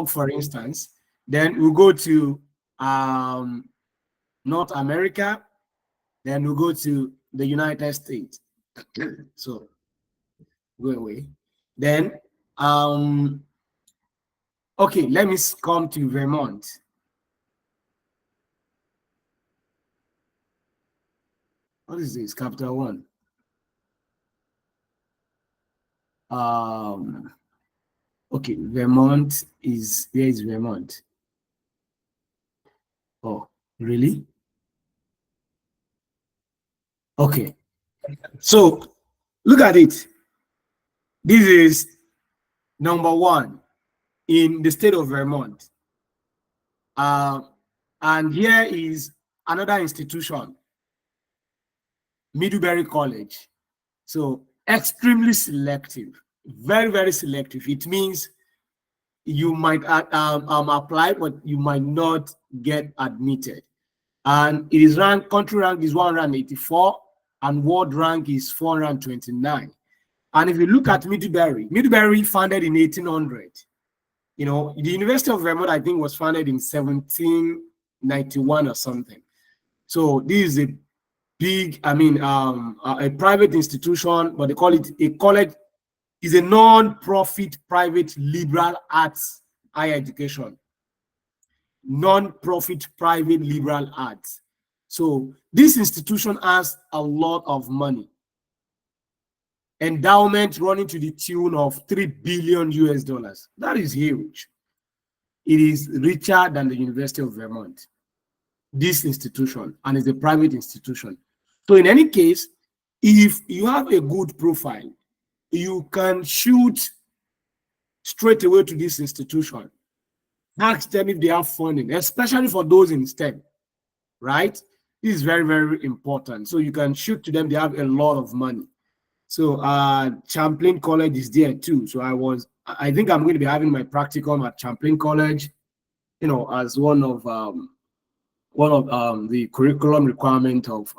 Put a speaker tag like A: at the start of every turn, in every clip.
A: org, for instance. Then we'll go to North America. Then we'll go to the United States. So go away. Then okay, let me come to Vermont. What is this? Capital One. Okay, Vermont is, where is Vermont? Oh, really? Okay, so look at it. This is number one in the state of Vermont. And here is another institution, Middlebury College. So extremely selective, very, very selective. It means you might apply, but you might not get admitted. And it is ranked, country rank is 184, and world rank is 429. And if you look at Middlebury founded in 1800. You know, the University of Vermont, I think, was founded in 1791 or something. So this is a big, a private institution, but they call it a college. Is a non-profit private liberal arts higher education. Non-profit private liberal arts. So this institution has a lot of money. Endowment running to the tune of $3 billion US dollars. That is huge. It is richer than the University of Vermont, this institution, and it's a private institution. So in any case, if you have a good profile, you can shoot straight away to this institution. Ask them if they have funding, especially for those in STEM, right? This is very, very important. So you can shoot to them, they have a lot of money. So Champlain College is there too. So I think I'm going to be having my practicum at Champlain College, you know, as one of the curriculum requirement of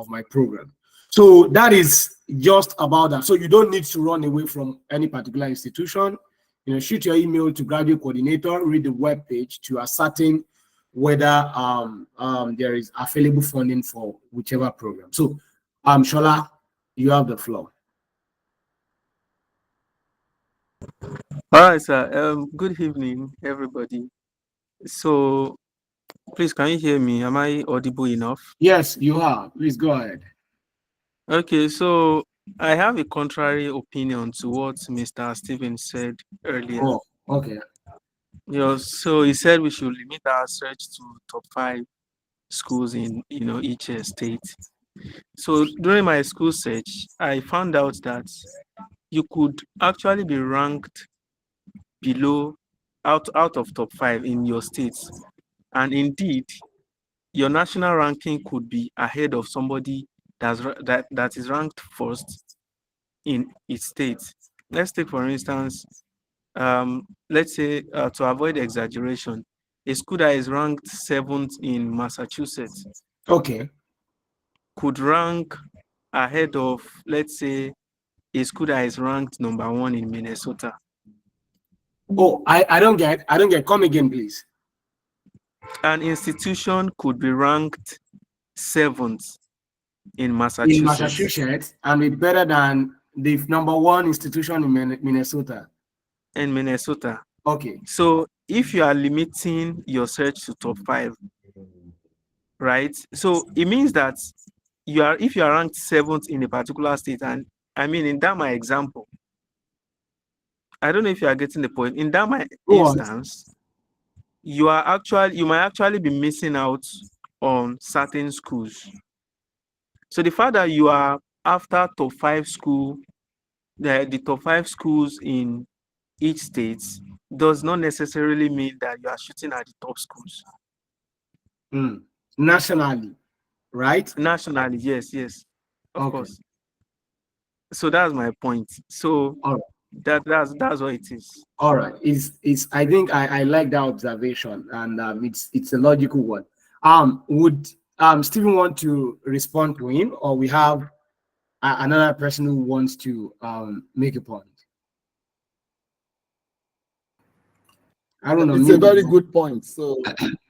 A: my program. So that is just about that. So you don't need to run away from any particular institution. You know, shoot your email to graduate coordinator, read the web page to ascertain whether there is available funding for whichever program. So Shola, you have the floor.
B: All right, sir. Good evening, everybody. So, please, can you hear me? Am I audible enough?
A: Yes, you are. Please go ahead.
B: Okay, so I have a contrary opinion to what Mr. Stevens said earlier.
A: Oh, okay.
B: So he said we should limit our search to top 5 schools in each state. So during my school search, I found out that you could actually be ranked below out of top 5 in your states, and indeed your national ranking could be ahead of somebody that is ranked first in its state. Let's take for instance, let's say, to avoid exaggeration, a school that is ranked 7th in Massachusetts
A: Okay.
B: could rank ahead of, let's say, a school that is ranked number 1 in Minnesota.
A: Oh, I don't get. Come again, please.
B: An institution could be ranked 7th in Massachusetts.
A: In Massachusetts, and be better than the number 1 institution in Minnesota.
B: In Minnesota.
A: Okay.
B: So if you are limiting your search to top 5, right? So it means that if you are ranked 7th in a particular state, and I mean, in that my example, I don't know if you are getting the point. In that my instance, you might actually be missing out on certain schools. So the fact that you are after top 5 school, the top 5 schools in each state does not necessarily mean that you are shooting at the top schools.
A: Nationally, right?
B: Nationally, yes, of course. So that's my point. So that's what it is.
A: All right. It's I think I like that observation, and it's a logical one. Would Stephen want to respond to him, or we have another person who wants to make a point? I don't know.
C: It's a very good point. So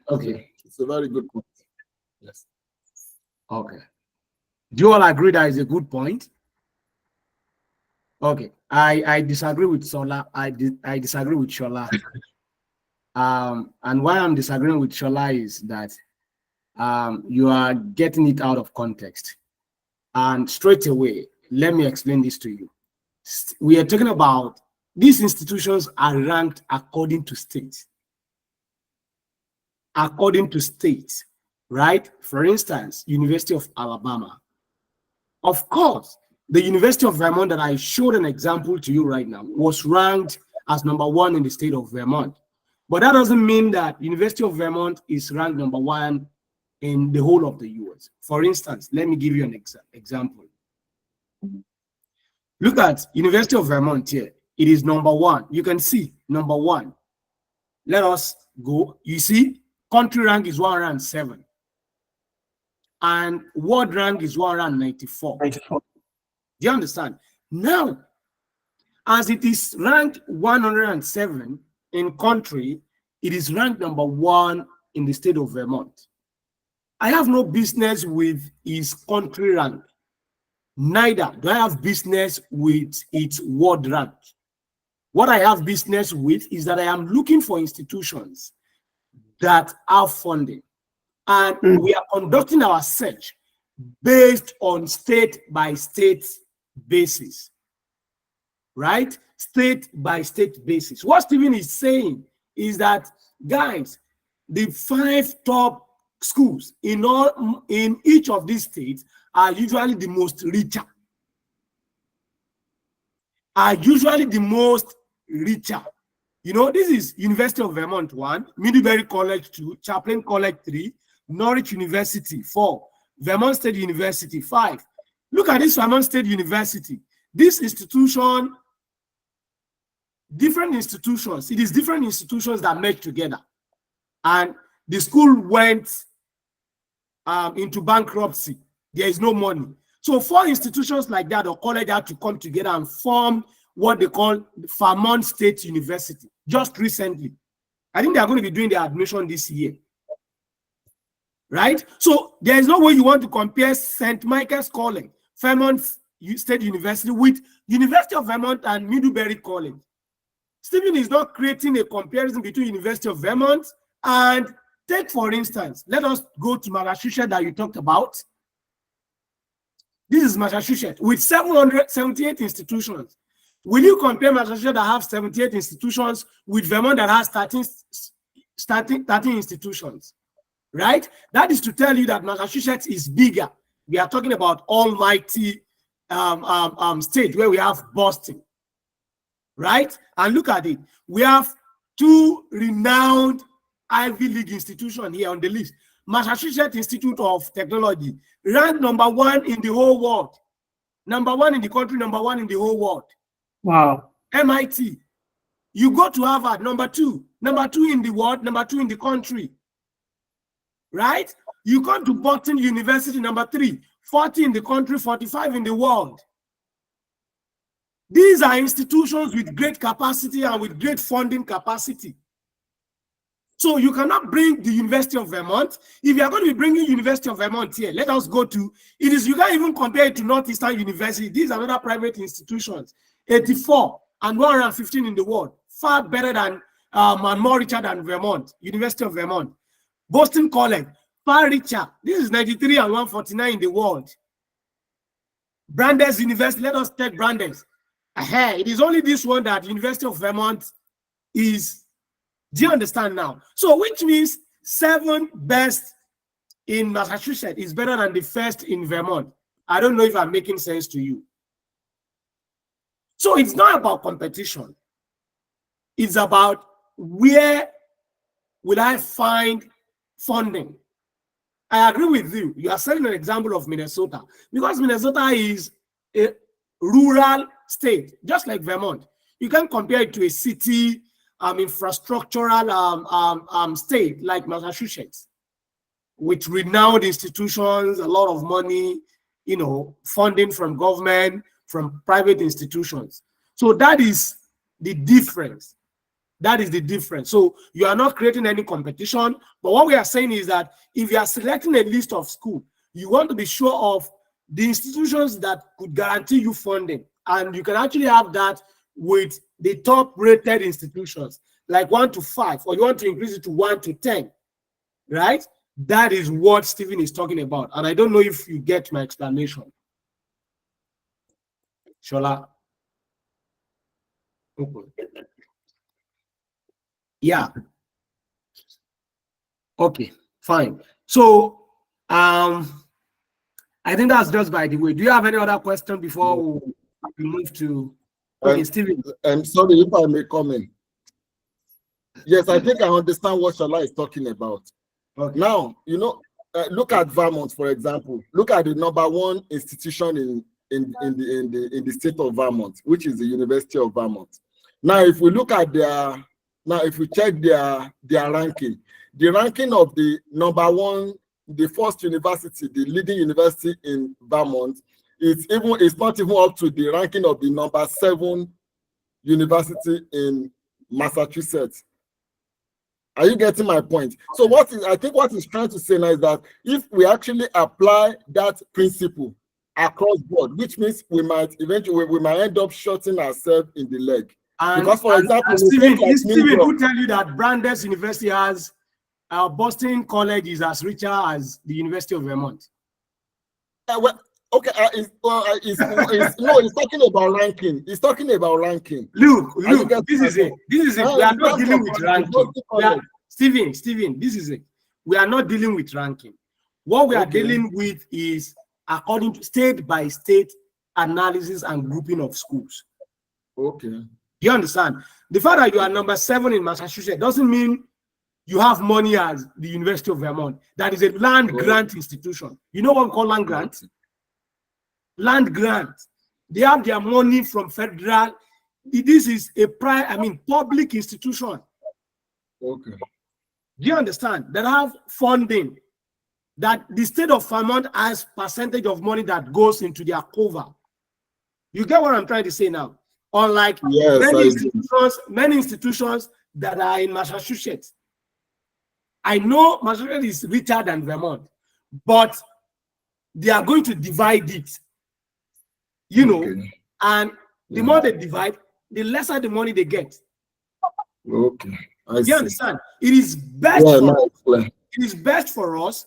A: Okay.
C: it's a very good point. Yes.
A: Okay. Do you all agree that is a good point? Okay. I disagree with Sola. I disagree with Shola. And why I'm disagreeing with Shola is that you are getting it out of context. And straight away, let me explain this to you. We are talking about these institutions are ranked according to state. According to state, right? For instance, University of Alabama. Of course, the University of Vermont that I showed an example to you right now was ranked as #1 in the state of Vermont. But that doesn't mean that University of Vermont is ranked #1 in the whole of the US. For instance, let me give you an example. Look at University of Vermont here. It is #1. You can see #1. Let us go. You see, country rank is 107. And world rank is 194. 94. Do you understand? Now, as it is ranked 107 in country, it is ranked #1 in the state of Vermont. I have no business with its country rank. Neither do I have business with its world rank. What I have business with is that I am looking for institutions that have funding. And we are conducting our search based on state-by-state basis, right? State-by-state basis. What Stephen is saying is that, guys, the 5 top schools in each of these states are usually the most richer. You know, this is University of Vermont 1, Middlebury College 2, Chaplain College 3, Norwich University 4, Vermont State University 5. Look at this Vermont State University. This institution, different institutions, it is different institutions that merge together. And the school went into bankruptcy. There is no money. So 4 institutions like that or college had to come together and form what they call Vermont State University just recently. I think they are going to be doing their admission this year. Right? So there is no way you want to compare St. Michael's College, Vermont State University with University of Vermont and Middlebury College. Stephen is not creating a comparison between University of Vermont and, take for instance, let us go to Massachusetts that you talked about. This is Massachusetts with 778 institutions. Will you compare Massachusetts that have 78 institutions with Vermont that has 13 institutions? Right? That is to tell you that Massachusetts is bigger. We are talking about almighty state where we have Boston. Right? And look at it. We have 2 renowned Ivy League institutions here on the list. Massachusetts Institute of Technology, ranked #1 in the whole world. #1 in the country, #1 in the whole world.
D: Wow.
A: MIT. You go to Harvard, #2. #2 in the world, #2 in the country. Right? You come to Boston University, #3. 40 in the country, 45 in the world. These are institutions with great capacity and with great funding capacity. So you cannot bring the University of Vermont. If you are going to be bringing University of Vermont here, let us go to, you can't even compare it to Northeastern University. These are other private institutions. 84 and 115 in the world. Far better than and more richer than Vermont, University of Vermont. Boston College, far richer. This is 93 and 149 in the world. Brandeis University, let us take Brandeis. It is only this one that University of Vermont is. Do you understand now? So, which means 7 best in Massachusetts is better than the first in Vermont. I don't know if I'm making sense to you. So, it's not about competition. It's about where will I find funding. I agree with you. You are setting an example of Minnesota because Minnesota is a rural state, just like Vermont. You can't compare it to a city infrastructural state like Massachusetts with renowned institutions, a lot of money, you know, funding from government, from private institutions. So that is the difference. That is the difference. So you are not creating any competition. But what we are saying is that if you are selecting a list of schools, you want to be sure of the institutions that could guarantee you funding. And you can actually have that with the top rated institutions, like 1 to 5, or you want to increase it to 1 to 10, right? That is what Stephen is talking about. And I don't know if you get my explanation. Shola. Okay. Yeah. Okay, fine. So I think that's just by the way. Do you have any other question before we move to Stephen?
C: I'm sorry if I may comment. Yes, I think I understand what Shola is talking about.
A: Okay.
C: Now, look at Vermont, for example. Look at the #1 institution in the state of Vermont, which is the University of Vermont. Now, if we look at if we check their ranking, the ranking of the #1, the first university, the leading university in Vermont, it's not even up to the ranking of the #7 university in Massachusetts. Are you getting my point? So I think what he's trying to say now is that if we actually apply that principle across board, which means we might end up shooting ourselves in the leg. Because, for example,
A: Stephen, who tell you that Brandeis University has Boston College is as richer as the University of Vermont?
C: He's talking about ranking. He's talking about ranking.
A: Look, this is it. We are not dealing with ranking. Stephen, this is it. We are not dealing with ranking. What we are dealing with is according to state by state analysis and grouping of schools.
C: Okay.
A: You understand? The fact that you are #7 in Massachusetts doesn't mean you have money as the University of Vermont. That is a land grant institution. You know what we call land grant? Land grant. They have their money from federal. This is a public institution.
C: Okay.
A: Do you understand? That have funding. That the state of Vermont has percentage of money that goes into their cover. You get what I'm trying to say now? Unlike many institutions that are in Massachusetts. I know Massachusetts is richer than Vermont, but they are going to divide it. And the more they divide, the lesser the money they get.
C: Okay.
A: You understand? It is best it is best for us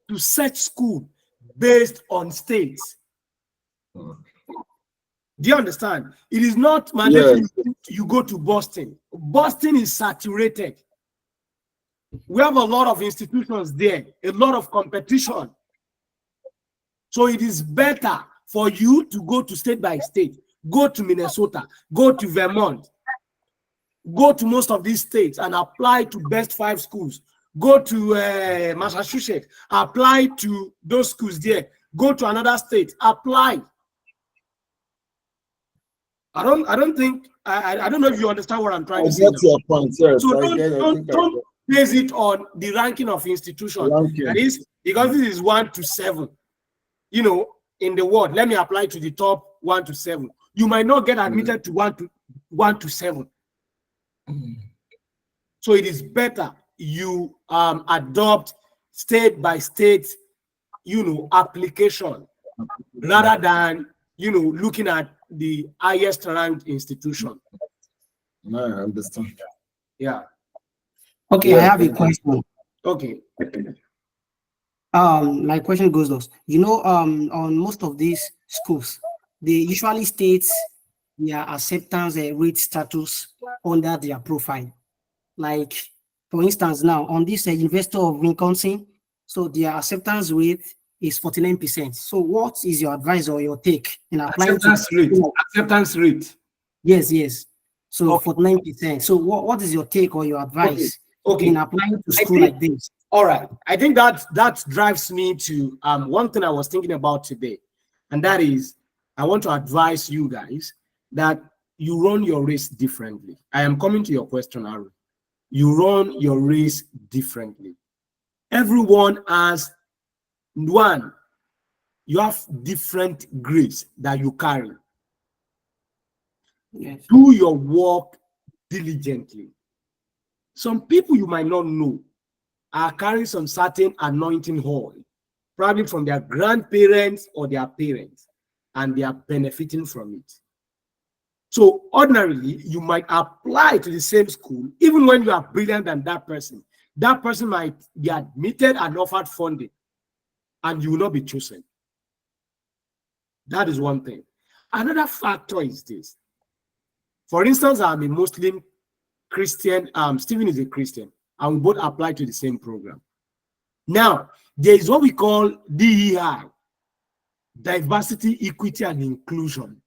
A: to set school based on states. Do you understand? It is not mandatory you go to Boston. Boston is saturated. We have a lot of institutions there, a lot of competition. So it is better for you to go to state by state, go to Minnesota, go to Vermont, go to most of these states and apply to best 5 schools. Go to Massachusetts, apply to those schools there. Go to another state, apply. I don't know if you understand what I'm trying to say.
C: That's your point, sir.
A: So don't base it on the ranking of institutions. That is, because this is 1 to 7, in the world. Let me apply to the top 1 to 7. You might not get admitted to 1 to 7. So it is better you adopt state by state, application rather than looking at the highest ranked institution.
C: No, I understand.
A: Yeah.
D: Okay, I have a question.
A: Okay.
D: My question goes thus. On most of these schools, they usually state their acceptance rate status under their profile. Like, for instance, now on this University of Wisconsin, so their acceptance rate is 49%. So what is your advice or your take in applying
A: acceptance rate?
D: Yes. So 49%. So what is your take or your advice in applying to school like this?
A: All right. I think that drives me to one thing I was thinking about today. And that is, I want to advise you guys that you run your race differently. I am coming to your question, Aaron. You run your race differently. Everyone has you have different grades that you carry.
D: Yes.
A: Do your work diligently. some people you might not know are carrying some certain anointing oil, probably from their grandparents or their parents, and they are benefiting from it. So ordinarily, you might apply to the same school, even when you are brilliant than that person. That person might be admitted and offered funding, and you will not be chosen. That is one thing. Another factor is this. For instance, I'm a Muslim Christian. Stephen is a Christian, and we both apply to the same program. Now, there is what we call DEI, diversity, equity, and inclusion.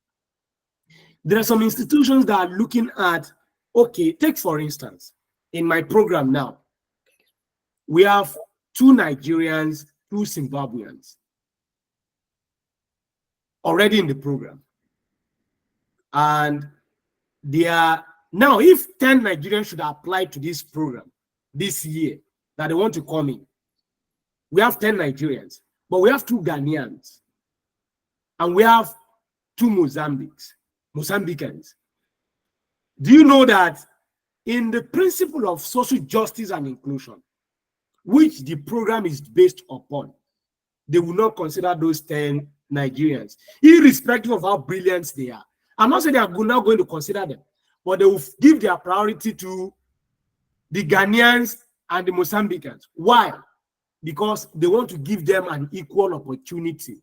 A: There are some institutions that are looking at, okay, take for instance, in my program now, we have 2 Nigerians, 2 Zimbabweans already in the program. And they are, now if 10 Nigerians should apply to this program this year, that they want to come in, we have 10 Nigerians, but we have 2 Ghanaians, and we have 2 Mozambicans. Do you know that in the principle of social justice and inclusion, which the program is based upon, they will not consider those 10 Nigerians, irrespective of how brilliant they are. I'm not saying they are not going to consider them, but they will give their priority to the Ghanaians and the Mozambicans. Why? Because they want to give them an equal opportunity.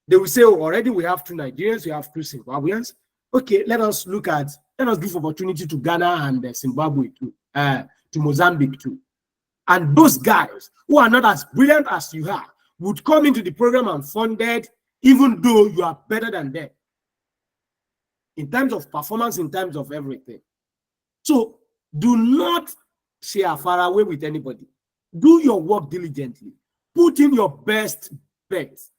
A: They will say, oh, already we have 2 Nigerians, we have 2 Zimbabweans. Okay, let us give opportunity to Ghana and Zimbabwe too, to Mozambique too. And those guys who are not as brilliant as you are would come into the program and funded, even though you are better than them in terms of performance, in terms of everything. So do not share far away with anybody. Do your work diligently. Put in your best bets.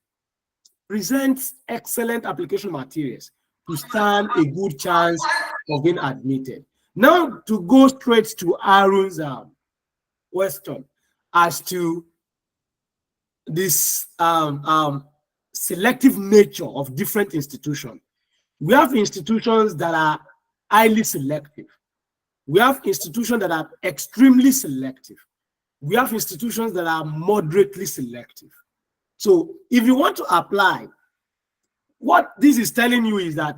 A: Present excellent application materials to stand a good chance of being admitted. Now, to go straight to Aaron's question as to this selective nature of different institutions. We have institutions that are highly selective. We have institutions that are extremely selective. We have institutions that are moderately selective. So if you want to apply, what this is telling you is that,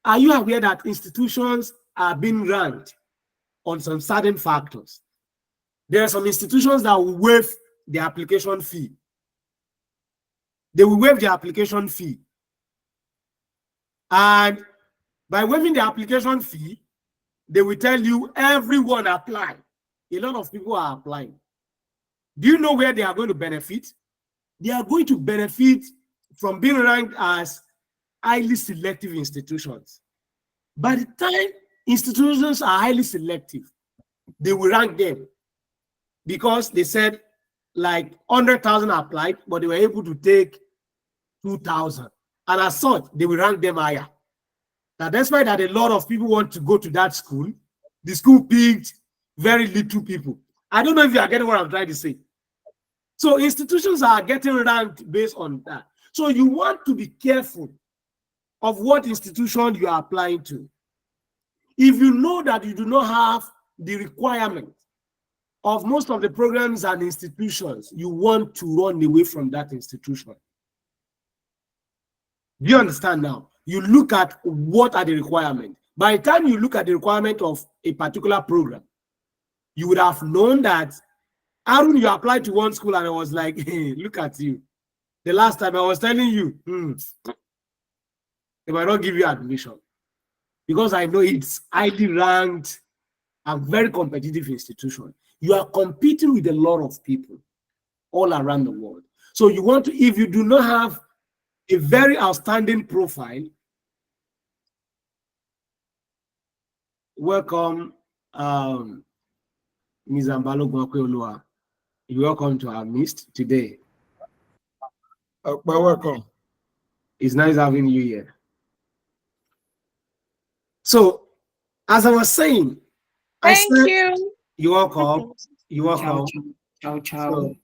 A: are you aware that institutions are being ranked on some certain factors? There are some institutions that will waive the application fee. They will waive the application fee. And by waiving the application fee, they will tell you everyone apply. A lot of people are applying. Do you know where they are going to benefit? They are going to benefit from being ranked as highly selective institutions. By the time institutions are highly selective, they will rank them because they said like 100,000 applied, but they were able to take 2,000. And as such, they will rank them higher. Now, despite that a lot of people want to go to that school, the school picked very little people. I don't know if you are getting what I'm trying to say. So institutions are getting ranked based on that. So you want to be careful of what institution you are applying to. If you know that you do not have the requirement of most of the programs and institutions, you want to run away from that institution. Do you understand now? You look at what are the requirements. By the time you look at the requirement of a particular program, you would have known that, Aaron, you applied to one school and I was like, hey, look at you. The last time I was telling you, they might not give you admission because I know it's highly ranked and very competitive institution. You are competing with a lot of people all around the world. So you want to, if you do not have a very outstanding profile, welcome, Ms. Ambalo Gwakweolua. You're welcome to our midst today.
C: Welcome.
A: It's nice having you here. So, as I was saying,
E: Thank you.
A: You're welcome. You're welcome.
D: Ciao, ciao.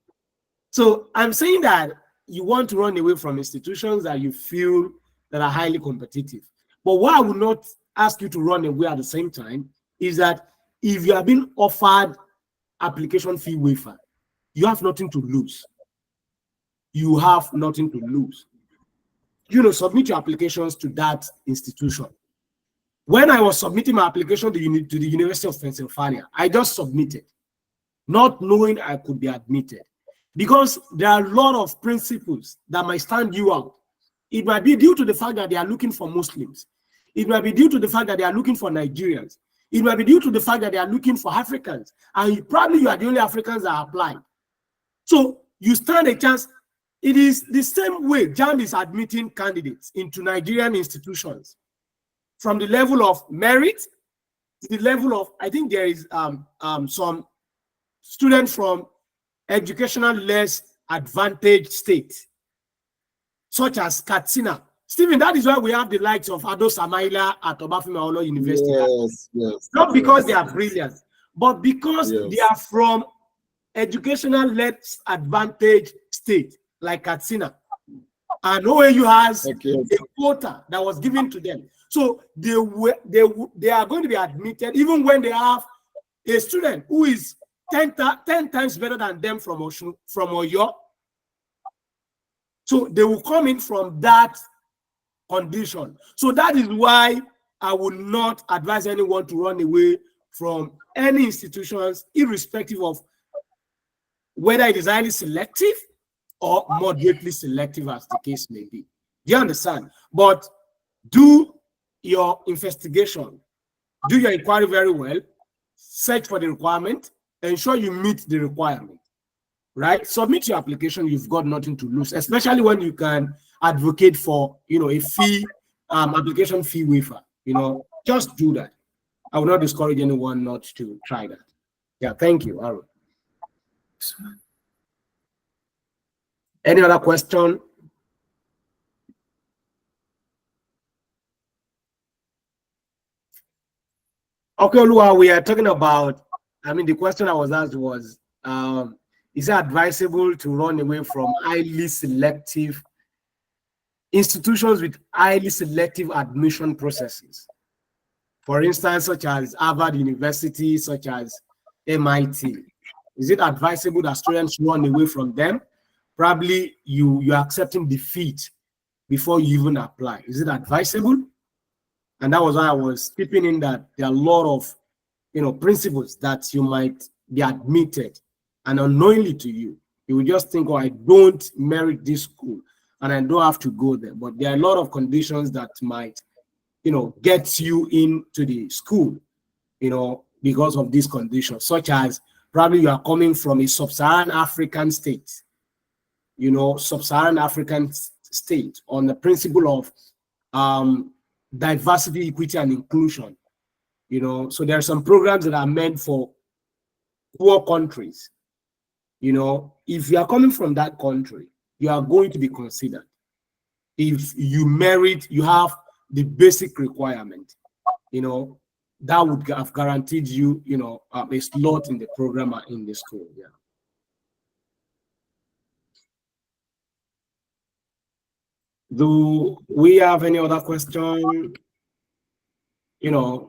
A: So I'm saying that you want to run away from institutions that you feel that are highly competitive. But what I would not ask you to run away at the same time is that if you are being offered application fee waiver, you have nothing to lose. You have nothing to lose. Submit your applications to that institution. When I was submitting my application to the University of Pennsylvania, I just submitted, not knowing I could be admitted. Because there are a lot of principles that might stand you out. It might be due to the fact that they are looking for Muslims. It might be due to the fact that they are looking for Nigerians. It might be due to the fact that they are looking for Africans. And probably you are the only Africans that are applying. So you stand a chance. It is the same way JAMB is admitting candidates into Nigerian institutions. From the level of merit to the level of, I think there is some students from educational less advantaged states, such as Katsina. Stephen, that is why we have the likes of Ado Samaila at Obafemi Awolowo University.
C: Yes.
A: Not because they are brilliant, but because they are from educational less advantaged state, like Katsina. And OAU has a quota that was given to them. So they are going to be admitted even when they have a student who is 10 times better than them from Oyo. So they will come in from that condition. So that is why I would not advise anyone to run away from any institutions, irrespective of whether it is highly selective or moderately selective, as the case may be. Do you understand? But do your investigation, do your inquiry very well, search for the requirement, ensure you meet the requirement, right? Submit your application, you've got nothing to lose, especially when you can advocate for, a fee, application fee waiver, just do that. I will not discourage anyone not to try that. Yeah, thank you, Aaron. Any other question? Okay, Olua, we are talking about, the question I was asked was, is it advisable to run away from highly selective institutions with highly selective admission processes? For instance, such as Harvard University, such as MIT. Is it advisable that students run away from them? Probably you're accepting defeat before you even apply. Is it advisable? And that was why I was tipping in that there are a lot of, principles that you might be admitted and unknowingly to you. You will just think, oh, I don't merit this school and I don't have to go there. But there are a lot of conditions that might, get you into the school, because of these conditions, such as probably you are coming from a sub-Saharan African state, sub-Saharan African state on the principle of diversity, equity, and inclusion. So there are some programs that are meant for poor countries. If you are coming from that country, you are going to be considered. If you merit, you have the basic requirement, that would have guaranteed you, a slot in the program or in the school. Yeah. Do we have any other question?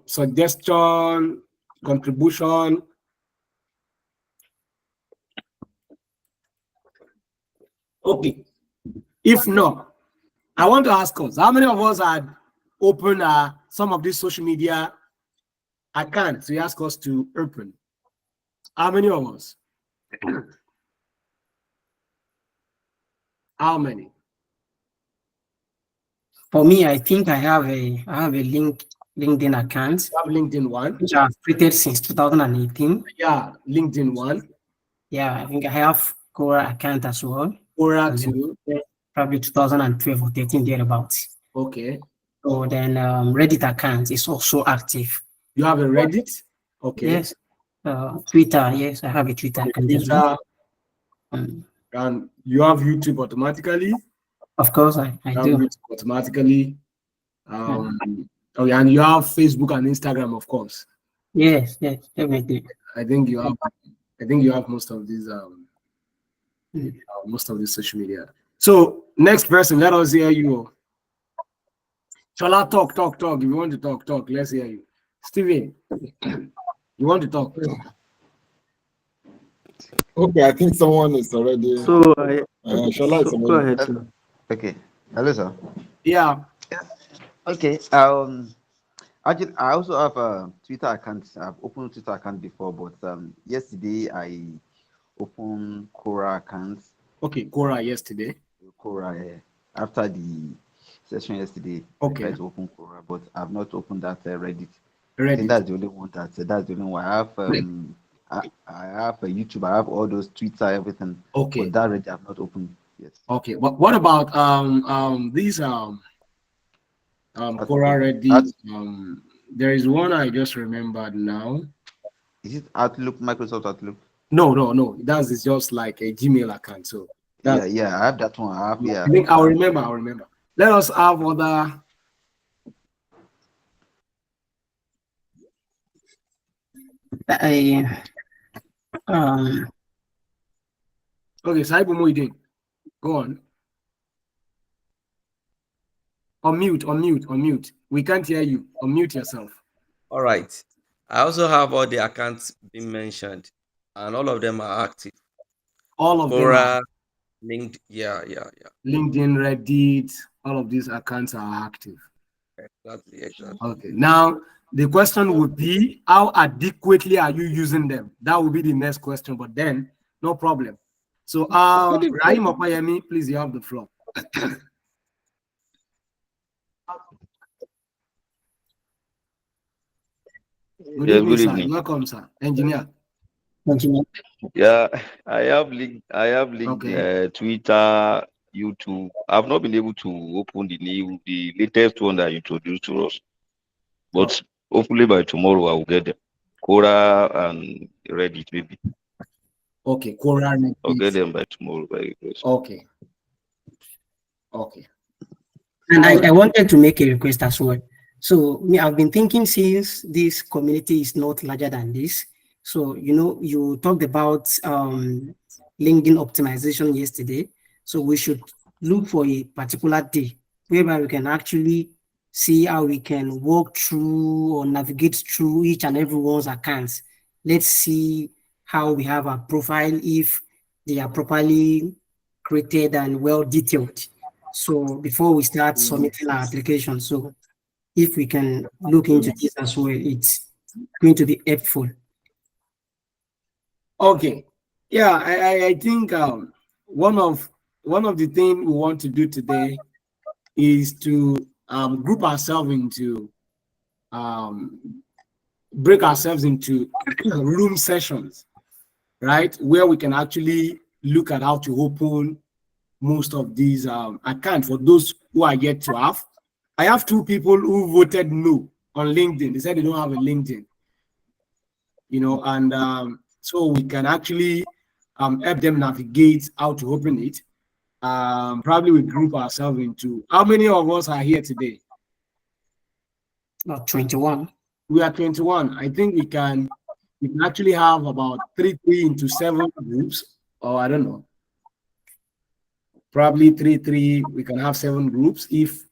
A: Suggestion, contribution? Okay. If not, I want to ask us, how many of us had opened some of these social media accounts we ask us to open? How many of us? How many?
D: For me, I think I have a LinkedIn account.
A: You have LinkedIn one,
D: which I've created since 2018.
A: Yeah, LinkedIn one.
D: Yeah, I think I have Quora account as well.
A: Quora two.
D: Probably 2012 or 13 thereabouts.
A: Okay.
D: So then Reddit account is also active.
A: You have a Reddit? Okay.
D: Yes. Twitter, yes, I have a Twitter account as well.
A: And you have YouTube automatically?
D: Of course, I do.
A: YouTube automatically. Okay, and you have Facebook and Instagram, of course.
D: Yes, definitely.
A: I think you have most of these social media. So next person, let us hear you. Shall I talk? If you want to talk, let's hear you. Steven. You want to talk?
C: Okay, I think someone is already.
B: So
C: Shall I?
B: go ahead, sir.
F: Okay. Hello, sir.
A: Yeah.
F: Okay. Actually, I also have a Twitter account. I've opened a Twitter account before, but yesterday I opened Quora account.
A: Okay, Quora yesterday.
F: Quora after the session yesterday.
A: Okay.
F: I tried to open Quora, but I've not opened that Reddit. I
A: Ready.
F: think that's the only one that's the only one. I have I have a YouTube. I have all those Twitter, everything.
A: Okay.
F: But that Reddit I've not opened yet.
A: Okay. But what about these Quora Reddit? There is one I just remembered now.
F: Is it Outlook, Microsoft Outlook?
A: No. That is just like a Gmail account. So
F: Yeah, I have that one.
A: I think I'll remember. Let us have other. Okay, Saibu Muidin. Go on. Unmute. We can't hear you. Unmute yourself.
G: All right. I also have all the accounts being mentioned, and all of them are active.
A: All of
G: Quora,
A: them are
G: linked. Yeah.
A: LinkedIn, Reddit, all of these accounts are active.
G: Exactly.
A: Okay. Now the question would be, how adequately are you using them? That will be the next question, but then no problem. So Rahim Opayemi, please, you have the floor. Good evening, sir. Welcome, sir. Engineer.
H: Yeah, I have LinkedIn, Twitter, YouTube. I've not been able to open the latest one that you introduced to us, but hopefully by tomorrow I will get them. Quora and Reddit, maybe.
A: Okay, Quora.
H: I'll get them by tomorrow.
A: Okay.
D: And I wanted to make a request as well. So I've been thinking, since this community is not larger than this. So, you talked about LinkedIn optimization yesterday. So we should look for a particular day whereby we can actually see how we can walk through or navigate through each and everyone's accounts. Let's see how we have a profile, if they are properly created and well detailed. So before we start submitting our application, so if we can look into this as well, it's going to be helpful.
A: Okay. Yeah, I think one of the things we want to do today is to group ourselves into break ourselves into room sessions, right? Where we can actually look at how to open most of these accounts for those who are yet to have. I have two people who voted no on LinkedIn. They said they don't have a LinkedIn, and so we can actually help them navigate how to open it. Probably we group ourselves into, how many of us are here today?
D: 21.
A: We are 21. I think we can actually have about 3 into 7 groups, or I don't know. Probably 3. We can have 7 groups if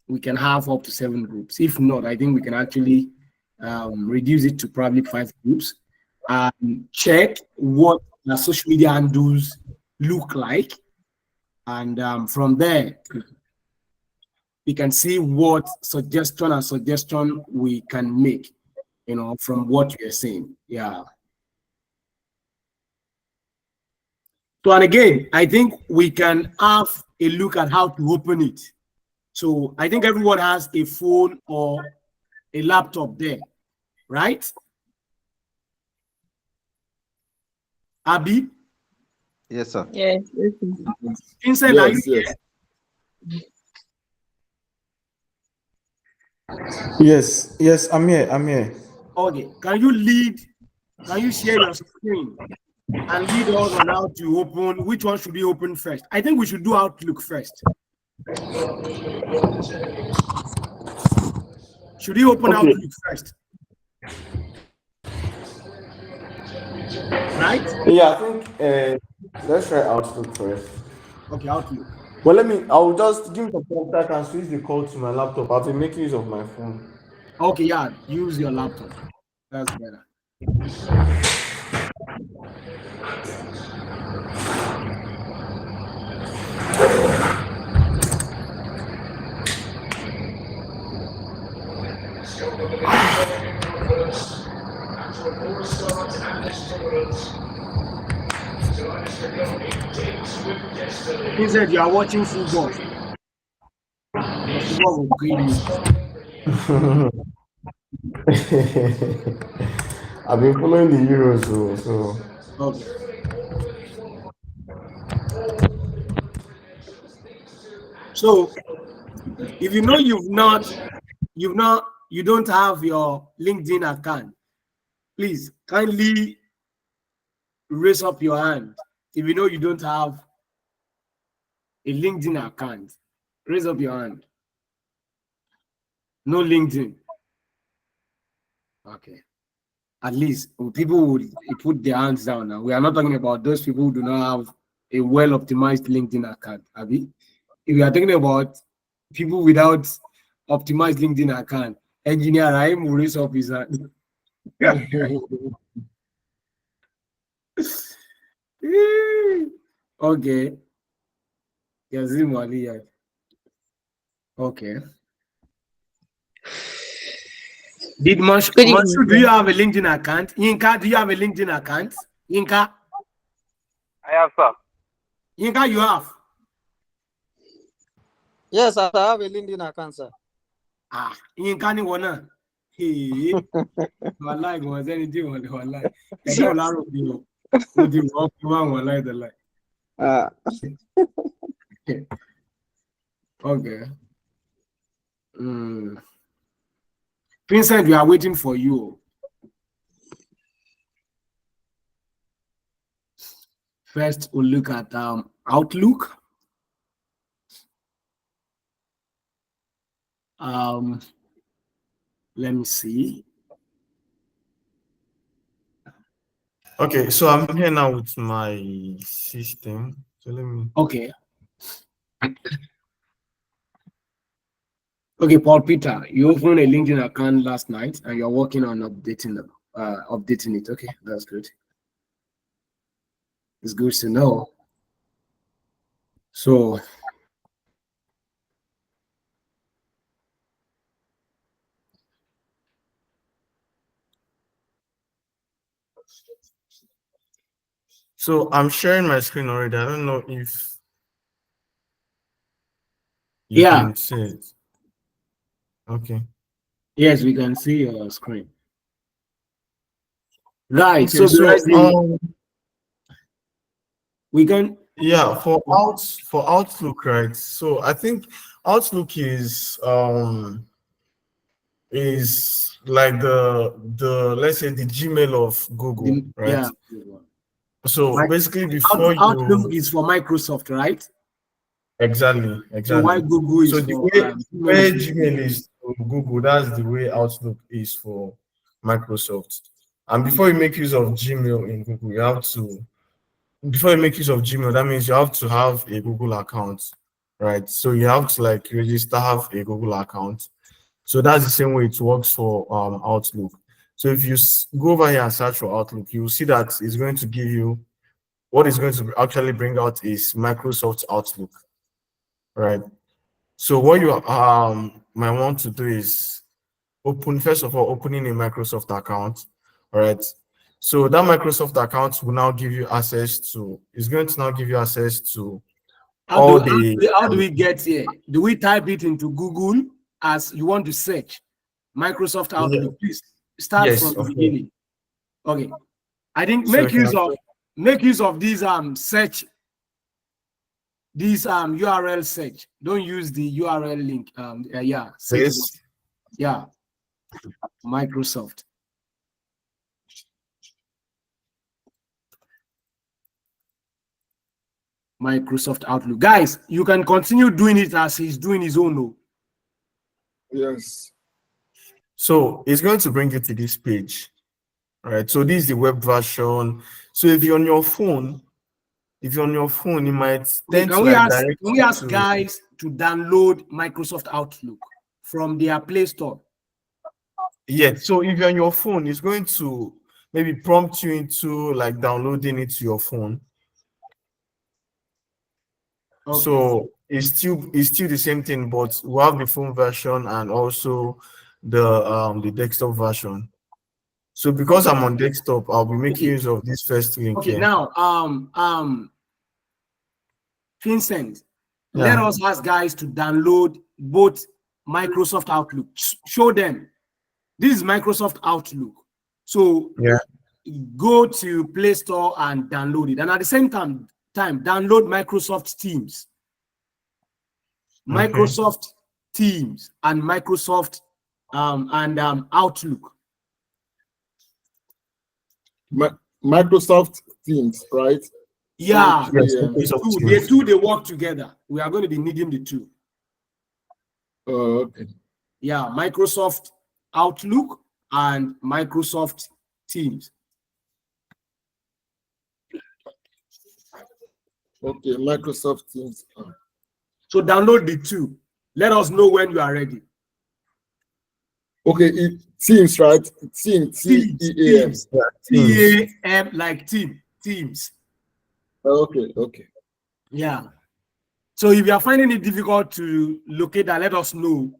A: we can have up to 7 groups. If not, I think we can actually reduce it to probably 5 groups and check what the social media handles look like. And from there, we can see what suggestion we can make, from what you're saying. Yeah. So, and again, I think we can have a look at how to open it. So I think everyone has a phone or a laptop there, right? Abi?
F: Yes, sir.
E: Yes.
A: Inside,
I: Yes, I'm here.
A: Okay. Can you share your screen and lead us on how to open? Which one should be open first? I think we should do Outlook first. Should he open Outlook first? Right?
I: Yeah, I think let's try Outlook first.
A: Okay, Outlook.
I: Well, I'll just give me some time. I can switch the call to my laptop. I'll be making use of my phone.
A: Okay, yeah, use your laptop. That's better. He said you are watching football. The football will kill you.
I: I've been following the Euros, so
A: Okay. So if you know you don't have your LinkedIn account, please kindly raise up your hand. If you know you don't have a LinkedIn account, raise up your hand. No LinkedIn. Okay. At least people would put their hands down now. We are not talking about those people who do not have a well-optimized LinkedIn account, Abi. If we are talking about people without optimized LinkedIn account, engineer Raim will raise up his hand. Okay. Yazim Waliyat. Okay. Did
E: Good evening.
A: Manshu, do you have a LinkedIn account? Yinka, do you have a LinkedIn account? Yinka?
J: I have, sir.
A: Yinka, you have?
K: Yes, I have a LinkedIn account, sir.
A: Ah, Yinka ni wona. Hey. Wallahi, go any do wallahi. I don't know you. Would you walk around wallahi the like? Okay. Vincent, we are waiting for you. First, we'll look at Outlook. Let me see.
I: okay. So I'm here now with my system. So let me.
A: Okay. Okay, Paul Peter, you opened a LinkedIn account last night and you're working on updating it. Okay, that's good. It's good to know. So
I: I'm sharing my screen already. I don't know if
A: you
I: can see it. Okay.
A: Yes, we can see your screen. Right.
I: Okay, so
A: we can.
I: Yeah, for Outlook, right? So I think Outlook is like the let's say the Gmail of Google, right?
A: Yeah.
I: So basically, before
A: Outlook is for Microsoft, right?
I: Exactly.
A: So why Google is
I: So the
A: for
I: way Gmail is for Google, that's the way Outlook is for Microsoft. And before you make use of Gmail in Google, you have to. Before you make use of Gmail, that means you have to have a Google account, right? So you have to like register, have a Google account. So that's the same way it works for Outlook. So if you go over here and search for Outlook, you will see that it's going to give you what is going to actually bring out is Microsoft Outlook, right? So what you might want to do is first of all, opening a Microsoft account, all right? So that Microsoft account will now give you access to, it's going to now give you access to
A: how do we get here? Do we type it into Google as you want to search Microsoft Outlook?
I: Yeah.
A: Please start
I: Yes,
A: from the
I: of
A: beginning. Okay. I think
I: So
A: make use of these search, these URL search. Don't use the URL link. Search.
I: Yes.
A: Yeah. Microsoft. Microsoft Outlook. Guys, you can continue doing it as he's doing his own. No?
C: Yes.
I: So it's going to bring you to this page, right? So this is the web version. So if you're on your phone, it might tend
A: can we ask guys to download Microsoft Outlook from their Play Store?
I: Yeah. So if you're on your phone, it's going to maybe prompt you into like downloading it to your phone.
A: Okay.
I: So it's still the same thing, but we have the phone version and also the desktop version. So because I'm on desktop, I'll be making use of this first link
A: Okay,
I: here.
A: now Vincent, let
I: Yeah.
A: us ask guys to download both Microsoft Outlook. Show them this is Microsoft Outlook. So
I: Yeah.
A: go to Play Store and download it, and at the same time download Microsoft Teams.
I: Okay.
A: Microsoft Teams and Microsoft Outlook.
C: Microsoft Teams, right?
A: Yeah,
I: Yes,
A: the two they work together. We are going to be needing the two.
C: Okay.
A: Yeah, Microsoft Outlook and Microsoft Teams.
C: Okay, Microsoft Teams.
A: So download the two. Let us know when you are ready.
C: Okay, Teams, right? Teams.
A: Teams. T-A-M, like team. Teams.
C: Okay.
A: Yeah. So if you are finding it difficult to locate that, let us know.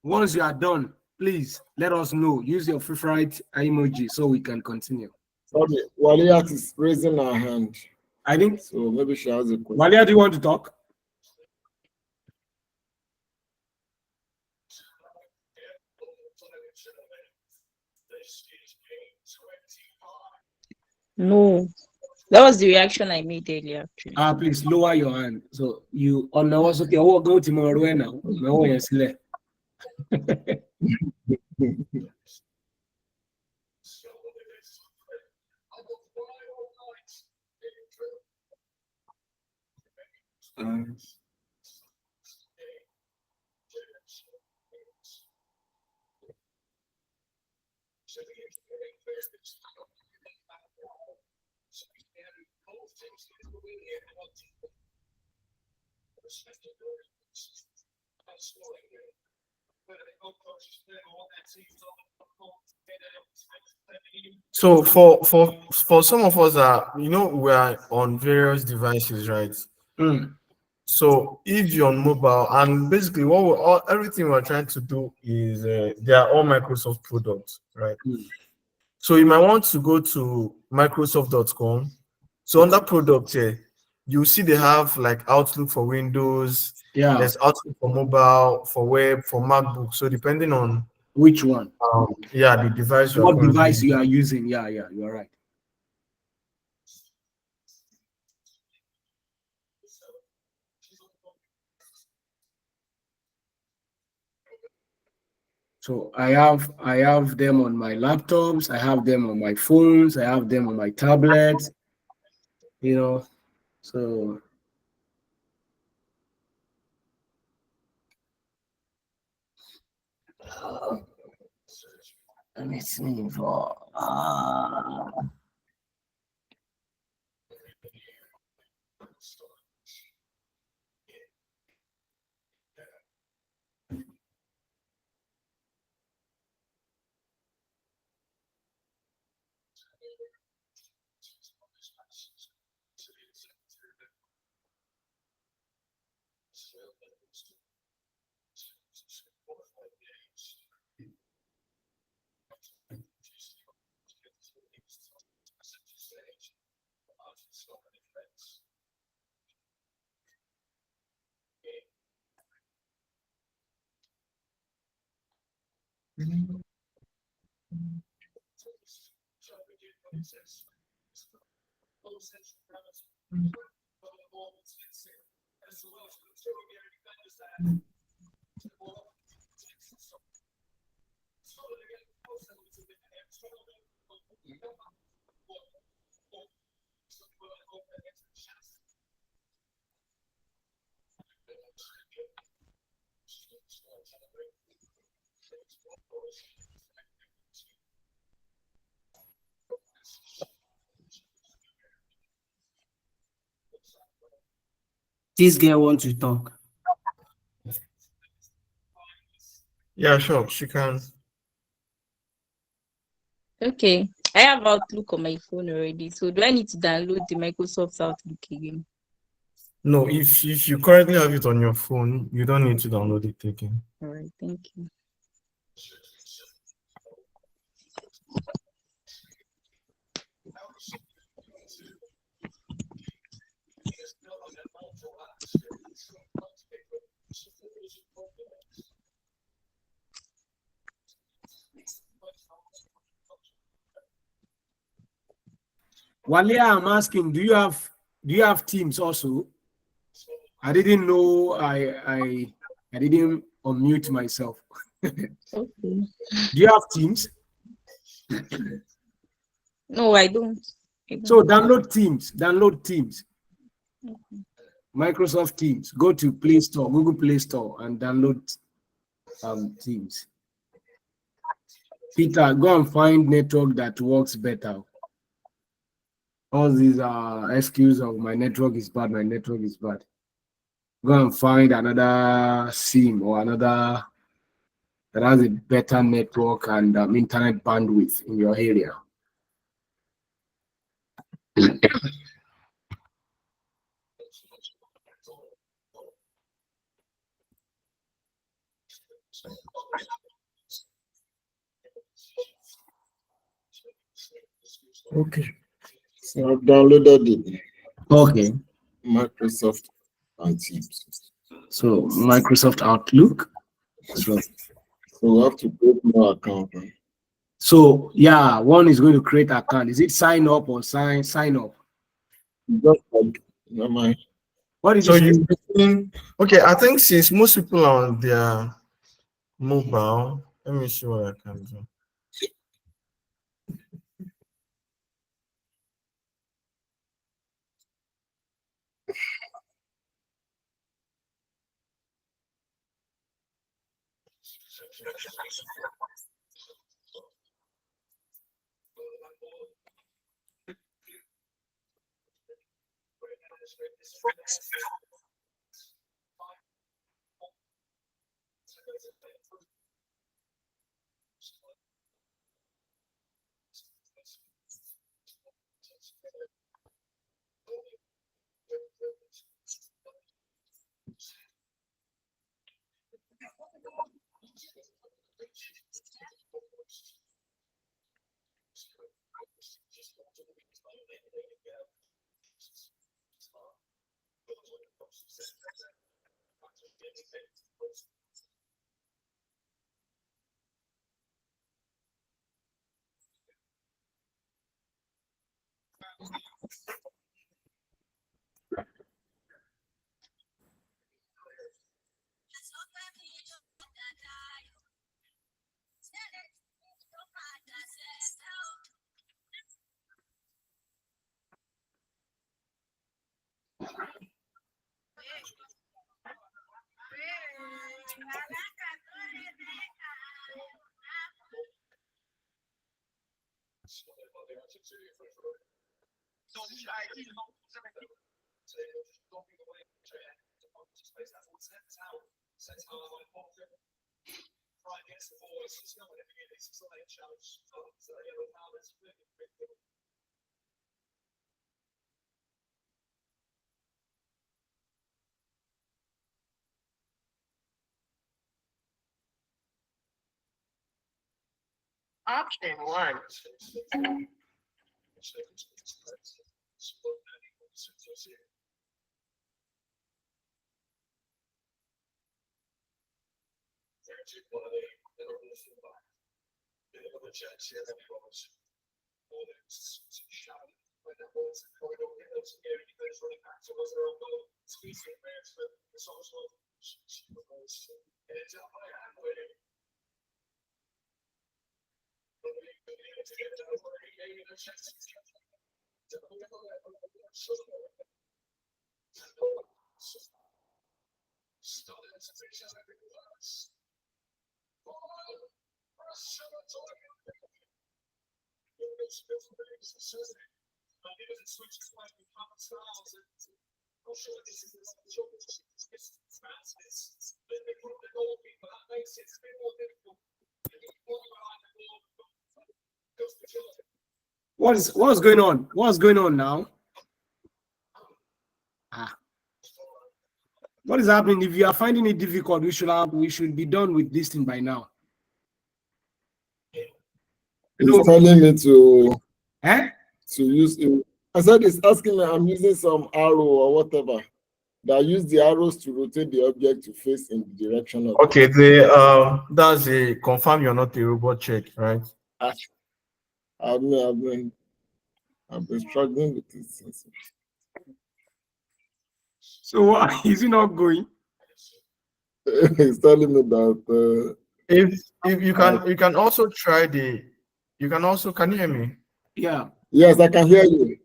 A: Once you are done, please let us know. Use your favorite emoji so we can continue.
C: Sorry, Waliat is raising her hand.
A: I think
C: so. Maybe she has a question.
A: Walia, do you want to talk?
E: No, that was the reaction I made earlier. Actually.
A: Please lower your hand. So you on the was okay. We'll go tomorrow now.
I: So for some of us that we are on various devices, right? So if you're on mobile, and basically everything we're trying to do is they are all Microsoft products, right? So you might want to go to Microsoft.com. So under product here, you see they have like Outlook for Windows.
A: Yeah.
I: There's Outlook for mobile, for web, for MacBook. So depending on
A: which one,
I: the device
A: what device you are using. Yeah, you are right. So I have them on my laptops, I have them on my phones, I have them on my tablets, so let me see for
D: This girl wants to talk.
I: Yeah, sure. She can.
E: Okay. I have Outlook on my phone already. So do I need to download the Microsoft Outlook again?
I: No, if you currently have it on your phone, you don't need to download it again.
E: All right, thank you.
A: Wale, I'm asking, do you have Teams also? I didn't know I didn't unmute myself.
E: Okay.
A: Do you have Teams?
E: No, I don't.
A: So download Teams. Download Teams. Microsoft Teams. Go to Play Store, Google Play Store, and download Teams. Peter, go and find network that works better. All these are excuses of my network is bad, my network is bad. Go and find another SIM or another that has a better network and internet bandwidth in your area.
C: Okay. So I've downloaded it.
A: Okay.
C: Microsoft and Teams.
A: So Microsoft Outlook.
C: So we have to create more account. Right?
A: So yeah, one is going to create account. Is it sign up or sign up?
C: Just like my.
A: What did
I: So
A: you say?
I: Okay, I think since most people are on their mobile, let me see what I can do.
L: Option 1.
A: What's going on? What's going on now? What is happening? If you are finding it difficult, we should be done with this thing by now.
C: It's telling me to
A: use
C: it. I said it's asking me I'm using some arrow or whatever. That use the arrows to rotate the object to face in the direction of.
I: Okay, that's a confirm you're not a robot check, right?
C: I've been struggling with this.
A: So why is it not going?
C: He's telling me that
I: if you can also try can you hear me?
A: Yeah.
C: Yes, I can hear you.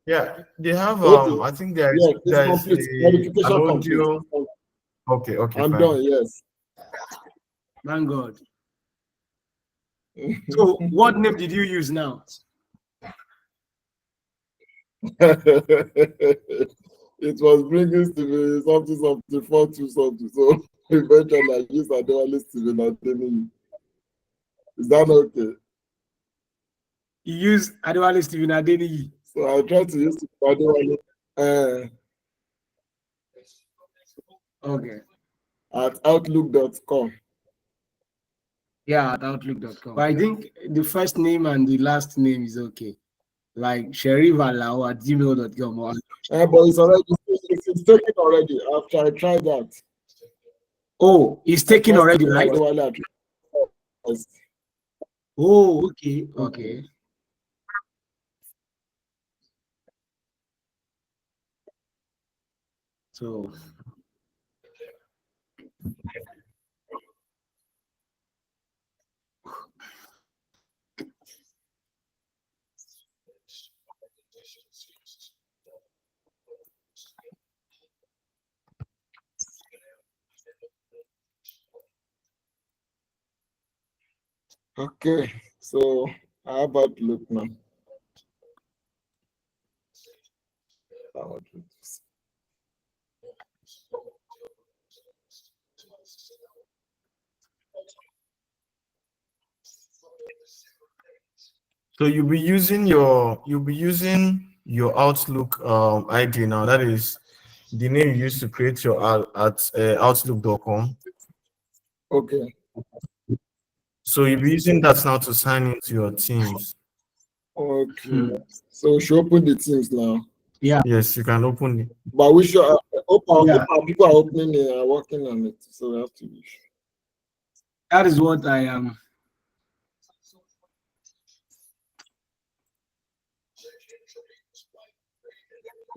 I: Yeah, they have I think there's
C: modification
I: an audio.
C: complete.
I: Okay,
C: I'm
I: fine.
C: done, yes.
A: Thank God. So what name did you use now?
C: It was bringing to me something 4 something. So eventually I used Adewale Stephen Adeniyi. Is that okay?
A: You use Adewale Stephen Adeniyi.
C: So I tried to use Adewale
A: okay.
C: At outlook.com.
A: Yeah, at outlook.com. But I think the first name and the last name is okay. Like Sherif Alao at gmail.com.
C: But it's taken already after I tried that.
A: Oh, it's taken already, right? Oh, okay. So
C: okay, so how about look now?
I: So you'll be using your Outlook ID now. That is the name you used to create your at outlook.com.
C: Okay.
I: So you'll be using that now to sign into your Teams.
C: Okay. So we should open the Teams now.
A: Yeah.
I: Yes, you can open it.
C: But we should people are opening it and working on it. So we have to be sure.
A: That is what I am.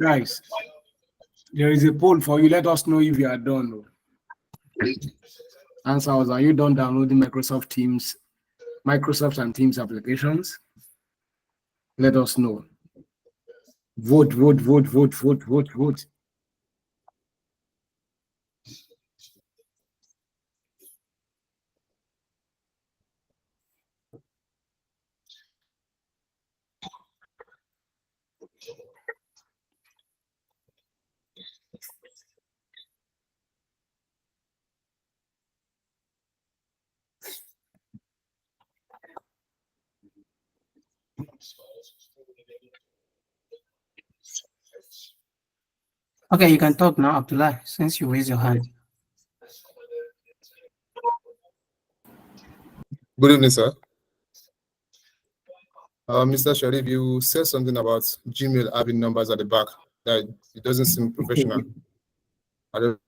A: Guys, there is a poll for you. Let us know if you are done. Answer us. Are you done downloading Microsoft and Teams applications? Let us know. Vote.
D: Okay, you can talk now, Abdullah, since you raised your hand.
L: Good evening, sir. Mr. Sharif, you said something about Gmail having numbers at the back. That it doesn't seem professional. I don't.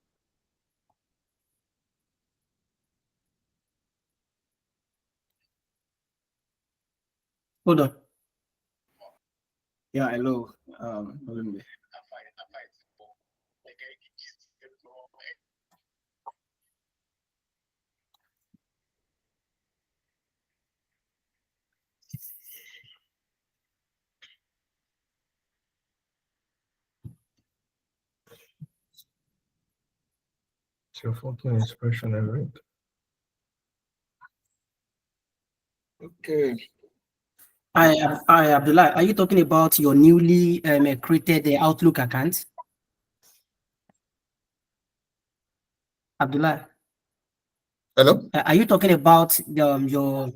D: Hold on.
A: Yeah, hello.
I: Your fucking expression, I read.
C: Okay.
D: Abdullah, are you talking about your newly created Outlook account? Abdullah.
L: Hello?
D: Are you talking about the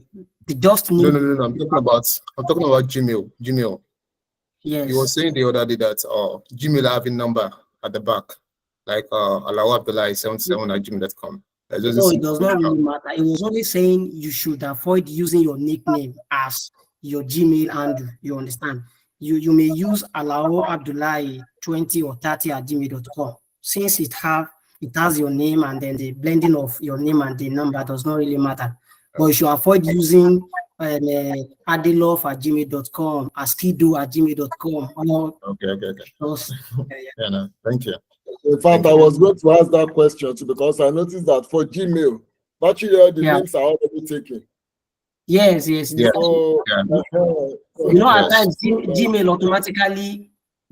D: just
L: No,
D: name?
L: no, no, no. I'm talking about Gmail. Gmail.
D: Yes.
L: You were saying the other day that Gmail having number at the back, like Alao Abdullah 77 at gmail.com. That doesn't
D: No,
L: seem
D: it does not
L: professional.
D: really matter. It was only saying you should avoid using your nickname as your Gmail handle. You understand? You may use Alao Abdullah 20 or 30 at gmail.com. Since it has your name, and then the blending of your name and the number does not really matter. But you should avoid using adelove at gmail.com, askido at gmail.com.
L: Okay. Yeah, no, thank you.
C: In fact, I was going to ask that question too, because I noticed that for Gmail, virtually all the names are already taken.
D: Yes.
L: Yeah.
C: So,
D: You know, at times Gmail automatically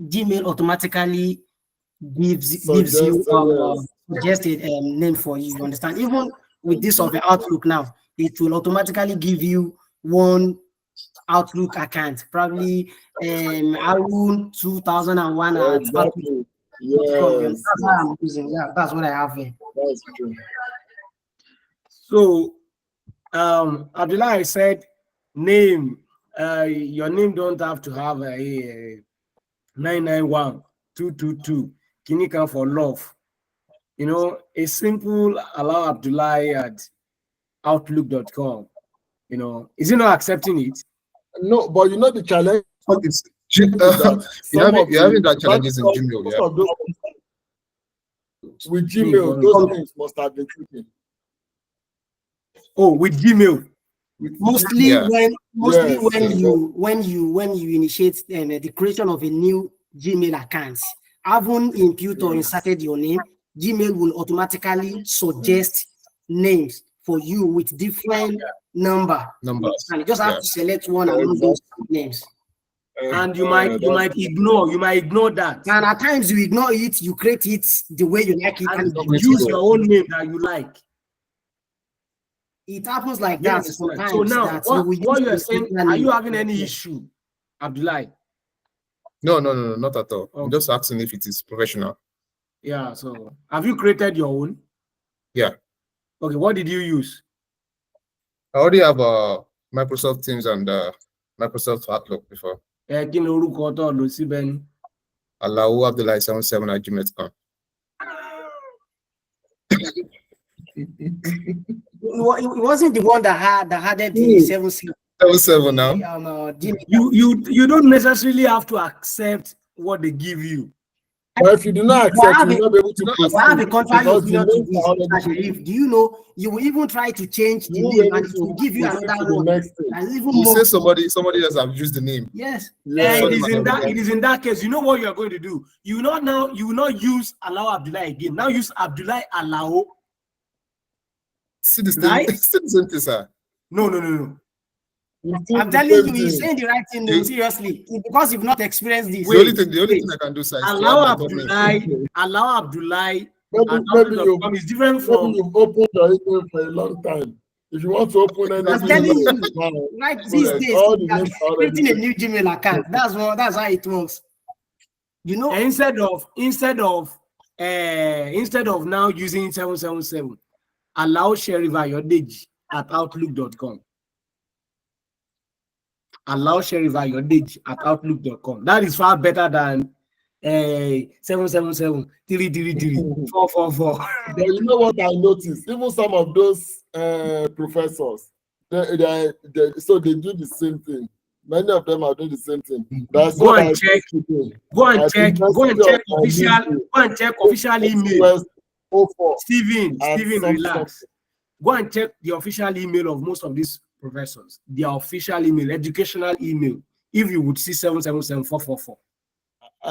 D: gives you suggested name for you. You understand? Even with this of the Outlook now, it will automatically give you one Outlook account, probably Arun 2001 at
C: exactly.
D: Outlook.com.
C: Yes.
D: That's what I'm using. Yeah, that's what I have here.
C: That's true.
A: So, Abdullah said, name. Your name don't have to have a 991-222 Kinika for love. You know, a simple Allow Abdullah at outlook.com. You know, is he not accepting it?
C: No, but you know the challenge.
L: It's you're having that challenges in Gmail, yeah.
C: With Gmail, those things must have been taken.
A: Oh, with Gmail.
D: Mostly
L: Yeah.
D: when you initiate the creation of a new Gmail account, haven't imputed or inserted your name, Gmail will automatically suggest names for you with different numbers. And you just have to select one among those names.
A: And you might ignore that.
D: And at times you ignore it, you create it the way you like it, and
A: you use your own name that you like.
D: It happens like that
A: Yes,
D: sometimes.
A: so now,
D: that
A: what you're saying,
D: particular
A: are you
D: name.
A: having any issue, Abdullah?
L: No, not at all. I'm just asking if it is professional.
A: Yeah, so have you created your own?
L: Yeah.
A: Okay, what did you use?
L: I already have Microsoft Teams and Microsoft Outlook before.
A: Kí ni orúkọ tó lò síbẹ̀ ni?
L: Alao Abdullah 77 at gmail.com.
D: It wasn't the one that had the
L: 77 now.
A: You don't necessarily have to accept what they give you.
C: But if you do not accept, you will not be able to proceed.
D: I have a contrary
C: because the
D: opinion to
C: names are already
D: this.
C: taken.
D: Do you know you will even try to change the
C: You will
D: name
C: be
D: and
C: able
D: it will
C: to
D: give you
C: proceed
D: another
C: to the
D: one?
C: next thing.
D: That's even
L: You
D: more.
L: say somebody else have used the name.
D: Yes.
A: It is in that case. You know what you are going to do. You will not use Alao Abdullah again. Now use Abdullah Alao.
L: See the
A: Right?
L: still the same thing, sir.
A: No.
D: I'm telling you, he's saying the right thing. No, seriously, it's because you've not experienced this.
L: The only thing I can do, sir, is to
A: Alao
L: add my domain.
A: Abdullah
C: Maybe
A: is different from.
C: you've opened your email for a long time. If you want to open
D: I'm
C: anything,
D: telling you, right these days,
C: all the
D: you are
C: names are already
D: creating a new Gmail account. That's how it works. You know,
A: instead of now using 777, allow Sheriff Ayodeji at outlook.com. Allow Sheriff Ayodeji at outlook.com. That is far better than 777 333 444.
C: But you know what I noticed? Even some of those professors, they do the same thing. Many of them are doing the same thing. That's
A: Go
C: what
A: and
C: I
A: check.
C: think today.
A: Go and check
C: University
A: official email. Stephen,
C: some
A: relax. Go and check the official email of most of these professors. Their official email, educational email. If you would see 777 444.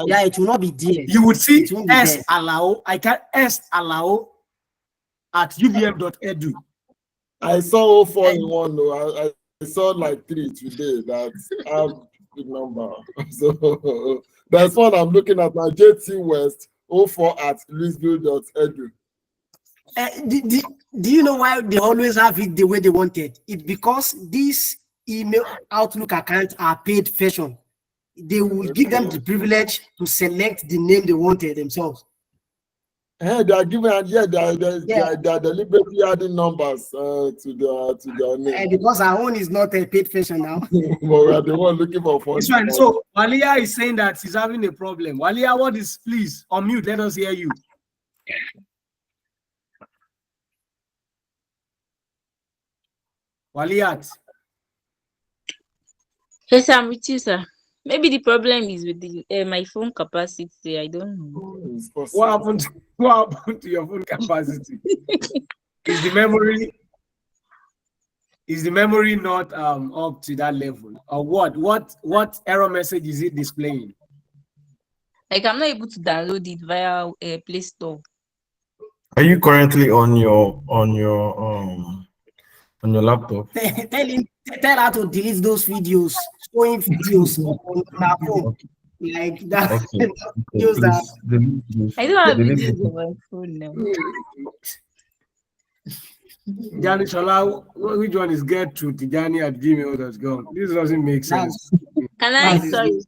D: yeah, it will not be there.
A: You would see
D: It won't be
A: S
D: there.
A: allow. I can S allow at uvm.edu.
C: I saw 04 in one. No, I saw like 3 today that have the number. So that's what I'm looking at now. JT West 04 at louisville.edu.
D: Do you know why they always have it the way they want it? It's because these email Outlook accounts are paid version. They will give them the privilege to select the name they wanted themselves.
C: Hey, they are giving, and yeah, they are deliberately adding numbers to their name.
D: Because our own is not a paid version now.
C: But we are the one looking for
A: This
C: fun.
A: one. So Walia is saying that he's having a problem. Walia, what is, please unmute? Let us hear you. Waliat.
E: Yes, I'm with you, sir. Maybe the problem is with the my phone capacity. I don't know.
A: What happened? What happened to your phone capacity? Is the memory? Is the memory not up to that level, or what? What error message is it displaying?
E: Like I'm not able to download it via Play Store.
I: Are you currently on your laptop?
D: Tell her to delete those videos, showing videos on her phone. Like that.
I: Okay.
D: Videos that
E: I don't have
I: delete
E: videos
I: it.
E: on my phone now.
A: Tijani Shola, which one is get to Tijani@gmail.com? This doesn't make sense.
E: Can I
A: That is-
E: sorry?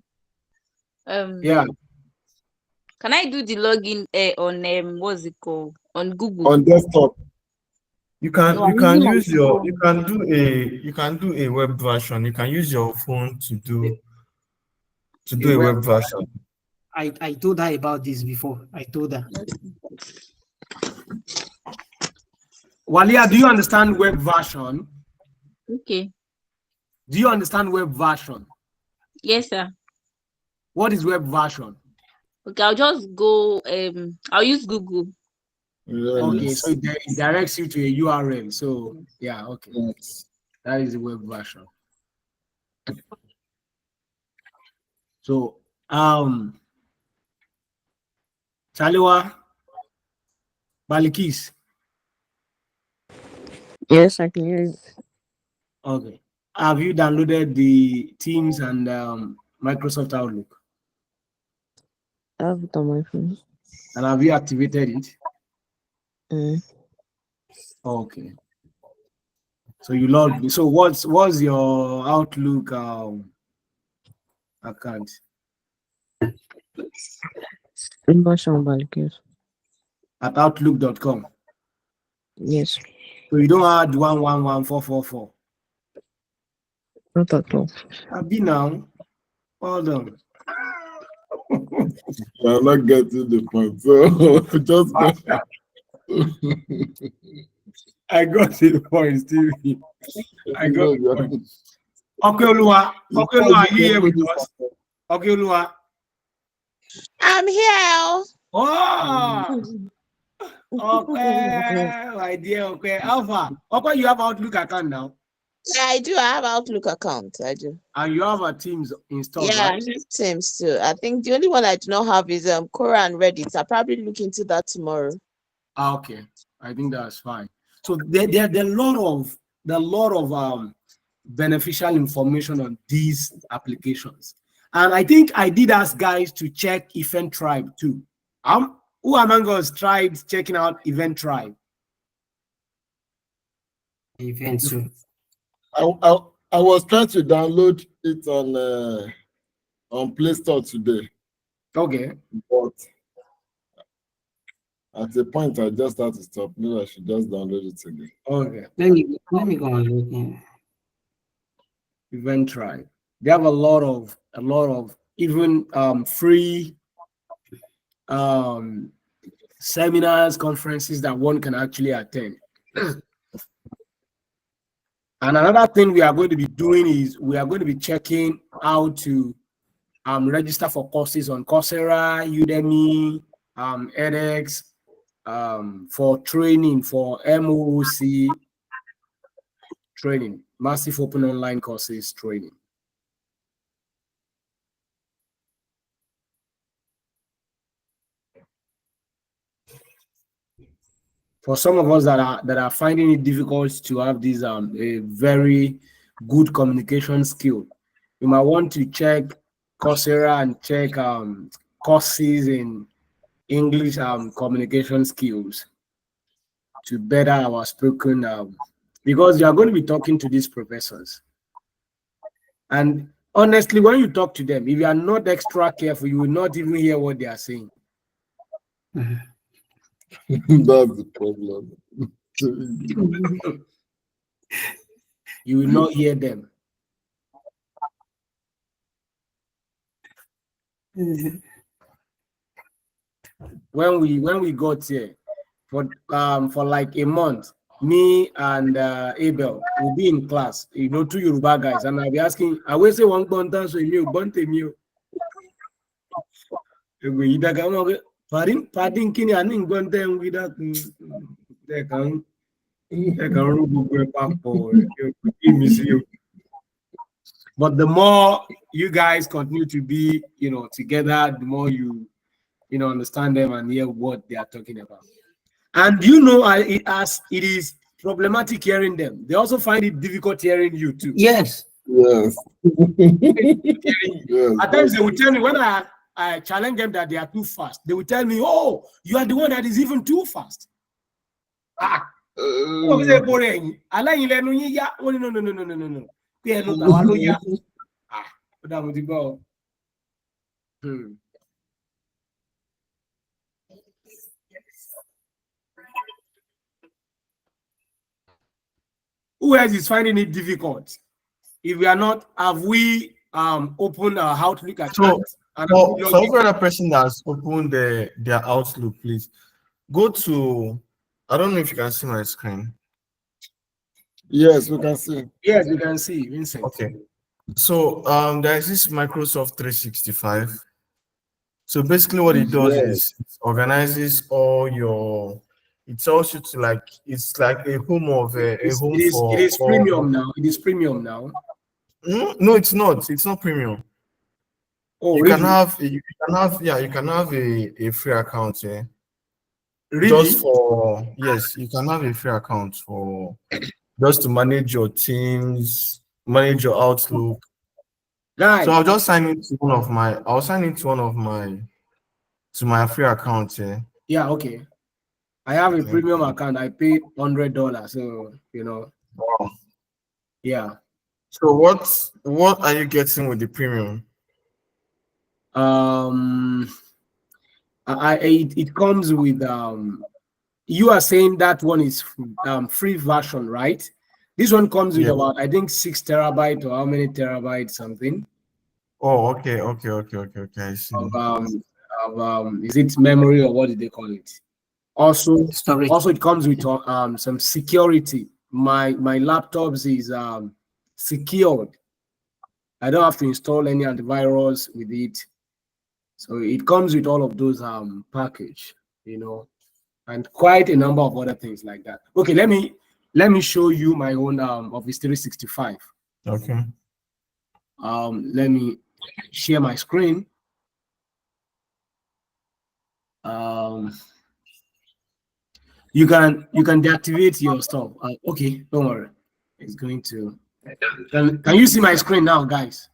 A: Yeah.
E: Can I do the login on what's it called? On Google.
C: On desktop.
I: You can
E: No,
I: you
E: I'm
I: can
E: using my
I: use your
E: phone.
I: you can do a web version. You can use your phone to do a web version.
D: I told her about this before. I told her.
A: Walia, do you understand web version?
E: Okay.
A: Do you understand web version?
E: Yes, sir.
A: What is web version?
E: Okay, I'll just go. I'll use Google.
A: Okay, so it directs you to a URL. So yeah, okay. That is the web version. So Chaliwa Balikis.
M: Yes, I can hear you.
A: Okay. Have you downloaded the Teams and Microsoft Outlook?
M: I have it on my phone.
A: And have you activated it?
M: Mm.
A: Okay. So you logged. So what's your Outlook account? At outlook.com.
M: Yes.
A: So you don't add 111444.
M: Not at all.
A: I've been now. Hold on.
C: You're not getting the point. So just
A: I got the point, Stevie. I got the point. Okay, Olua. Okay, Olua, are you here with us? Okay, Olua.
N: I'm here.
A: Oh, okay, my dear. Okay, Alpha. Okay, you have Outlook account now.
N: Yeah, I do. I have Outlook account. I do.
A: And you have a Teams installed,
N: Yeah,
A: right?
N: Teams too. I think the only one I do not have is Quora and Reddit. I'll probably look into that tomorrow.
A: Okay, I think that's fine. So there are a lot of beneficial information on these applications, and I think I did ask guys to check Event Tribe too. Who among us tried checking out Event Tribe?
D: Event too.
C: I was trying to download it on Play Store today.
A: Okay.
C: But at a point I just had to stop. Maybe I should just download it again.
A: Okay.
D: Let me go and look in.
A: Event Tribe. They have a lot of even free seminars, conferences that one can actually attend. And another thing we are going to be doing is we are going to be checking how to register for courses on Coursera, Udemy, edX, for training, for MOOC training, massive open online courses training. For some of us that are finding it difficult to have this a very good communication skill, you might want to check Coursera and check courses in English communication skills to better our spoken because you are going to be talking to these professors. And honestly, when you talk to them, if you are not extra careful, you will not even hear what they are saying.
C: That's the problem.
A: You will not hear them. When we got here for like a month, me and Abel will be in class, two Yoruba guys, and I'll be asking, I will say one bontan so you bonte me. Padding kini aning bonte without they can but the more you guys continue to be, together, the more you understand them and hear what they are talking about. And it is problematic hearing them. They also find it difficult hearing you too.
D: Yes.
C: Yes.
A: At times they will tell me when I challenge them that they are too fast. They will tell me, "Oh, you are the one that is even too fast." No. Who else is finding it difficult? If we are not, have we opened our Outlook account?
I: For every other person that's opened their Outlook, please go to. I don't know if you can see my screen.
C: Yes, we can see.
A: Yes, we can see, Vincent.
I: Okay. So there is this Microsoft 365. So basically what it does is it organizes all your. It tells you to it's like a home of a home
A: it is premium now. It is premium now.
I: No, it's not. It's not premium.
A: Oh,
I: you
A: really?
I: can have a free account. Yeah.
A: Really?
I: Just for you can have a free account for just to manage your Teams, manage your Outlook.
A: Right.
I: So I'll just sign into one of my. I'll sign into one of my to my free account. Yeah.
A: Yeah. Okay. I have a premium account. I paid $100. So
I: Wow.
A: Yeah.
I: So what are you getting with the premium?
A: It comes with you are saying that one is free version, right? This one comes with about, I think, 6 terabytes or how many terabytes something.
I: Oh, okay. I see.
A: Is it memory or what did they call it? Also,
D: storage.
A: Also it comes with some security. My laptops is secured. I don't have to install any antivirus with it. So it comes with all of those package, and quite a number of other things like that. Okay, let me show you my own Office 365.
I: Okay.
A: Let me share my screen. You can deactivate your stuff. Okay, don't worry. It's going to. Can you see my screen now, guys?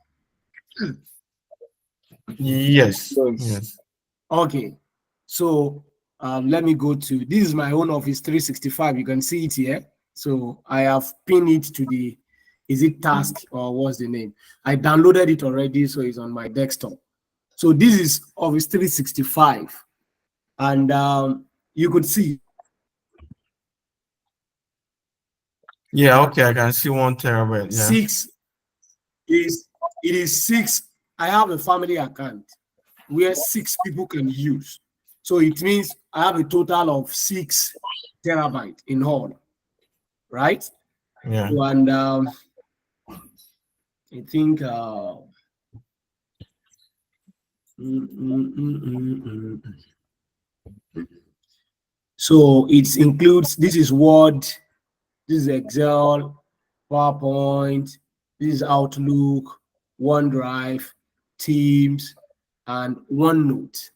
I: Yes.
A: Okay. So let me go to, this is my own Office 365. You can see it here. So I have pinned it to the, is it task or what's the name? I downloaded it already, so it's on my desktop. So this is Office 365. And you could see.
I: Yeah, okay, I can see 1 terabyte. Yeah.
A: It is 6. I have a family account where 6 people can use. So it means I have a total of 6 terabytes in all, right?
I: Yeah.
A: So, and I think so it includes, this is Word, this is Excel, PowerPoint, this is Outlook, OneDrive, Teams, and OneNote,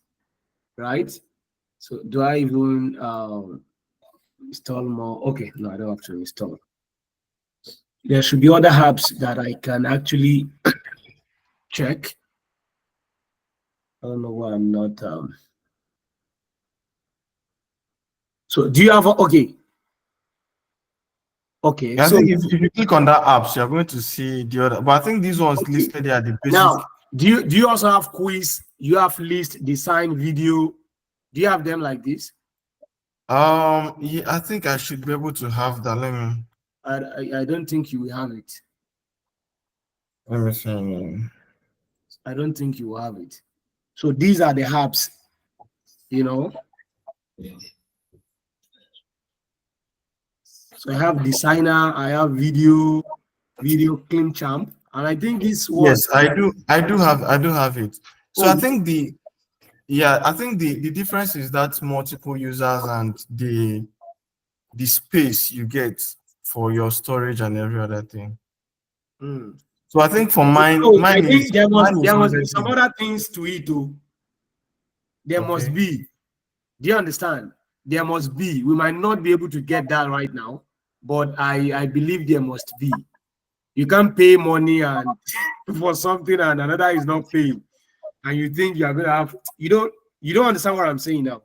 A: right? So do I even install more? Okay, no, I don't have to install. There should be other apps that I can actually check. I don't know why I'm not. So do you have okay? Okay.
I: I
A: so
I: think if you click on that app, so you're going to see the other. But I think these ones listed there are the basic.
A: Now, do you also have quiz? You have list, design, video. Do you have them like this?
I: Yeah, I think I should be able to have that.
A: I don't think you will have it.
I: Let me see.
A: I don't think you will have it. So these are the apps, you know. So I have Designer, I have video clean champ, and I think this one.
I: Yes, I do have it. So
A: Oh,
I: I think the difference is that multiple users and the space you get for your storage and every other thing. So I think for mine,
A: So I
I: mine
A: think
I: is
A: there must be
I: 100
A: some
I: gig.
A: other things to it too. There must
I: Okay.
A: be. Do you understand? There must be. We might not be able to get that right now, but I believe there must be. You can't pay money and for something and another is not paying, and you think you are gonna have. You don't understand what I'm saying now.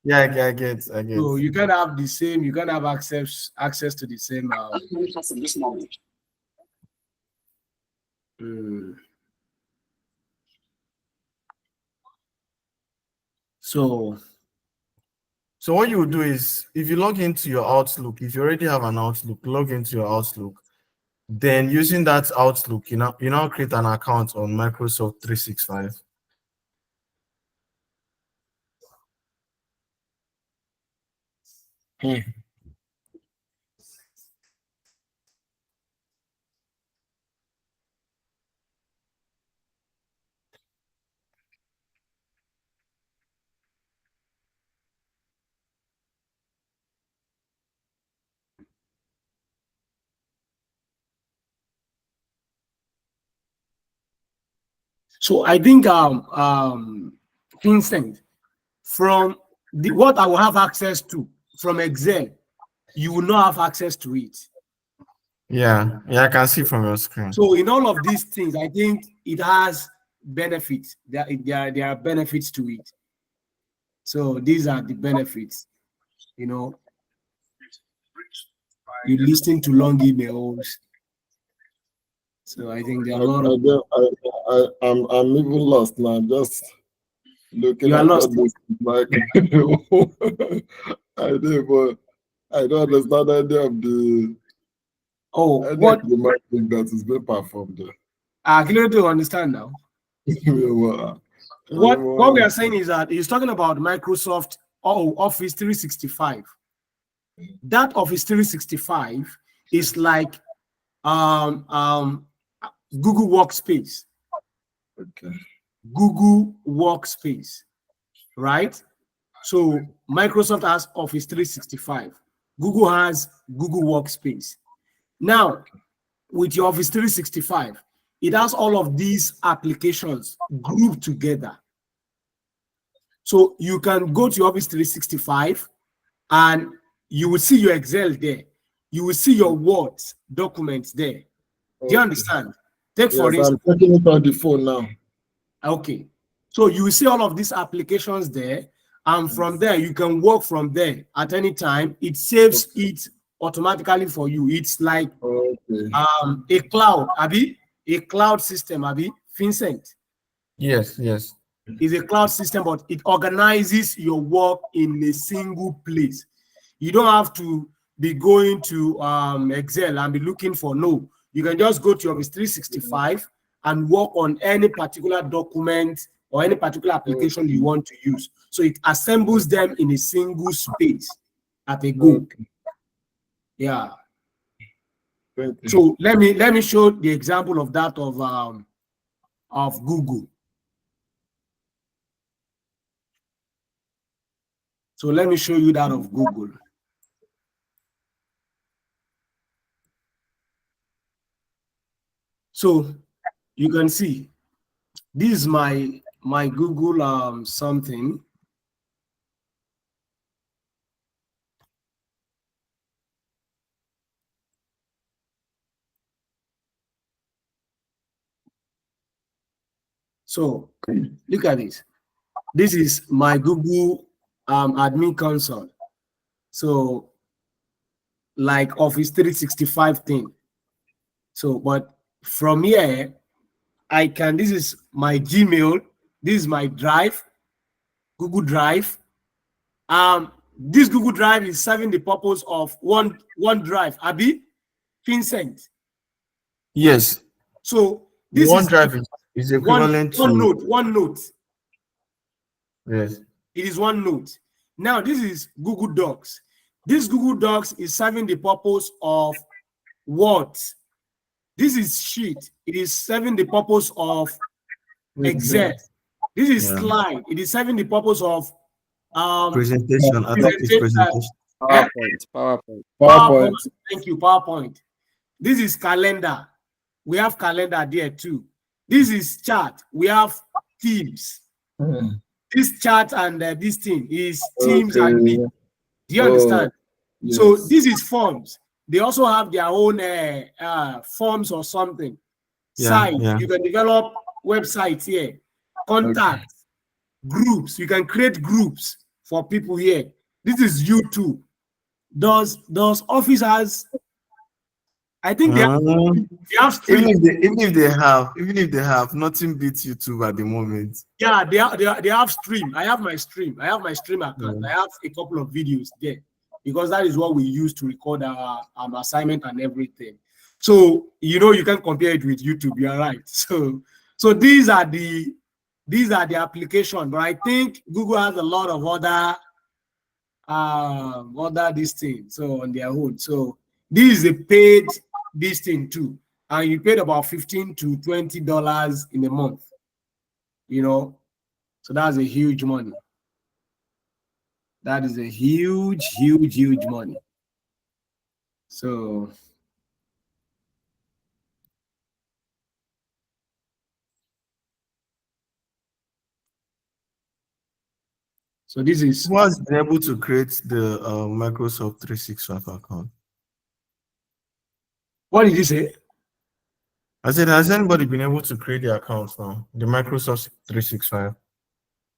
I: Yeah, I get.
A: So you can have the same. You can have access to the same. So
I: what you would do is, if you log into your Outlook, if you already have an Outlook, log into your Outlook. Then using that Outlook, you now create an account on Microsoft 365.
A: So I think Vincent, from what I will have access to from Excel, you will not have access to it.
I: Yeah, I can see from your screen.
A: So in all of these things, I think it has benefits. There are benefits to it. So these are the benefits. You listen to long emails. So I think there are a lot of.
C: I'm even lost now. Just looking
A: You are
C: at
A: lost.
C: all this, like I do, but I don't understand any of the.
A: What
C: the magic that is being performed there.
A: I clearly understand now. What we are saying is that he's talking about Microsoft Office 365. That Office 365 is like Google Workspace.
C: Okay.
A: Google Workspace, right? So Microsoft has Office 365. Google has Google Workspace. Now, with your Office 365, it has all of these applications grouped together. So you can go to Office 365 and you will see your Excel there. You will see your Word documents there. Do you understand? For instance,
C: I'm checking it on the phone now.
A: Okay. So you will see all of these applications there. And from there, you can work from there at any time. It saves it automatically for you. It's like a cloud, Abi, a cloud system, Abi, Vincent.
I: Yes.
A: It's a cloud system, but it organizes your work in a single place. You don't have to be going to Excel and be looking for no. You can just go to Office 365 and work on any particular document or any particular application you want to use. So it assembles them in a single space at a go. Yeah. So let me show the example of that of Google. So let me show you that of Google. So you can see this is my Google something. So look at this. This is my Google admin console. So like Office 365 thing. So, but from here, I can, this is my Gmail, this is my Drive, Google Drive. This Google Drive is serving the purpose of one drive. Abi, Vincent.
I: Yes.
A: So this
I: One
A: is
I: drive is equivalent
A: one
I: to
A: note. One note.
I: yes.
A: It is one note. Now this is Google Docs. This Google Docs is serving the purpose of what? This is sheet. It is serving the purpose of Excel. This is slide. It is serving the purpose of
I: Presentation. I think it's presentation.
A: PowerPoint. Thank you, PowerPoint. This is calendar. We have calendar there too. This is chart. We have Teams. This chart and this thing is Teams and Meet. Do you understand?
C: Yes.
A: So this is forms. They also have their own forms or something. Site. You can develop websites here. Contacts, groups. You can create groups for people here. This is YouTube. Does Office has? I think they have
I: even if they have, nothing beats YouTube at the moment.
A: Yeah, they have stream. I have my stream. I have my stream account. I have a couple of videos there because that is what we use to record our assignment and everything. So you can compare it with YouTube. You are right. So these are the application, but I think Google has a lot of other this thing. So on their own. So this is a paid this thing too, and you paid about $15 to $20 in a month. So that's a huge money. That is a huge money. So this is
I: who has been able to create the Microsoft 365 account.
A: What did you say?
I: I said, has anybody been able to create the account now? The Microsoft 365.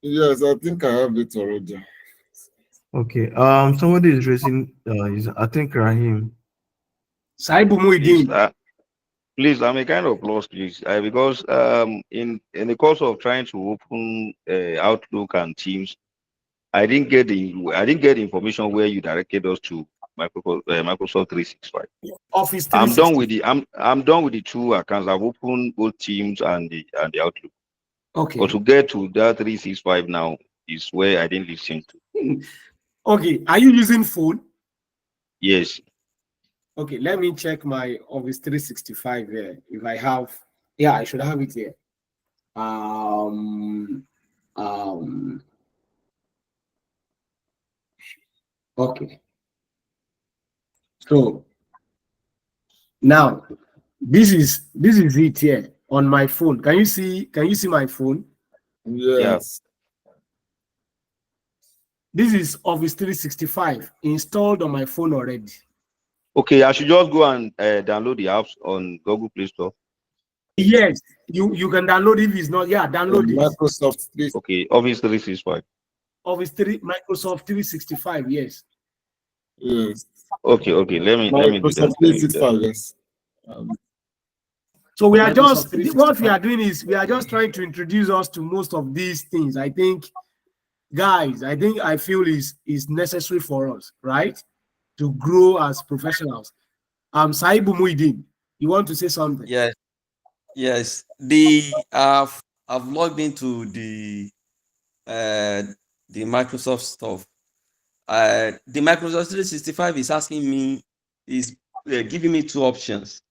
C: Yes, I think I have it already.
I: Okay. Somebody is raising I think Rahim.
A: Saibu Muideen.
H: Please, I'm a kind of lost, please, because in the course of trying to open Outlook and Teams, I didn't get the information where you directed us to Microsoft 365.
A: Office 365.
H: I'm done with the two accounts. I've opened both Teams and the Outlook.
A: Okay.
H: But to get to that 365 now is where I didn't listen to.
A: Okay. Are you using phone?
H: Yes.
A: Okay, let me check my Office 365 here. If I have, I should have it here. Okay. So now this is it here on my phone. Can you see my phone?
C: Yes.
A: This is Office 365 installed on my phone already.
H: Okay, I should just go and download the apps on Google Play Store.
A: Yes, you can download if it's not. Yeah, download it.
C: Microsoft 365.
H: Okay, Office 365.
A: Microsoft 365. Yes.
C: Yes.
H: Okay. Let me do that.
C: 365. Yes.
A: So we are just what we are doing is we are just trying to introduce us to most of these things. I think, guys, I feel is necessary for us, right, to grow as professionals. Saibu Muideen, you want to say something?
G: Yes. I've logged into the Microsoft stuff. The Microsoft 365 is asking me, giving me two options: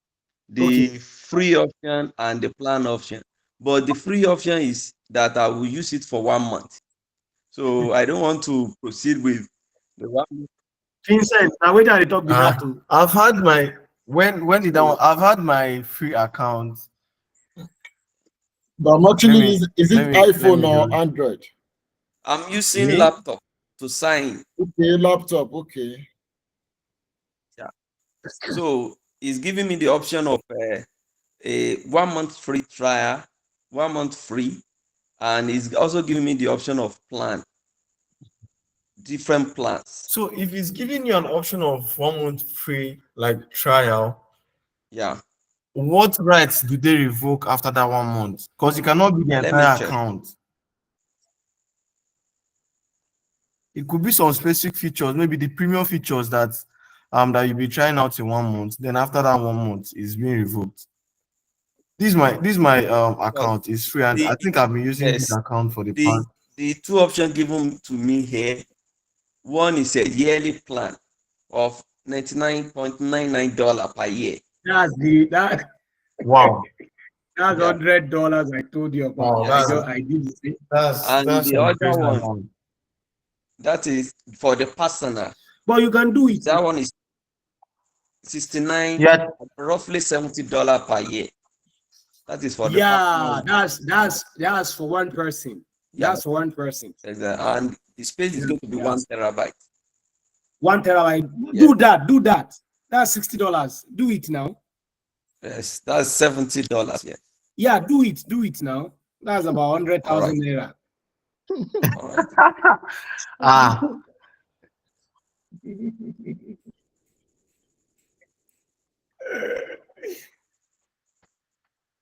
G: the free option and the plan option. But the free option is that I will use it for 1 month. So I don't want to proceed with the 1 month.
A: Vincent, now wait till I talk about that.
I: I've had my I've had my free account.
C: But I'm actually is it iPhone or Android?
G: I'm using laptop to sign.
C: Okay, laptop. Okay.
G: Yeah. So it's giving me the option of a 1 month free trial, 1 month free, and it's also giving me the option of plan. Different plans.
I: So if it's giving you an option of 1 month free, like trial, what rights do they revoke after that 1 month? Because it cannot be the entire account. It could be some specific features, maybe the premium features that that you'll be trying out in 1 month. Then after that 1 month is being revoked. This is my account. It's free, and I think I've been using this account for the past.
G: The two options given to me here, one is a yearly plan of $99.99 per year.
A: That.
I: Wow.
A: That's $100 I told you about.
I: Wow,
A: I did it.
G: And the other one, that is for the personal.
A: But you can do it.
G: That one is $69, roughly $70 per year. That is for the personal.
A: That's for one person. That's for one person.
G: Exactly. And the space is going to be 1 terabyte.
A: 1 terabyte. Do that. That's $60. Do it now.
G: Yes, that's $70. Yeah.
A: Yeah, do it now. That's about 100,000 naira.
I: Ah.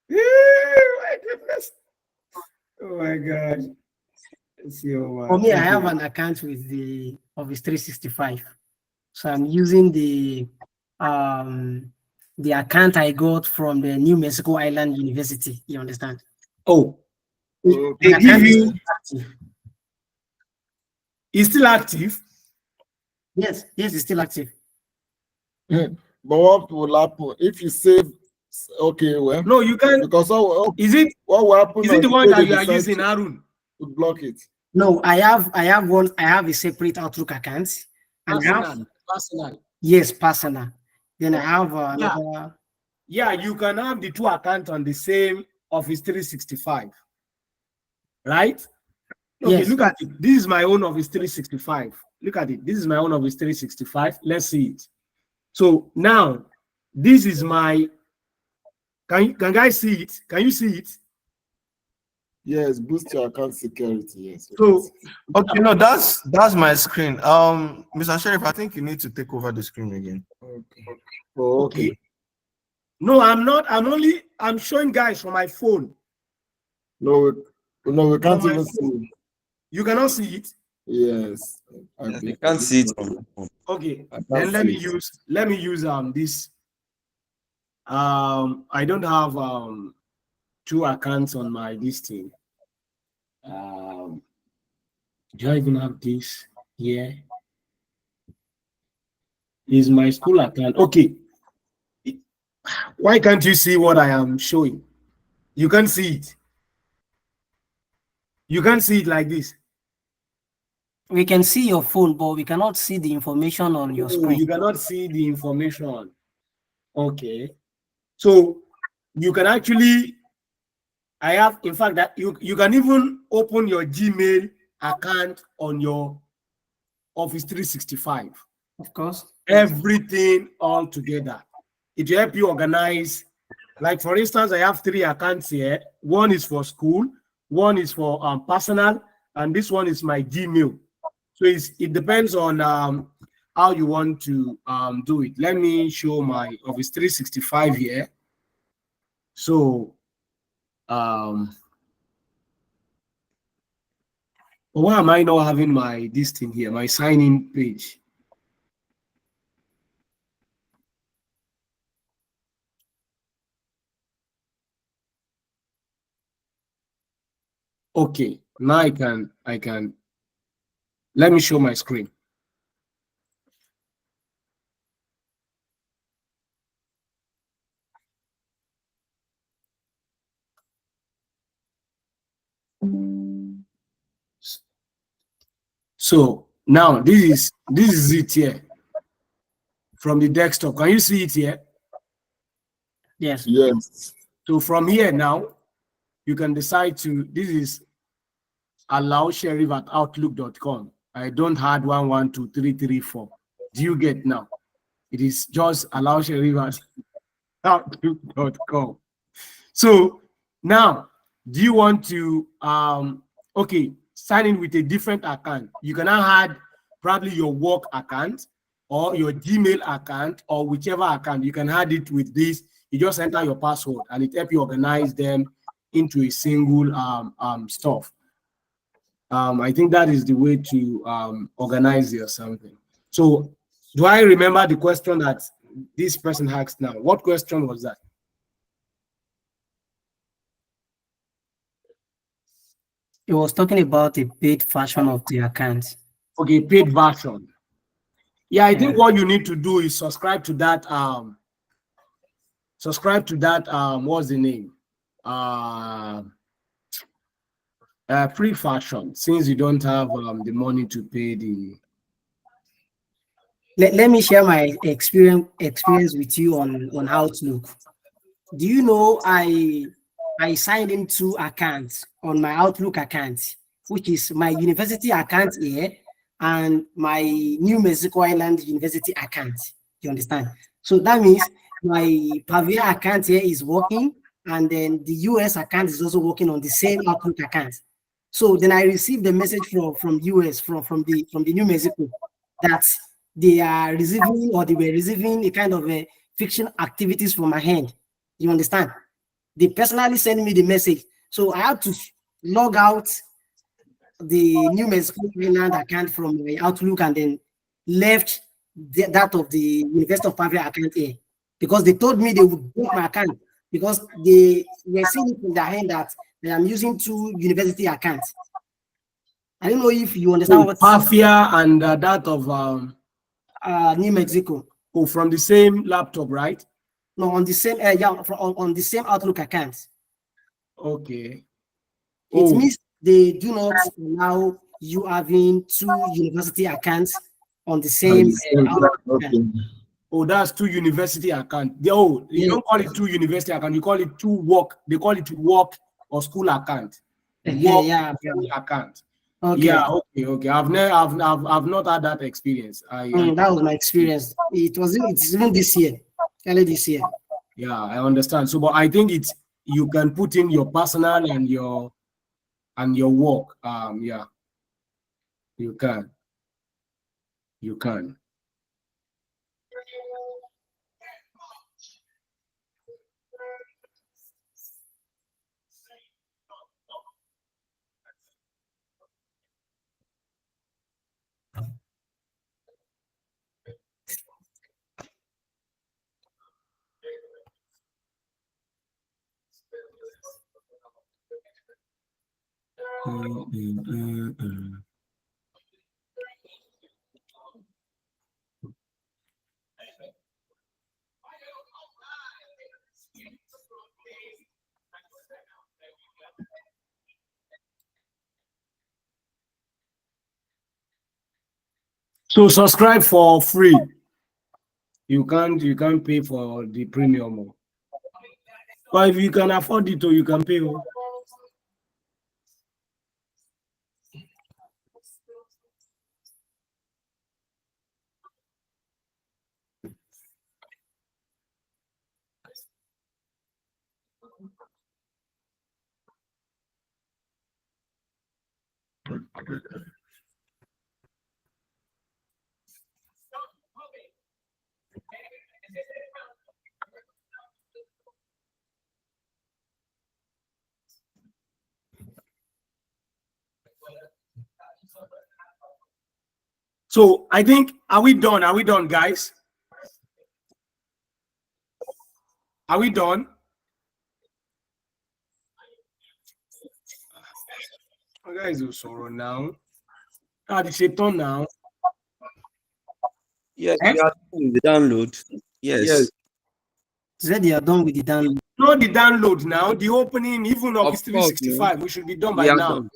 A: My goodness. Oh my God.
D: For me, I have an account with the Office 365. So I'm using the account I got from the New Mexico Island University. You understand?
A: Oh.
D: They give you.
A: It's still active?
D: Yes, it's still active.
C: But what will happen if you save? Okay, well,
A: no, you can.
C: Because
A: what
C: will happen?
A: Is it the one that you are using, Arun?
C: To block it.
D: No, I have a separate Outlook account.
A: Personal.
D: Yes, personal. Then I have another.
A: Yeah, you can have the two accounts on the same Office 365. Right? Okay,
D: Yes.
A: Look at it. This is my own Office 365. Look at it. This is my own Office 365. Let's see it. So now, this is my. Can guys see it? Can you see it?
C: Yes, boost your account security. Yes.
A: So
I: okay, no, that's my screen. Mr. Sheriff, I think you need to take over the screen again.
C: Okay. Oh, okay.
A: No, I'm not. I'm showing guys from my phone.
C: No, we can't even see it.
A: You cannot see it?
C: Yes.
G: You can't see it on the phone.
A: Okay. Then let me use this. I don't have two accounts on my listing. Do I even have this here? Is my school account okay? Why can't you see what I am showing? You can't see it. You can't see it like this.
D: We can see your phone, but we cannot see the information on your screen.
A: You cannot see the information. Okay. So you can actually, in fact, that you can even open your Gmail account on your Office 365.
D: Of course.
A: Everything all together. It will help you organize. Like for instance, I have 3 accounts here. One is for school, one is for personal, and this one is my Gmail. So it depends on how you want to do it. Let me show my Office 365 here. So why am I not having this thing here, my sign-in page? Okay, now I can let me show my screen. So now this is it here from the desktop. Can you see it here?
D: Yes.
C: Yes.
A: So from here now, you can decide to. This is allowsheriff@outlook.com. I don't have 1 1 2 3 3 4. Do you get now? It is just allowsheriff@outlook.com. So now, do you want to sign in with a different account? You can now add probably your work account or your Gmail account or whichever account. You can add it with this. You just enter your password and it helps you organize them into a single stuff. I think that is the way to organize it or something. So do I remember the question that this person asked now? What question was that?
D: It was talking about the paid version of the account.
A: Okay, paid version. Yeah, I think what you need to do is subscribe to that what's the name? Free version, since you don't have the money to pay the.
D: Let me share my experience with you on Outlook. Do you know I signed in 2 accounts on my Outlook account, which is my university account here and my New Mexico Island University account. You understand? So that means my Pavia account here is working, and then the US account is also working on the same Outlook account. So then I received a message from US from the New Mexico that they are receiving, or they were receiving, a kind of a fiction activities from my hand. You understand? They personally sent me the message, so I had to log out the New Mexico Island account from my Outlook and then left that of the University of Pavia account here, because they told me they would block my account because they were seeing it in their hand that I'm using 2 university accounts. I don't know if you understand what
A: Pavia and that of
D: New Mexico.
A: Oh, from the same laptop, right?
D: No, on the same on the same Outlook account.
A: Okay.
D: It means they do not allow you having 2 university accounts on the same Outlook account.
A: Oh, that's 2 university accounts. You don't call it 2 university account. You call it 2 work. They call it work or school account. Work school account.
D: Okay.
A: Yeah. Okay. I've not had that experience.
D: That was my experience. It's even this year, early this year.
A: Yeah, I understand. So, but I think you can put in your personal and your work. Yeah, you can. You can. So subscribe for free. You can't pay for the premium. But if you can afford it, you can pay. So I think, are we done? Are we done, guys? Are we done? Guys, you sorrow now. It's done now.
G: Yes, we are done with the download. Yes.
D: Said they are done with the download.
A: Not the download now. The opening, even of 365, we should be done by now.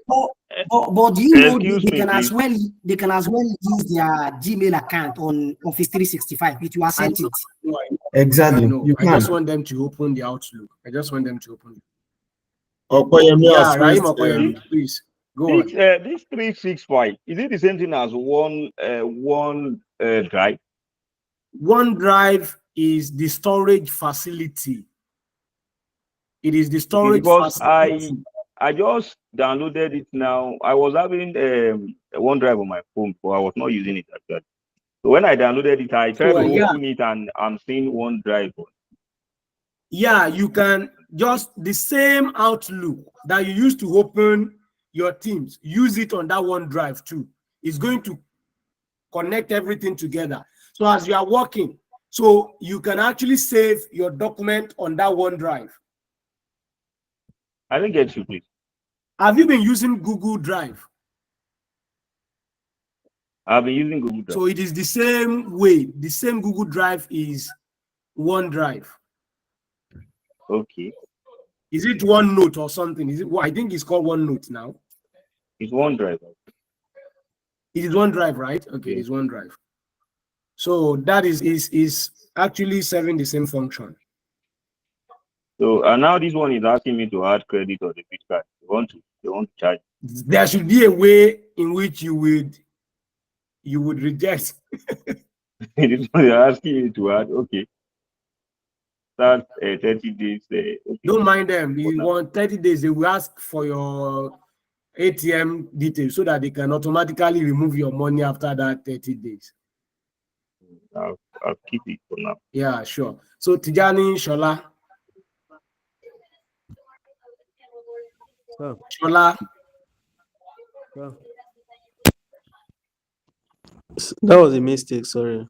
D: But do you know they can as well use their Gmail account on Office 365 if you accept it.
I: Exactly.
A: I just want them to open the Outlook. I just want them to open it.
C: Okoyemi,
A: Rahim Okoyemi, please go on.
H: This 365, is it the same thing as one drive?
A: OneDrive is the storage facility. It is the storage facility.
H: I just downloaded it now. I was having OneDrive on my phone, but I was not using it actually. So when I downloaded it, I tried to open it and I'm seeing OneDrive.
A: Yeah, you can just the same Outlook that you used to open your Teams, use it on that OneDrive too. It's going to connect everything together. So as you are working, so you can actually save your document on that OneDrive.
H: I didn't get you, please.
A: Have you been using Google Drive?
H: I've been using Google Drive.
A: So it is the same way. The same Google Drive is OneDrive.
H: Okay.
A: Is it OneNote or something? Is it? Well, I think it's called OneNote now.
H: It's OneDrive.
A: It is OneDrive, right? Okay, it's OneDrive. So that is actually serving the same function.
H: So now this one is asking me to add credit or debit card. They want to charge.
A: There should be a way in which you would reject.
H: This one is asking me to add. Okay. Start 30 days. Okay.
A: Don't mind them. You want 30 days, they will ask for your ATM details so that they can automatically remove your money after that 30 days.
H: I'll keep it for now.
A: Yeah, sure. So Tijani, Shola. Shola.
B: That was a mistake, sorry.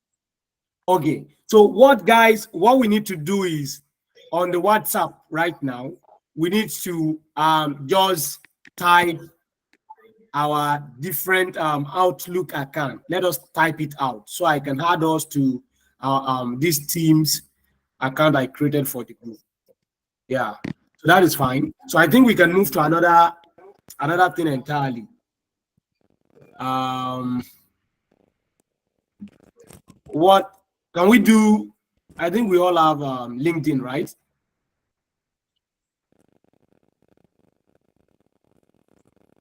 A: Okay. So what we need to do is on the WhatsApp right now, we need to just type our different Outlook account. Let us type it out so I can add us to this Teams account I created for the group. Yeah, so that is fine. So I think we can move to another thing entirely. What can we do? I think we all have LinkedIn, right?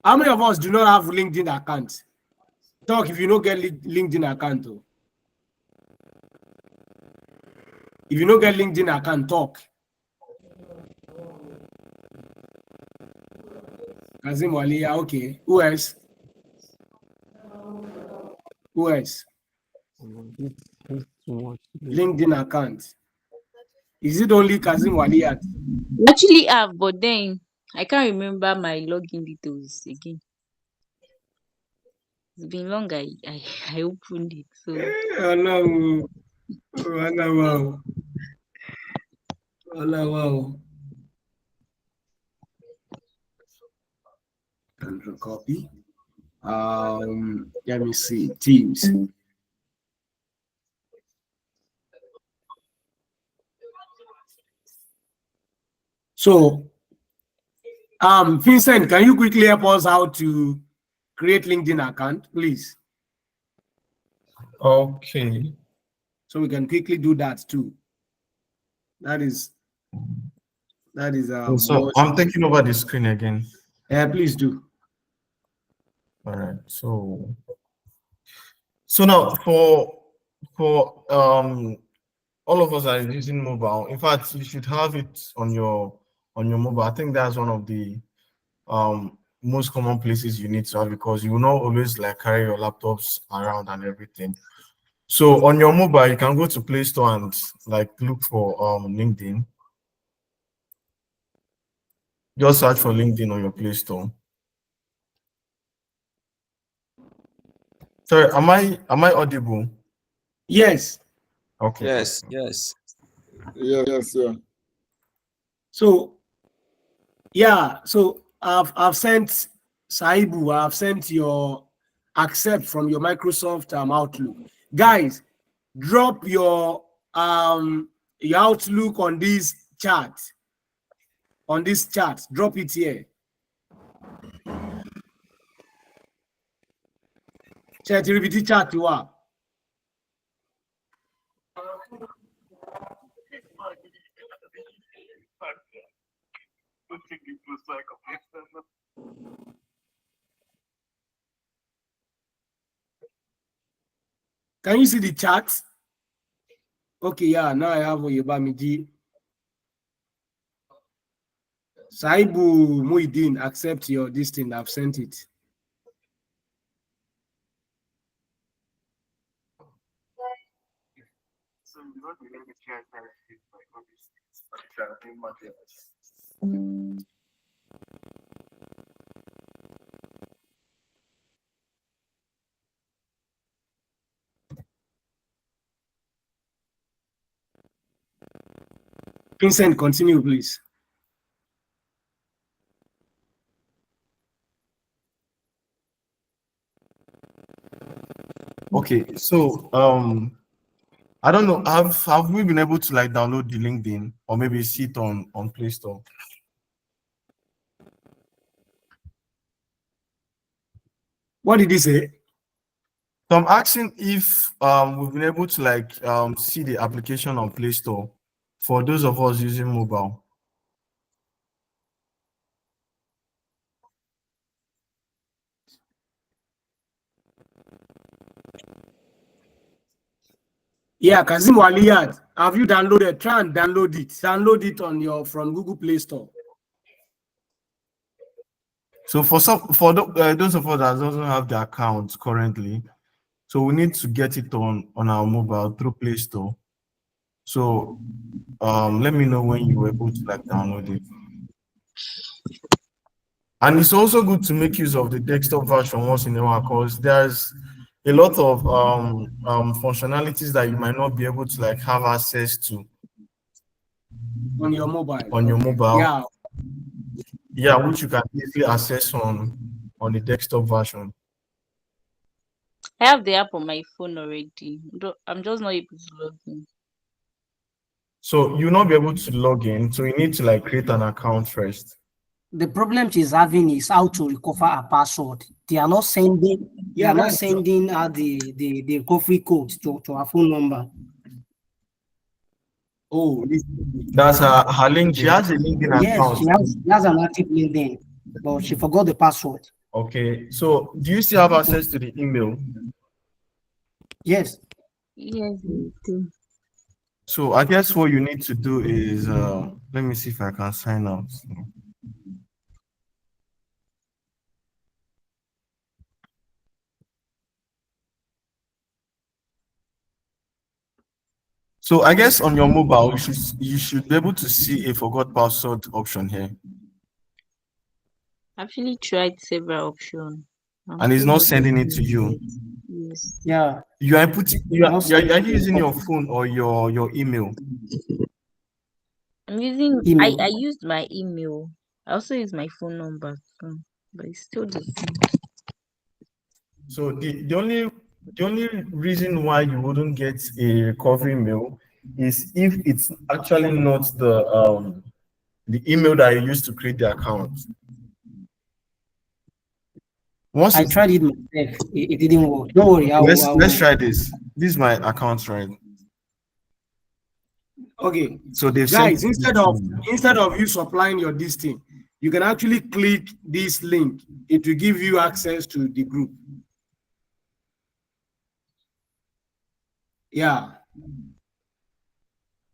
A: How many of us do not have LinkedIn account? Talk if you don't get LinkedIn account. Though. If you don't get LinkedIn account, talk. Kazim Walia, okay. Who else? Who else? LinkedIn account. Is it only Kazim Walia?
E: Actually have, but then I can't remember my login details again. It's been long. I opened it. So
A: Hello. Hello. Hello. Control copy. Let me see. Teams. So, Vincent, can you quickly help us how to create LinkedIn account, please?
I: Okay.
A: So we can quickly do that too. That is.
I: So I'm taking over the screen again.
A: Yeah, please do.
I: All right. So now for all of us are using mobile. In fact, you should have it on your mobile. I think that's one of the most common places you need to have, because you will not always like carry your laptops around and everything. So on your mobile, you can go to Play Store and like look for LinkedIn. Just search for LinkedIn on your Play Store. Sorry, am I audible?
A: Yes.
I: Okay.
G: Yes.
C: Yes.
A: So I've sent Saibu, I've sent your accept from your Microsoft Outlook. Guys, drop your Outlook on this chat. On this chat, drop it here. Chat, repeat chat you are. Can you see the chat? Okay, yeah, now I have Oyebamiji. Saibu Muideen, accept your this thing. I've sent it. Vincent, continue, please.
I: Okay, so I don't know. Have we been able to like download the LinkedIn or maybe see it on Play Store?
A: What did he say?
I: So I'm asking if we've been able to like see the application on Play Store for those of us using mobile.
A: Yeah, Kazim Waliyat, have you downloaded? Try and download it. Download it on your from Google Play Store.
I: So those of us that doesn't have the account currently, so we need to get it on our mobile through Play Store. So let me know when you were able to like download it. And it's also good to make use of the desktop version once in a while, because there's a lot of functionalities that you might not be able to like have access to
A: On your mobile.
I: on your mobile.
A: Yeah.
I: Yeah, which you can easily access on the desktop version.
E: I have the app on my phone already. I'm just not able to log in.
I: So you'll not be able to log in. So you need to like create an account first.
D: The problem she's having is how to recover a password. They are not sending. They
A: Yeah,
D: are not
A: that's true.
D: sending the recovery code to her phone number.
A: Oh,
I: That's her link. She has a LinkedIn
D: Yes,
I: account.
D: she has an active LinkedIn, but she forgot the password.
I: Okay. So do you still have access to the email?
D: Yes.
E: Yes, we do.
I: So I guess what you need to do is let me see if I can sign out. So I guess on your mobile, you should be able to see a forgot password option here.
E: I actually tried several options.
I: And it's not sending it to you.
E: Yes.
D: Yeah.
I: You are putting are you using your phone or your email?
E: I'm using
D: Email.
E: I used my email. I also use my phone number too, but it's still the same.
I: So the only reason why you wouldn't get a recovery mail is if it's actually not the email that you used to create the account.
D: I tried it myself. It didn't work. Don't worry.
I: Let's try this. This is my account, right?
A: Okay.
I: So they've
A: Guys,
I: sent
A: instead of you supplying your this thing, you can actually click this link. It will give you access to the group. Yeah.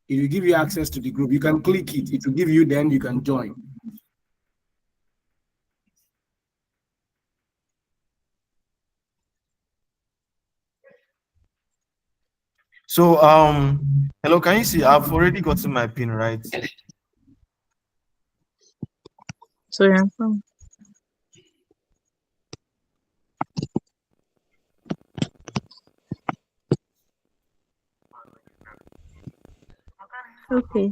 A: It will give you access to the group. You can click it. It will give you, then you can join.
I: So hello, can you see I've already gotten my pin, right?
E: Sorry, I'm from. Okay.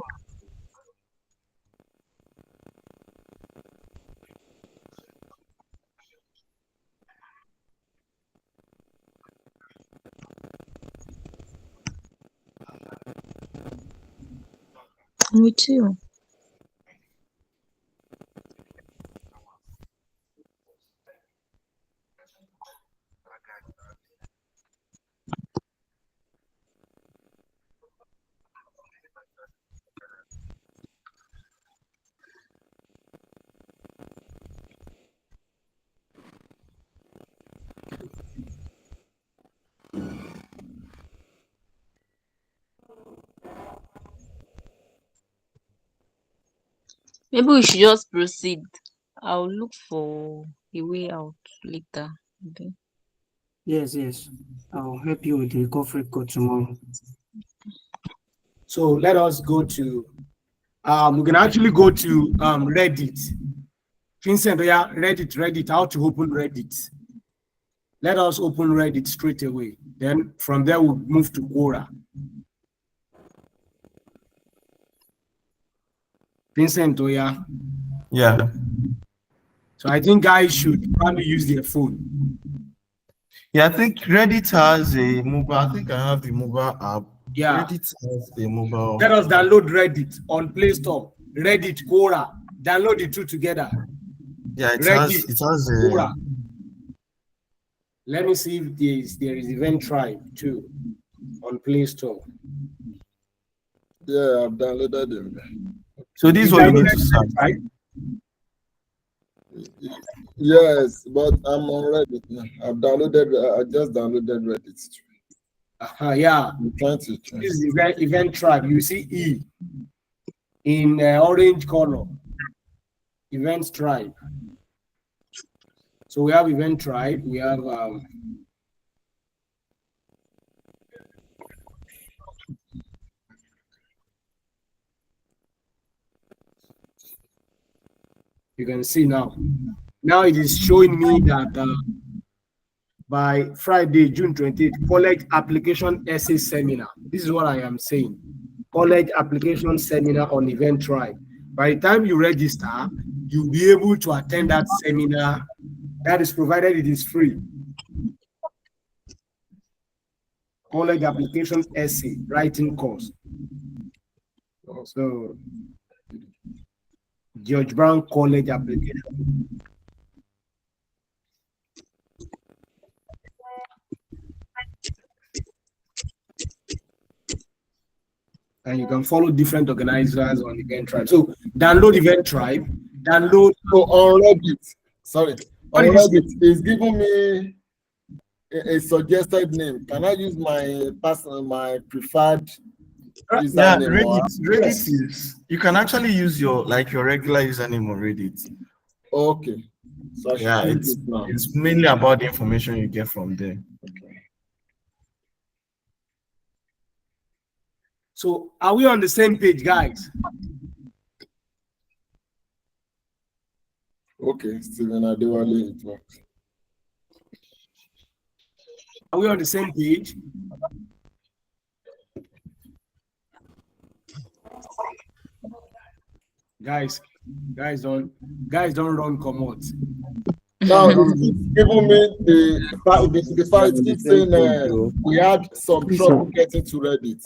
E: Me too. Maybe we should just proceed. I'll look for a way out later. Okay.
D: Yes. I'll help you with the recovery code tomorrow.
A: So let us go to we can actually go to Reddit. Vincent, yeah, Reddit, how to open Reddit. Let us open Reddit straight away. Then from there we'll move to Quora. Vincent Oya.
I: Yeah.
A: So I think guys should probably use their phone.
I: Yeah, I think Reddit has a mobile. I think I have the mobile app.
A: Yeah.
I: Reddit has a mobile.
A: Let us download Reddit on Play Store. Reddit, Quora. Download the two together.
I: Yeah, it
A: Reddit,
I: has a
A: Quora. Let me see if there is Event Tribe too on Play Store.
C: Yeah, I've downloaded them.
I: So this is what you need to search.
A: Right?
C: Yes, but I'm on Reddit now. I just downloaded Reddit.
A: Yeah.
C: I'm trying to change.
A: This is event Tribe. You see E in orange color. Event Tribe. So we have Event Tribe. We have you can see now. Now it is showing me that by Friday, June 28th, college application essay seminar. This is what I am saying. College application seminar on Event Tribe. By the time you register, you'll be able to attend that seminar. That is provided it is free. College application essay writing course. So George Brown College application. And you can follow different organizers on Event Tribe. So download Event Tribe. Download.
C: So on Reddit, sorry, on Reddit, it's giving me a suggested name. Can I use my preferred
I: Yeah,
C: username?
I: Reddit is. You can actually use your regular username on Reddit.
C: Okay. So
I: yeah, it's mainly about the information you get from there.
A: So are we on the same page, guys?
C: Okay, Stephen Adewale, it works.
A: Are we on the same page? Guys don't run commode.
C: Now it's giving me the file keeps saying we had some trouble getting to Reddit.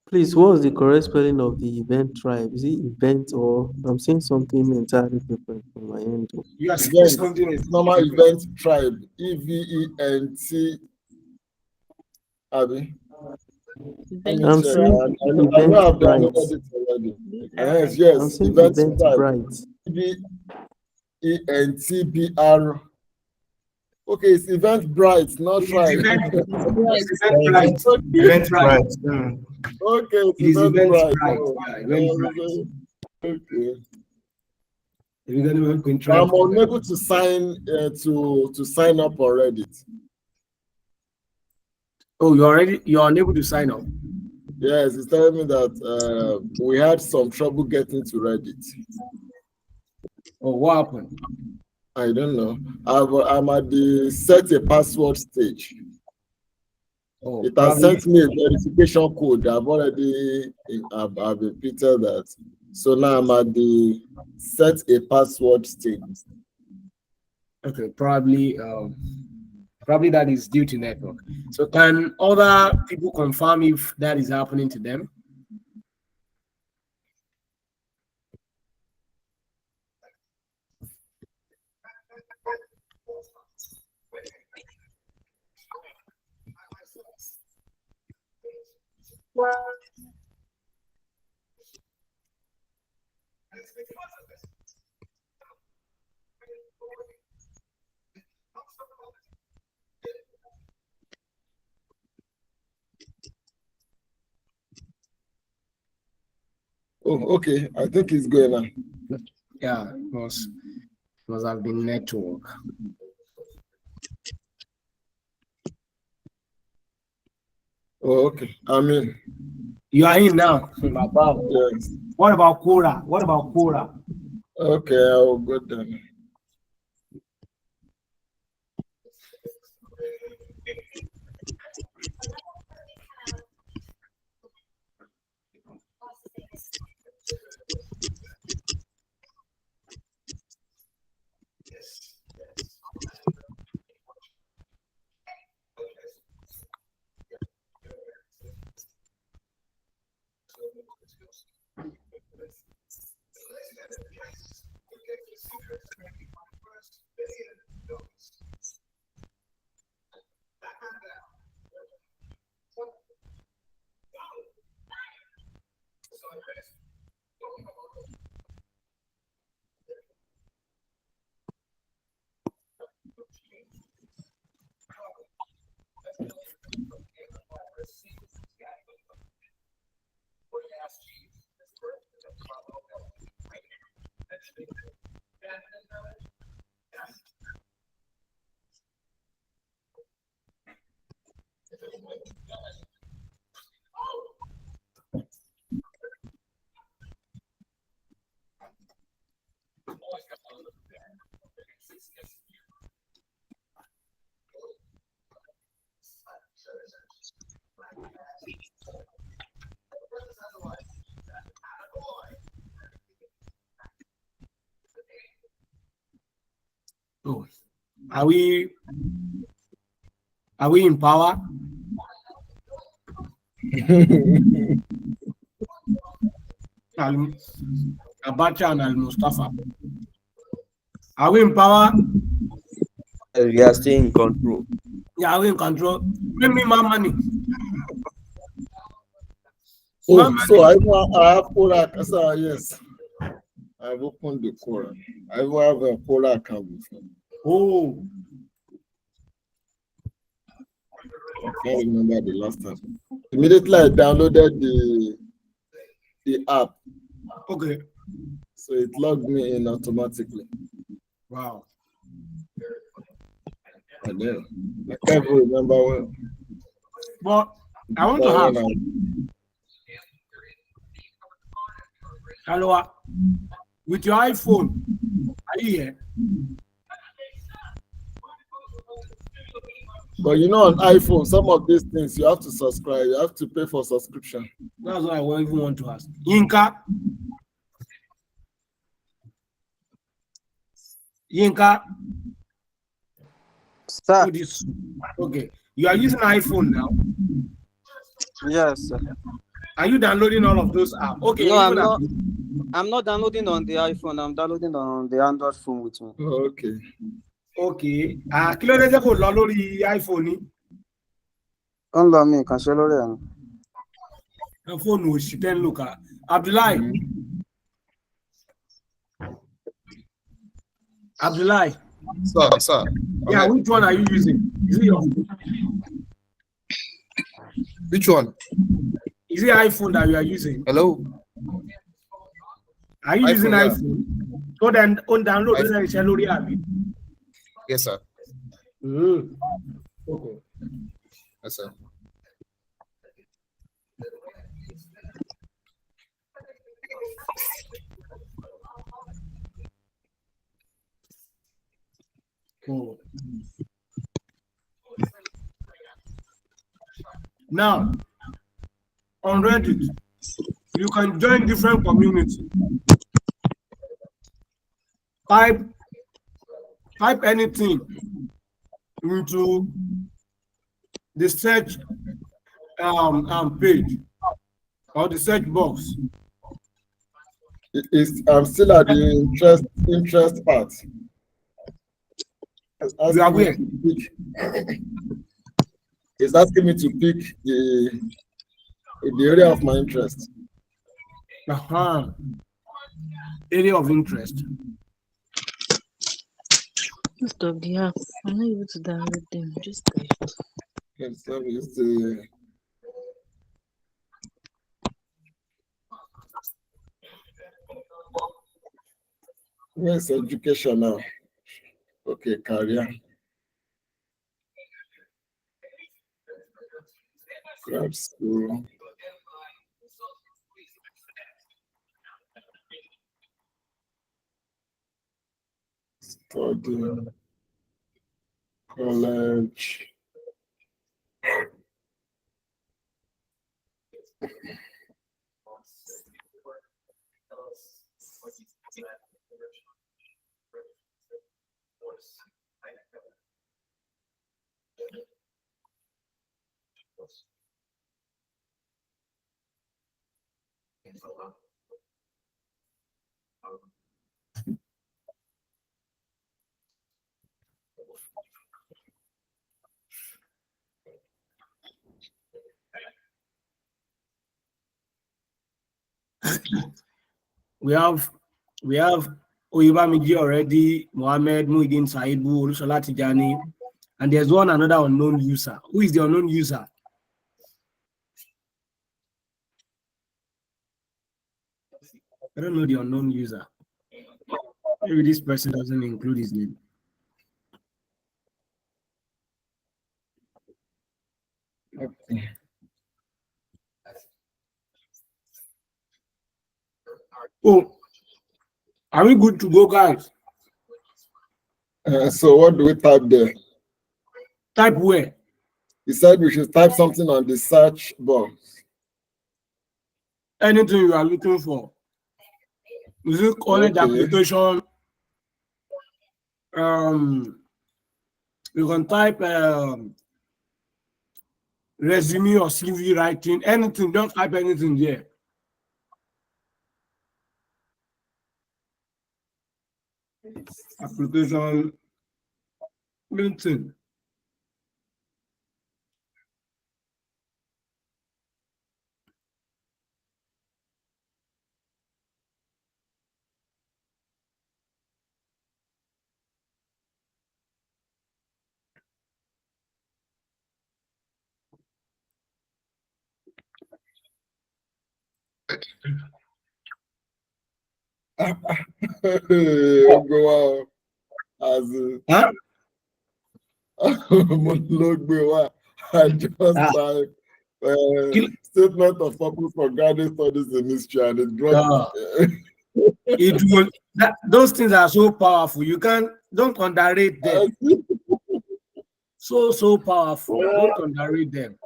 B: Please, what was the correct spelling of the Event Tribe? Is it event or I'm saying something entirely different from my end?
A: You are saying something
C: It's normal Event Tribe. EVENT. Abby.
B: I'm saying
C: I know I've
B: Bright.
C: downloaded it already.
B: I'm
C: Yes,
B: saying
C: Event
B: Event
C: Tribe.
B: Bright.
C: EVENTBR. Okay, it's Event Bright, not Tribe.
A: Event
I: Event Bright.
C: Okay, it's
A: It is
C: Event
A: Event
C: Bright.
A: Bright.
C: Oh,
A: Yeah, Event Bright.
C: okay.
A: I'm
C: I'm unable to sign up on Reddit.
A: Oh, you're unable to sign up.
C: Yes, it's telling me that we had some trouble getting to Reddit.
A: Oh, what happened?
C: I don't know. I'm at the set a password stage.
A: Oh,
C: it has sent me a verification code. I've repeated that. So now I'm at the set a password stage.
A: Okay, probably that is due to network. So can other people confirm if that is happening to them?
C: Oh, okay. I think it's going now.
A: Yeah, it must have been network.
C: Oh, okay. I'm in.
A: You are in now.
C: Yes.
A: What about Quora? What about Quora?
C: Okay, I'll go then.
A: Oh, are we in power? Abacha and Al Mustafa. Are we in power?
G: We are still in control.
A: Yeah, are we in control? Bring me my money.
C: Oh, so I have Quora. So yes, I've opened the Quora. I have a Quora account before.
A: Oh,
C: I can't remember the last time. Immediately I downloaded the app.
A: okay.
C: So it logged me in automatically.
A: Wow.
C: And then I can't even remember when.
A: But I want to
C: when
A: have. Hello, with your iPhone, are you here?
C: But you know, on iPhone, some of these things you have to subscribe, you have to pay for subscription.
A: That's what I even want to ask. Yinka.
K: Sir.
A: Okay. You are using iPhone now.
K: Yes, sir.
A: Are you downloading all of those apps? Okay.
K: No, I'm not downloading on the iPhone. I'm downloading on the Android phone with me.
C: Okay.
A: Okay. Kí ló dé tí kò lọ lórí iPhone ni?
K: Ó ń lọ mi kàn ṣe lórí ẹ̀.
A: Phone òṣì tẹ́ ń lò ká. Abdullahi. Abdullahi.
L: Sir.
A: Yeah,
L: Okay.
A: which one are you using? Is it your
L: Which one?
A: Is it iPhone that you are using?
L: Hello?
A: Are you using
L: iPhone, yeah.
A: iPhone? So then on download
L: iPhone.
A: the lórí àbí?
L: Yes, sir.
A: Okay.
L: Yes, sir.
A: Cool. Now, on Reddit, you can join different communities. Type anything into the search page or the search box.
C: I'm still at the interest part.
A: You are where?
C: It's asking me to pick the area of my interest.
A: Area of interest.
E: Most of the apps, I'm not able to download them. Just
C: Yes, so it's the where's education now? Okay, career. Grad school. Study. College.
A: We have Oyebamiji already, Mohammed, Muhyiddin Saibu, Olusola Tijani, and there's another unknown user. Who is the unknown user? I don't know the unknown user. Maybe this person doesn't include his name. Okay. Oh, are we good to go, guys?
C: So what do we type there?
A: Type where?
C: He said we should type something on the search box.
A: Anything you are looking for. Is it college
C: Okay.
A: application? You can type resume or CV writing, anything. Don't type anything there. Application, anything.
C: Go as
A: huh?
C: I just type statement of purpose for graduate studies in history, and it dropped.
A: It will. Those things are so powerful. You don't underrate them. So powerful. Don't underrate them.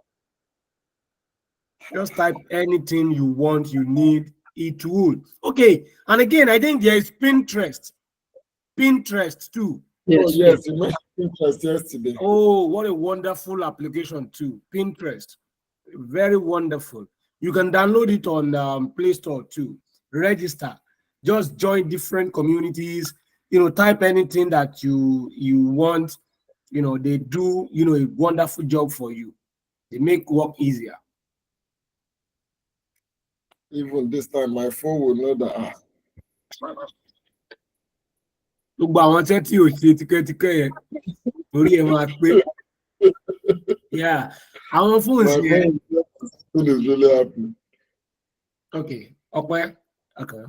A: Just type anything you want, you need, it would. Okay, and again, I think there is Pinterest. Pinterest too.
C: Yes, oh, yes, you mentioned Pinterest yesterday.
A: Oh, what a wonderful application too. Pinterest. Very wonderful. You can download it on Play Store too. Register. Just join different communities. Type anything that you want. They do, a wonderful job for you. They make work easier.
C: Even this time, my phone will know that.
A: Look, I want to you yeah, our phones here.
C: Phone is really happy.
A: Okay, okay.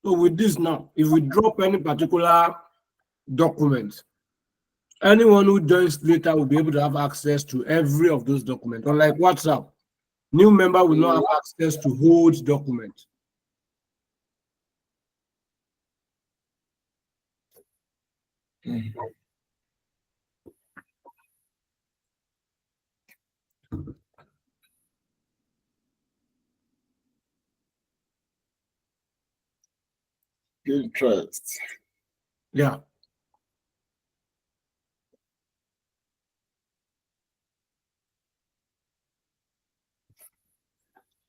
A: So with this now, if we drop any particular document, anyone who joins later will be able to have access to every of those documents. Unlike WhatsApp, new member will not have access to old documents.
C: Pinterest.
A: Yeah.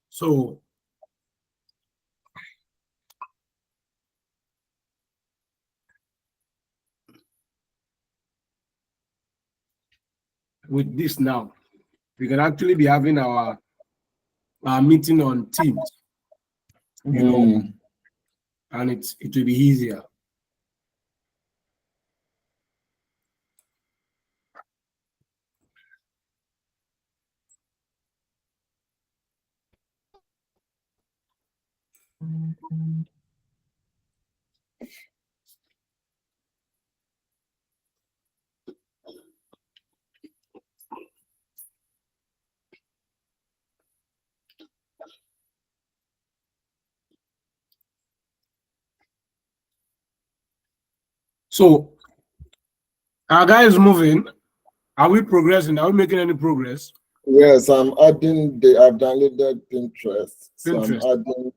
A: So with this now, we can actually be having our meeting on Teams, and it will be easier. So, our guys moving. Are we progressing? Are we making any progress?
C: Yes, I'm adding I've downloaded Pinterest. So I'm adding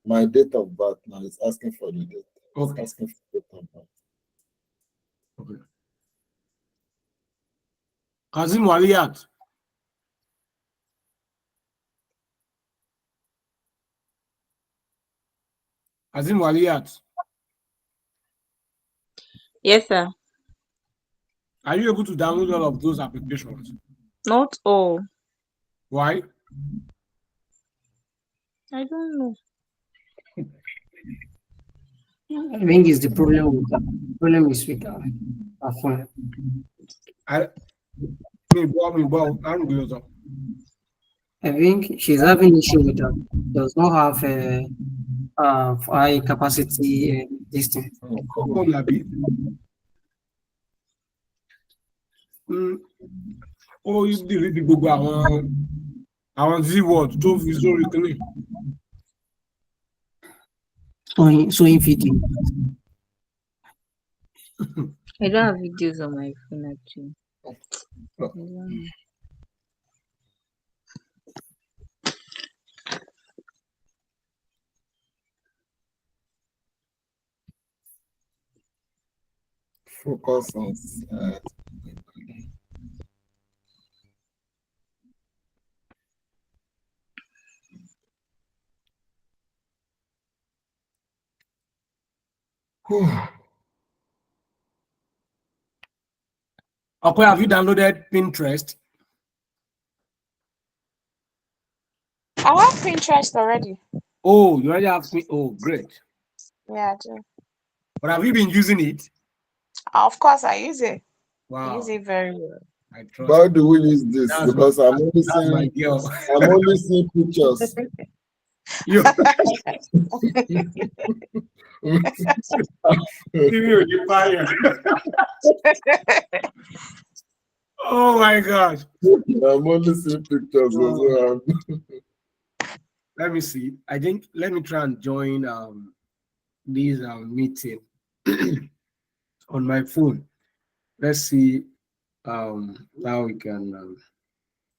C: my date of birth now. It's asking for the date.
A: Okay.
C: It's asking for date of birth.
A: Okay. Kazim Waliyat. Kazim Waliyat.
E: Yes, sir.
A: Are you able to download all of those applications?
E: Not all.
A: Why?
E: I don't know.
D: I think it's the problem with problem is with our phone. I think she's having issue with that. Does not have a high capacity this thing.
A: Ó yí dìrídì gbogbo àwọn Z-word tó fi sórí kìíní.
D: So in video.
E: I don't have videos on my phone actually. I don't know.
C: Focus on.
A: Okay, have you downloaded Pinterest?
N: I have Pinterest already.
A: Oh, you already have Oh, great.
N: Yeah, I do.
A: But have you been using it?
N: Of course, I use it.
A: Wow.
N: I use it very well.
A: I trust.
C: Why do we use this?
A: That's
C: Because
A: my-
C: I'm only
A: that's my
C: seeing
A: girl.
C: I'm only seeing pictures.
A: You. Oh my God.
C: I'm only seeing pictures. So
A: Let me see. I think let me try and join this meeting on my phone. Let's see how we can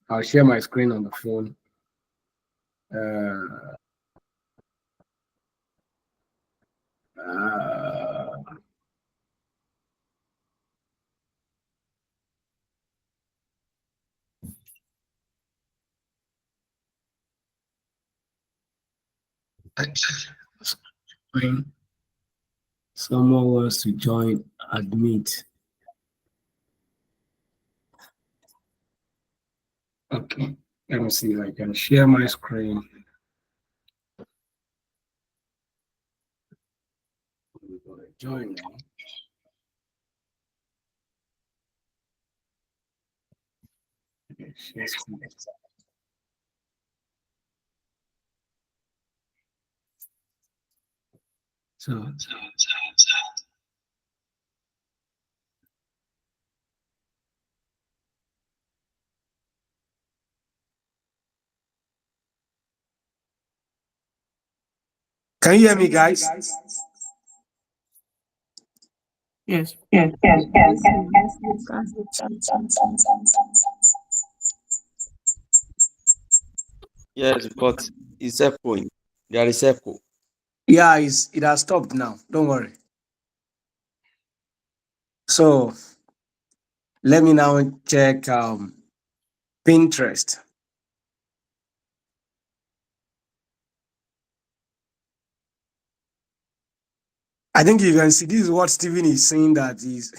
A: I'll share my screen on the phone. Someone wants to join, admit. Okay, let me see if I can share my screen. Join now. Okay, share screen. So. Can you hear me, guys?
D: Yes.
G: Yes, but it's echoing. There is echo.
A: Yeah, it has stopped now. Don't worry. So let me now check Pinterest. I think you can see this is what Stephen is saying that is.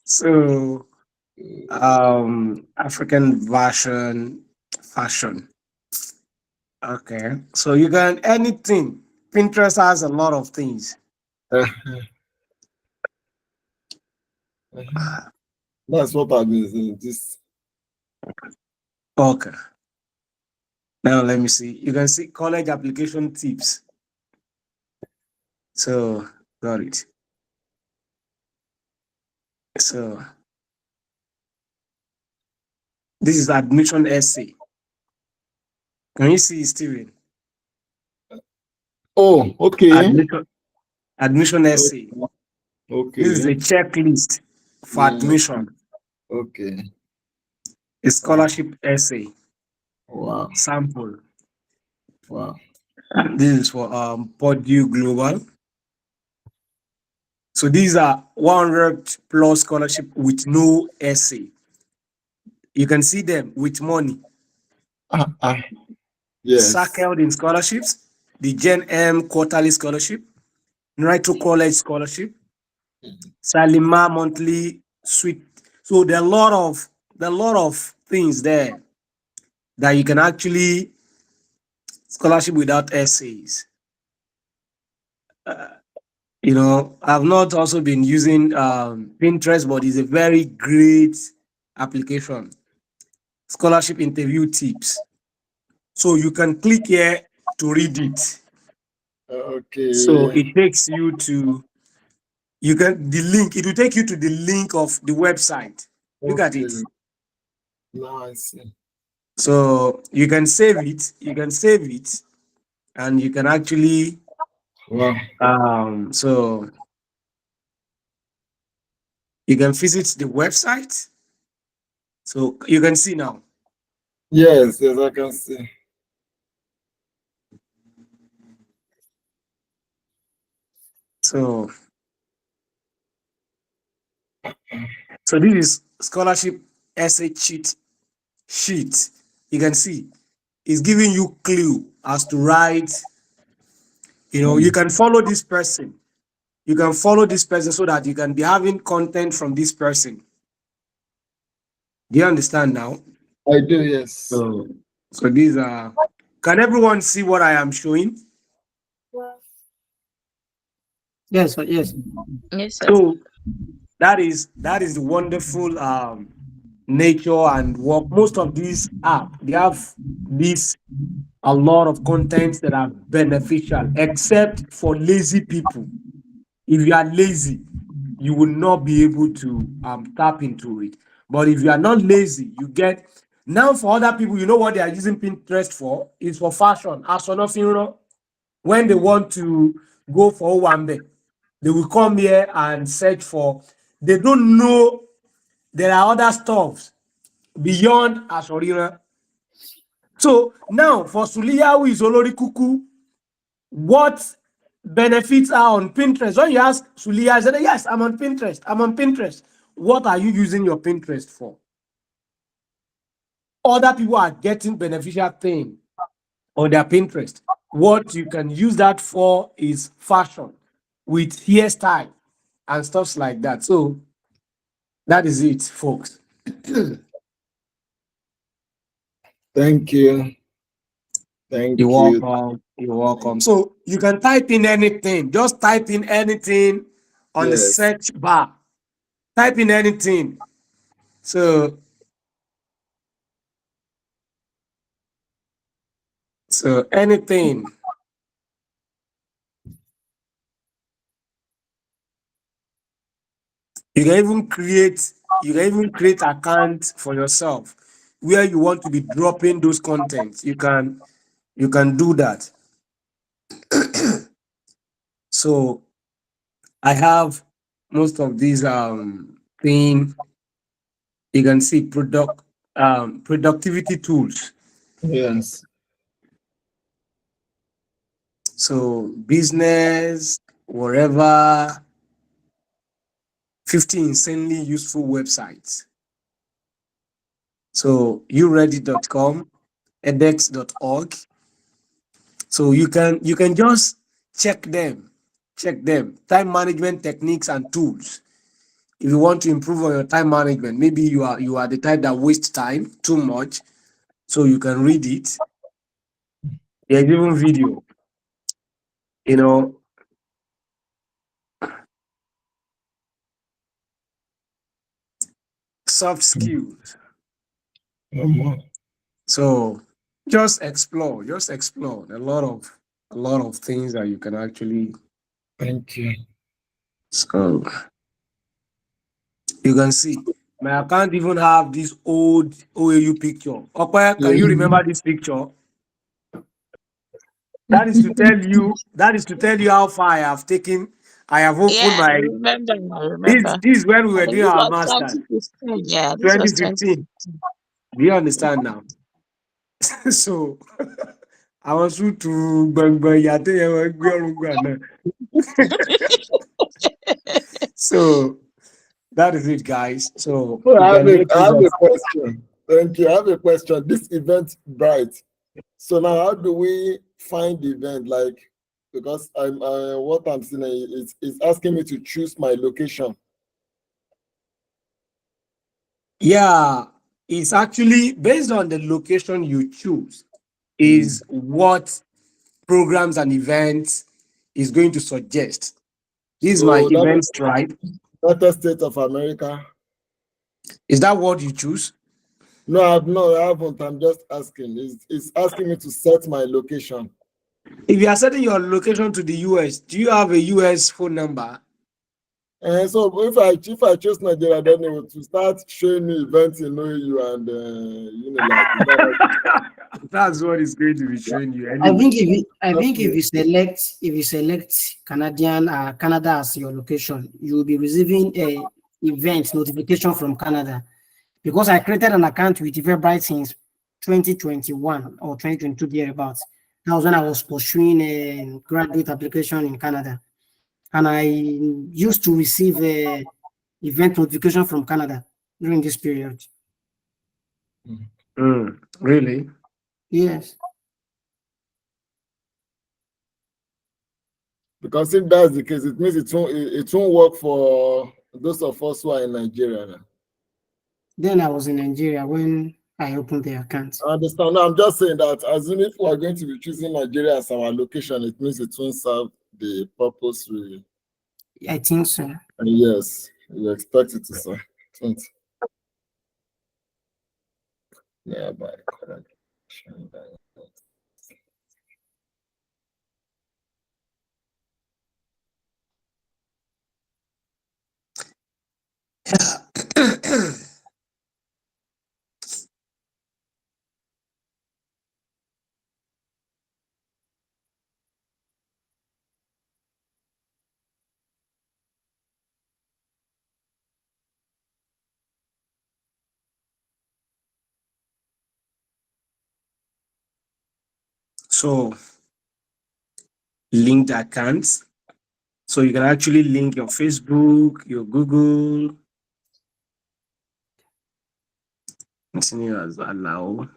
A: So African version fashion. Okay. So you can anything. Pinterest has a lot of things.
C: that's what I've been saying. This
A: Okay. Now let me see. You can see college application tips. So got it. So this is admission essay. Can you see, Steven?
C: Oh, okay.
A: Admission essay.
C: Okay.
A: This is a checklist for admission.
C: Okay.
A: A scholarship essay.
C: Wow.
A: Sample.
C: Wow.
A: This is for Purdue Global. So these are 100 plus scholarship with no essay. You can see them with money.
C: Yes.
A: Circled in scholarships, the Gen M quarterly scholarship, Nitro College scholarship, Salima monthly suite. So there are a lot of things there that you can actually scholarship without essays. You know, I've not also been using Pinterest, but it's a very great application. Scholarship interview tips. So you can click here to read it.
C: Okay.
A: So it takes you to the link. It will take you to the link of the website. Look at it.
C: Now I see.
A: So you can save it. And you can actually so you can visit the website. So you can see now.
C: Yes, I can see.
A: So this is scholarship essay sheet. You can see it's giving you clue as to write. You know, you can follow this person. You can follow this person so that you can be having content from this person. Do you understand now?
C: I do, yes.
A: So these are. Can everyone see what I am showing?
D: Yes, sir. Yes.
E: Yes, sir.
A: So that is the wonderful nature and work. Most of these apps, they have a lot of contents that are beneficial, except for lazy people. If you are lazy, you will not be able to tap into it. But if you are not lazy, you get now. For other people, you know what they are using Pinterest for? It's for fashion. As for nothing, when they want to go for Owambe, they will come here and search for. They don't know there are other stuffs beyond Asorira. So now for Suliya, who is Olori Kuku, what benefits are on Pinterest? When you ask Suliya, I said, yes, I'm on Pinterest. I'm on Pinterest. What are you using your Pinterest for? Other people are getting beneficial thing on their Pinterest. What you can use that for is fashion with hairstyle and stuff like that. So that is it, folks.
C: Thank you. Thank you.
A: You're welcome. So you can type in anything. Just type in anything on the search bar. Type in anything. So anything. You can even create account for yourself where you want to be dropping those contents. You can do that. So I have most of these thing. You can see productivity tools.
C: Yes.
A: So business, wherever, 50 insanely useful websites. So uready.com, edX.org. So you can just check them. Time management techniques and tools. If you want to improve on your time management, maybe you are the type that wastes time too much, so you can read it. There's even video. You know, soft skills. So just explore. A lot of things that you can actually.
C: Thank you.
A: So you can see my account even have this old OAU picture. Opa, can you remember this picture? That is to tell you how far I have taken. I have opened
N: I remember.
A: This is when we were
N: I think
A: doing
N: this
A: our
N: was
A: master's.
N: 2015. Yeah, this was
A: 2015. Do you understand now? So I was to So that is it, guys. So
C: I have a question. Thank you. I have a question. This event bright. So now, how do we find the event? Like, because what I'm seeing is asking me to choose my location.
A: Yeah, it's actually based on the location you choose. is what programs and events is going to suggest. This is my
C: So that
A: event tribe.
C: United States of America.
A: Is that what you choose?
C: No, I haven't. I'm just asking. It's asking me to set my location.
A: If you are setting your location to the US, do you have a US phone number?
C: And so if I choose Nigeria, then it will to start showing me events in OU and
A: That's what it's going to be showing you.
D: I think if you select Canada as your location, you will be receiving a event notification from Canada. Because I created an account with Eventbrite since 2021 or 2022 thereabouts. That was when I was pursuing a graduate application in Canada, and I used to receive a event notification from Canada during this period.
A: Really?
D: Yes.
C: Because if that's the case, it means it won't work for those of us who are in Nigeria now.
D: Then I was in Nigeria when I opened the account.
C: I understand. No, I'm just saying that assuming if we are going to be choosing Nigeria as our location, it means it won't serve the purpose we.
D: I think so.
C: Yes, you expect it to serve. Yeah, by correct.
A: So linked accounts. So you can actually link your Facebook, your Google. Continue as allow.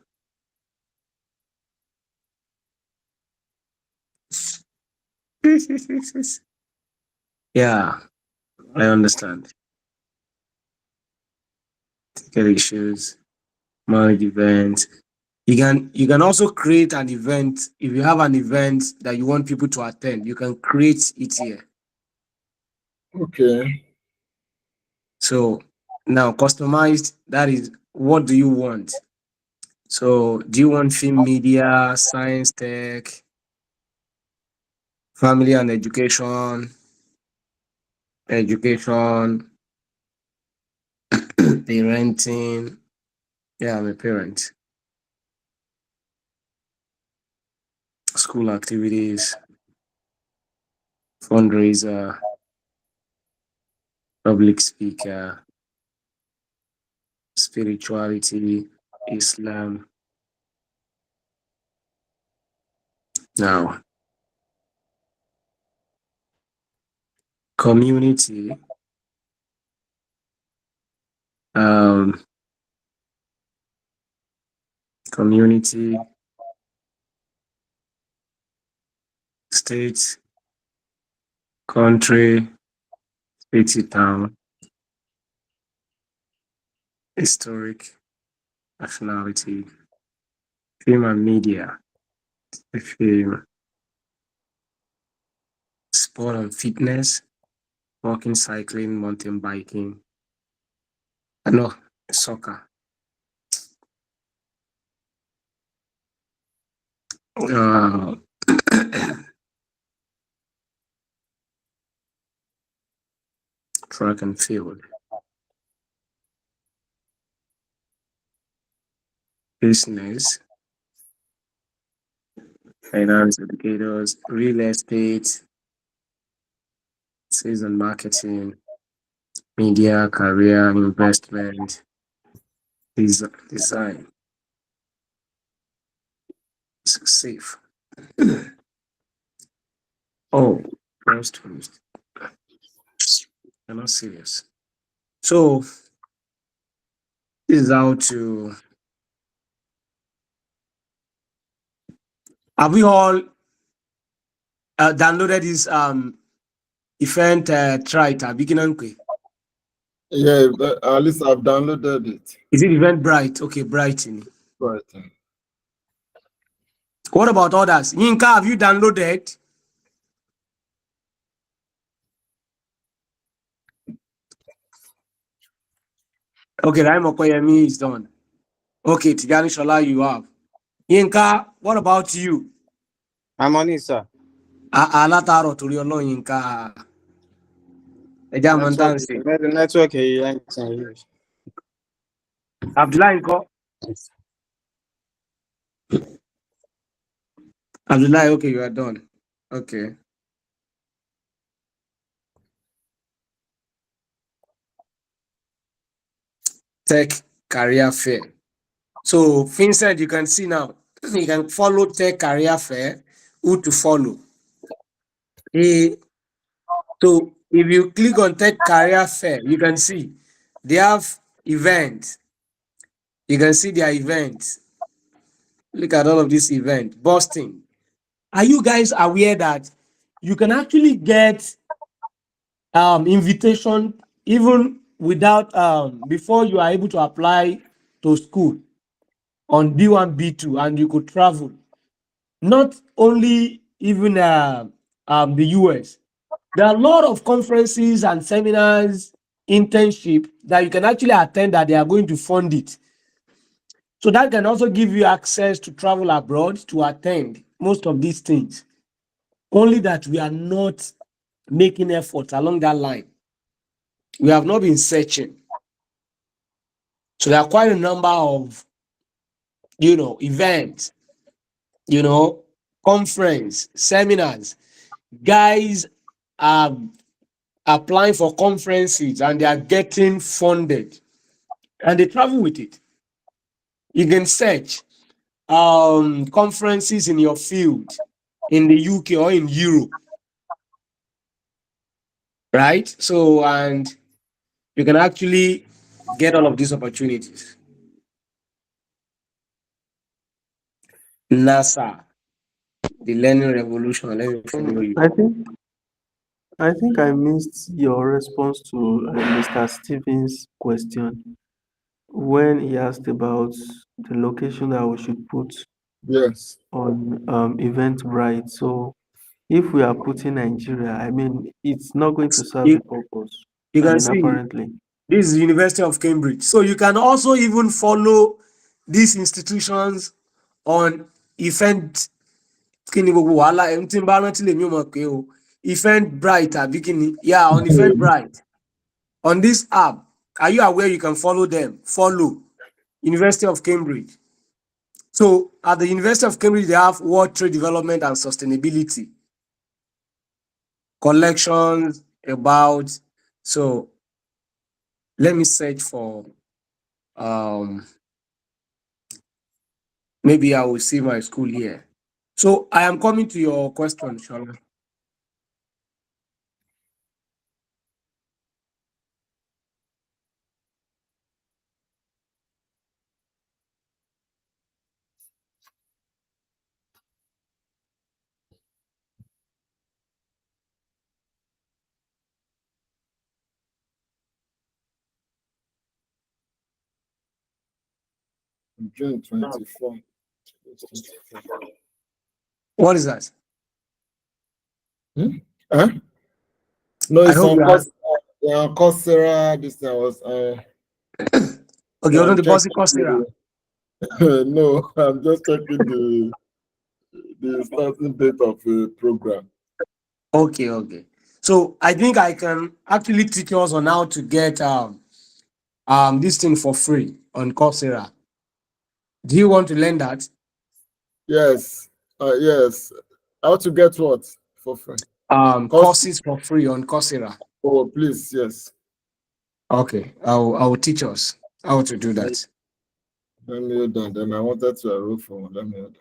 A: Yeah, I understand. Ticket issues, manage events. You can also create an event. If you have an event that you want people to attend, you can create it here.
C: Okay.
A: So now customized, that is, what do you want? So do you want film media, science, tech, family and education, parenting? Yeah, I'm a parent. School activities, fundraiser, public speaker, spirituality, Islam. Now, community, community, state, country, city, town, historic, nationality, film and media, film, sport and fitness, walking, cycling, mountain biking, no, soccer. Track and field, business, finance educators, real estate, sales and marketing, media, career, investment, design, safe. Oh, first. I'm not serious. So this is how to. Have we all downloaded this event Trite beginning?
C: Yeah, at least I've downloaded it.
A: Is it Eventbrite? Okay, Brighton.
C: Brighton.
A: What about others? Yinka, have you downloaded? Okay, Raimo Koyemi is done. Okay, Tigani Shola, you have. Yinka, what about you?
K: I'm on it, sir.
A: Alataro to your Yinka.
K: The network here.
A: Abdullah Inko. Abdullah, okay, you are done. Okay. Tech Career Fair. So, Vincent, you can see now, you can follow Tech Career Fair, who to follow. So, if you click on Tech Career Fair, you can see they have events. You can see their events. Look at all of this event. Boston. Are you guys aware that you can actually get invitation even without before you are able to apply to school on B1, B2, and you could travel? Not only even the US. There are a lot of conferences and seminars, internship that you can actually attend that they are going to fund it. So that can also give you access to travel abroad to attend most of these things. Only that we are not making efforts along that line. We have not been searching. So there are quite a number of, events, conference, seminars. Guys are applying for conferences and they are getting funded and they travel with it. You can search conferences in your field in the UK or in Europe, right? So, and you can actually get all of these opportunities. NASA, the learning revolution. Let me follow you.
B: I think I missed your response to Mr. Stevens' question when he asked about the location that we should put on Eventbrite. So if we are putting Nigeria, I mean, it's not going to serve the purpose.
A: You can see
B: apparently.
A: This is University of Cambridge. So you can also even follow these institutions on Eventbrite, yeah, on Eventbrite. On this app, are you aware you can follow them? Follow University of Cambridge. So at the University of Cambridge, they have World Trade Development and Sustainability collections about. So let me search for maybe I will see my school here. So I am coming to your question, Shola.
C: June 24.
A: What is that?
C: Huh? No,
A: I
C: it's
A: hope
C: on
A: you are-
C: Coursera. This thing was.
A: Okay, you don't deposit Coursera.
C: No, I'm just checking the starting date of the program.
A: Okay. So I think I can actually teach us on how to get this thing for free on Coursera. Do you want to learn that?
C: Yes. Yes. How to get what for free?
A: Courses for free on Coursera.
C: Oh, please, yes.
A: Okay, I will teach us how to do that.
C: Let me hold on. Then I wanted to enroll for. Let me hold on.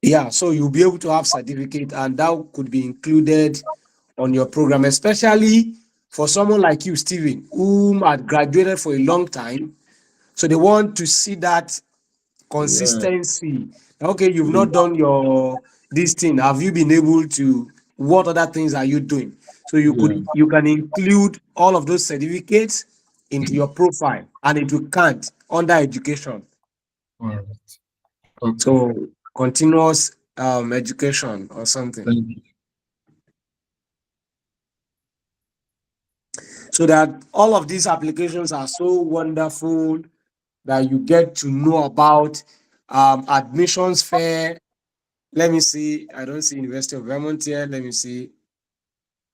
A: Yeah, so you'll be able to have certificate, and that could be included on your program, especially for someone like you, Stephen, whom had graduated for a long time. So they want to see that consistency. Okay, you've not done this thing. Have you been able to? What other things are you doing? So you can include all of those certificates into your profile, and it will count under education.
C: All right. Okay.
A: So continuous education or something. So that all of these applications are so wonderful that you get to know about admissions fair. Let me see. I don't see University of Vermont here. Let me see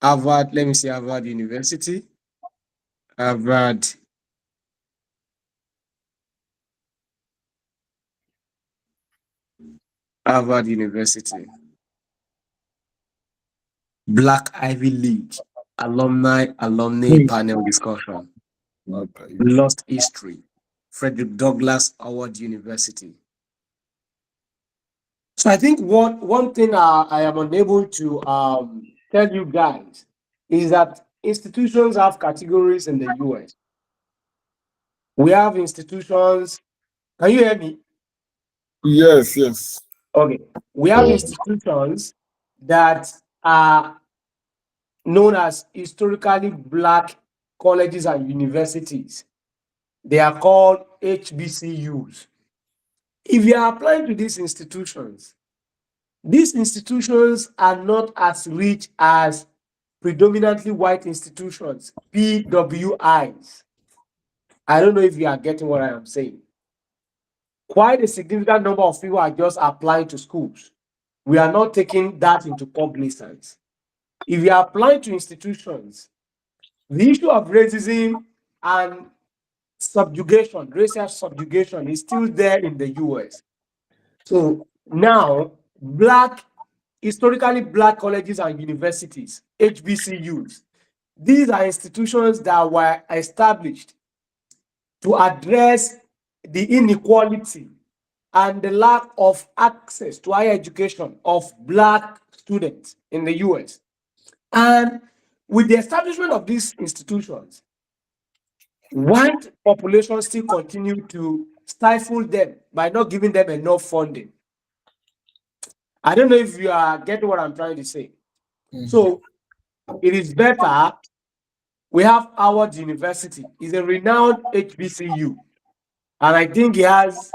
A: Harvard. Let me see Harvard University. Harvard. Harvard University. Black Ivy League alumni panel discussion. Lost history. Frederick Douglass Howard University. So I think one thing I am unable to tell you guys is that institutions have categories in the US. We have institutions. Can you hear me?
C: Yes, yes.
A: Okay. We have institutions that are known as historically Black colleges and universities. They are called HBCUs. If you are applying to these institutions are not as rich as predominantly white institutions, PWIs. I don't know if you are getting what I am saying. Quite a significant number of people are just applying to schools. We are not taking that into cognizance. If you are applying to institutions, the issue of racism and subjugation, racial subjugation, is still there in the US. So now, historically Black colleges and universities, HBCUs, these are institutions that were established to address the inequality and the lack of access to higher education of Black students in the US. And with the establishment of these institutions, white populations still continue to stifle them by not giving them enough funding. I don't know if you are getting what I'm trying to say. So it is better. We have Howard University. It's a renowned HBCU. And I think it has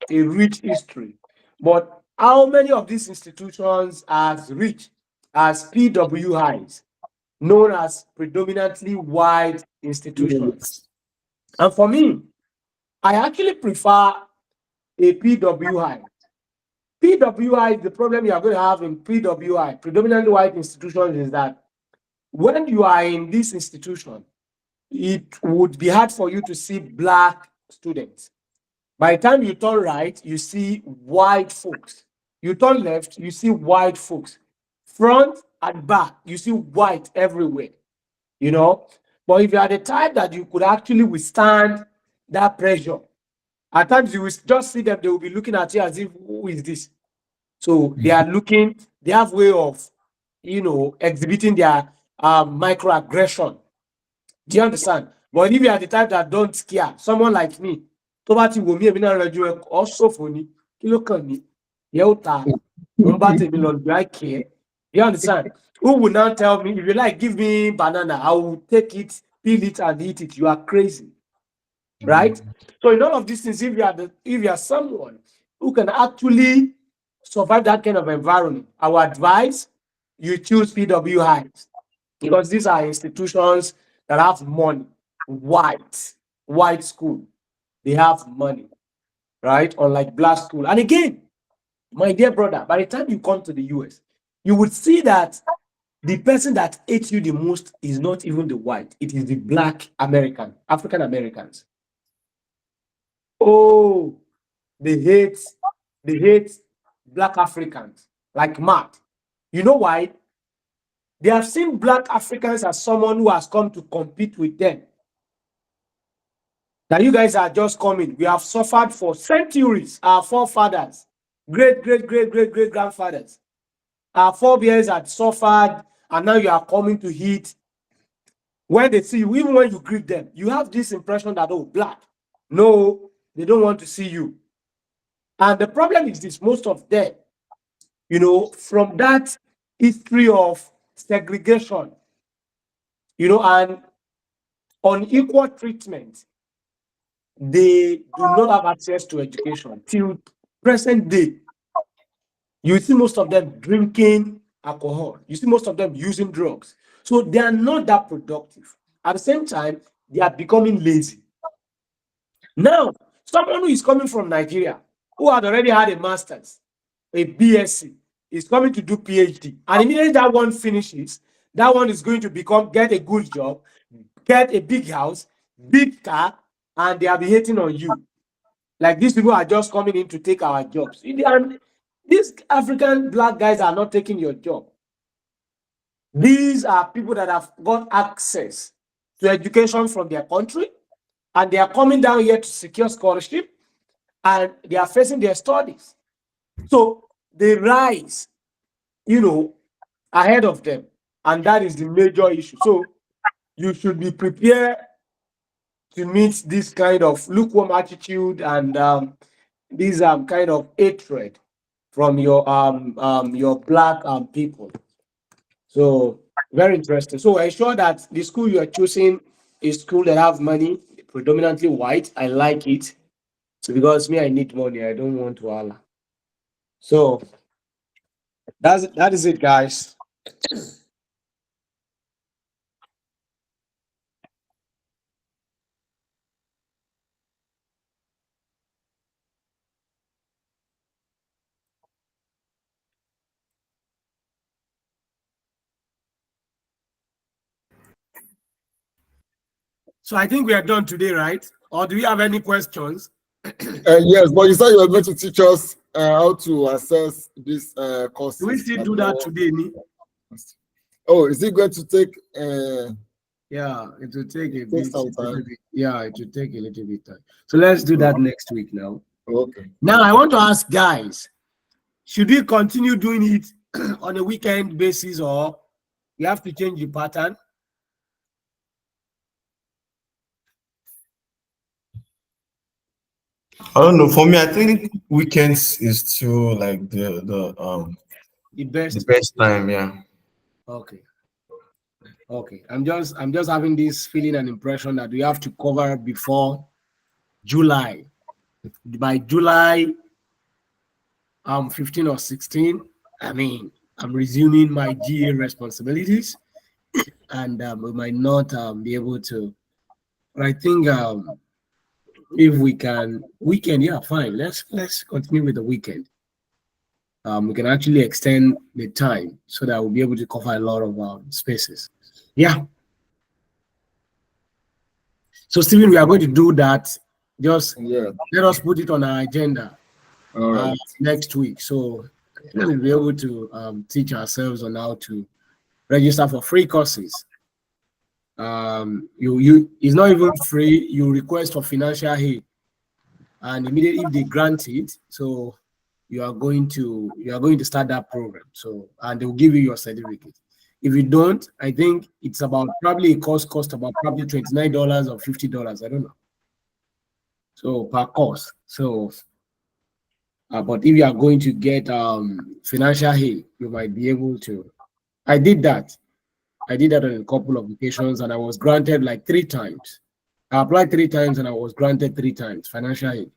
A: a rich history. But how many of these institutions are as rich as PWIs, known as predominantly white institutions? And for me, I actually prefer a PWI. PWI, the problem you are going to have in PWI, predominantly white institutions, is that when you are in this institution, it would be hard for you to see Black students. By the time you turn right, you see white folks. You turn left, you see white folks. Front and back, you see white everywhere. You know? But if you are the type that you could actually withstand that pressure, at times you will just see them, they will be looking at you as if, who is this? So they are looking, they have way of, exhibiting their microaggression. Do you understand? But if you are the type that don't care, someone like me, also funny, do I care? You understand? Who will now tell me, if you like, give me banana, I will take it, peel it, and eat it. You are crazy. Right? So in all of these things, if you are someone who can actually survive that kind of environment, I would advise you choose PWIs, because these are institutions that have money. White school, they have money, right? Unlike Black school. And again, my dear brother, by the time you come to the US, you would see that the person that hates you the most is not even the white, it is the Black American, African Americans. Oh, they hate Black Africans like mad. You know why? They have seen Black Africans as someone who has come to compete with them. Now you guys are just coming. We have suffered for centuries. Our forefathers, great grandfathers, our forebears had suffered, and now you are coming to hit. When they see you, even when you greet them, you have this impression that, oh, Black. No, they don't want to see you. And the problem is this: most of them, from that history of segregation, and unequal treatment, they do not have access to education till present day. You see most of them drinking alcohol. You see most of them using drugs. So they are not that productive. At the same time, they are becoming lazy. Now, someone who is coming from Nigeria, who had already had a master's, a BSc, is coming to do PhD. And immediately that one finishes, that one is going to get a good job, get a big house, big car, and they are be hating on you. Like these people are just coming in to take our jobs. And these African black guys are not taking your job. These are people that have got access to education from their country, and they are coming down here to secure scholarship, and they are facing their studies. So they rise, ahead of them, and that is the major issue. So you should be prepared to meet this kind of lukewarm attitude and this kind of hatred from your black people. So very interesting. So ensure that the school you are choosing is school that have money, predominantly white. I like it. So because me, I need money. I don't want to holla. So that is it, guys. So I think we are done today, right? Or do we have any questions?
C: Yes, but you said you were going to teach us how to assess this course.
A: Do we still do that today, Ni?
C: Oh, is it going to take?
A: Yeah, it will take a
C: Take
A: bit.
C: some time.
A: Yeah, it will take a little bit time. So let's do that next week now.
C: Okay.
A: Now I want to ask guys, should we continue doing it on a weekend basis, or we have to change the pattern?
I: I don't know. For me, I think weekends is still like the best time. Yeah.
A: Okay. Okay. I'm just having this feeling and impression that we have to cover before July. By July 15 or 16, I mean, I'm resuming my GA responsibilities, and we might not be able to. But I think if we can, weekend, yeah, fine. Let's continue with the weekend. We can actually extend the time so that we'll be able to cover a lot of spaces. Yeah. So Stephen, we are going to do that. Just let us put it on our agenda next week. So we'll be able to teach ourselves on how to register for free courses. It's not even free. You request for financial aid, and immediately if they grant it, so you are going to start that program. So, and they'll give you your certificate. If you don't, I think it's about probably a cost about probably $29 or $50. I don't know. So per course. So, but if you are going to get financial aid, you might be able to. I did that on a couple of occasions, and I was granted like 3 times. I applied 3 times, and I was granted 3 times financial aid.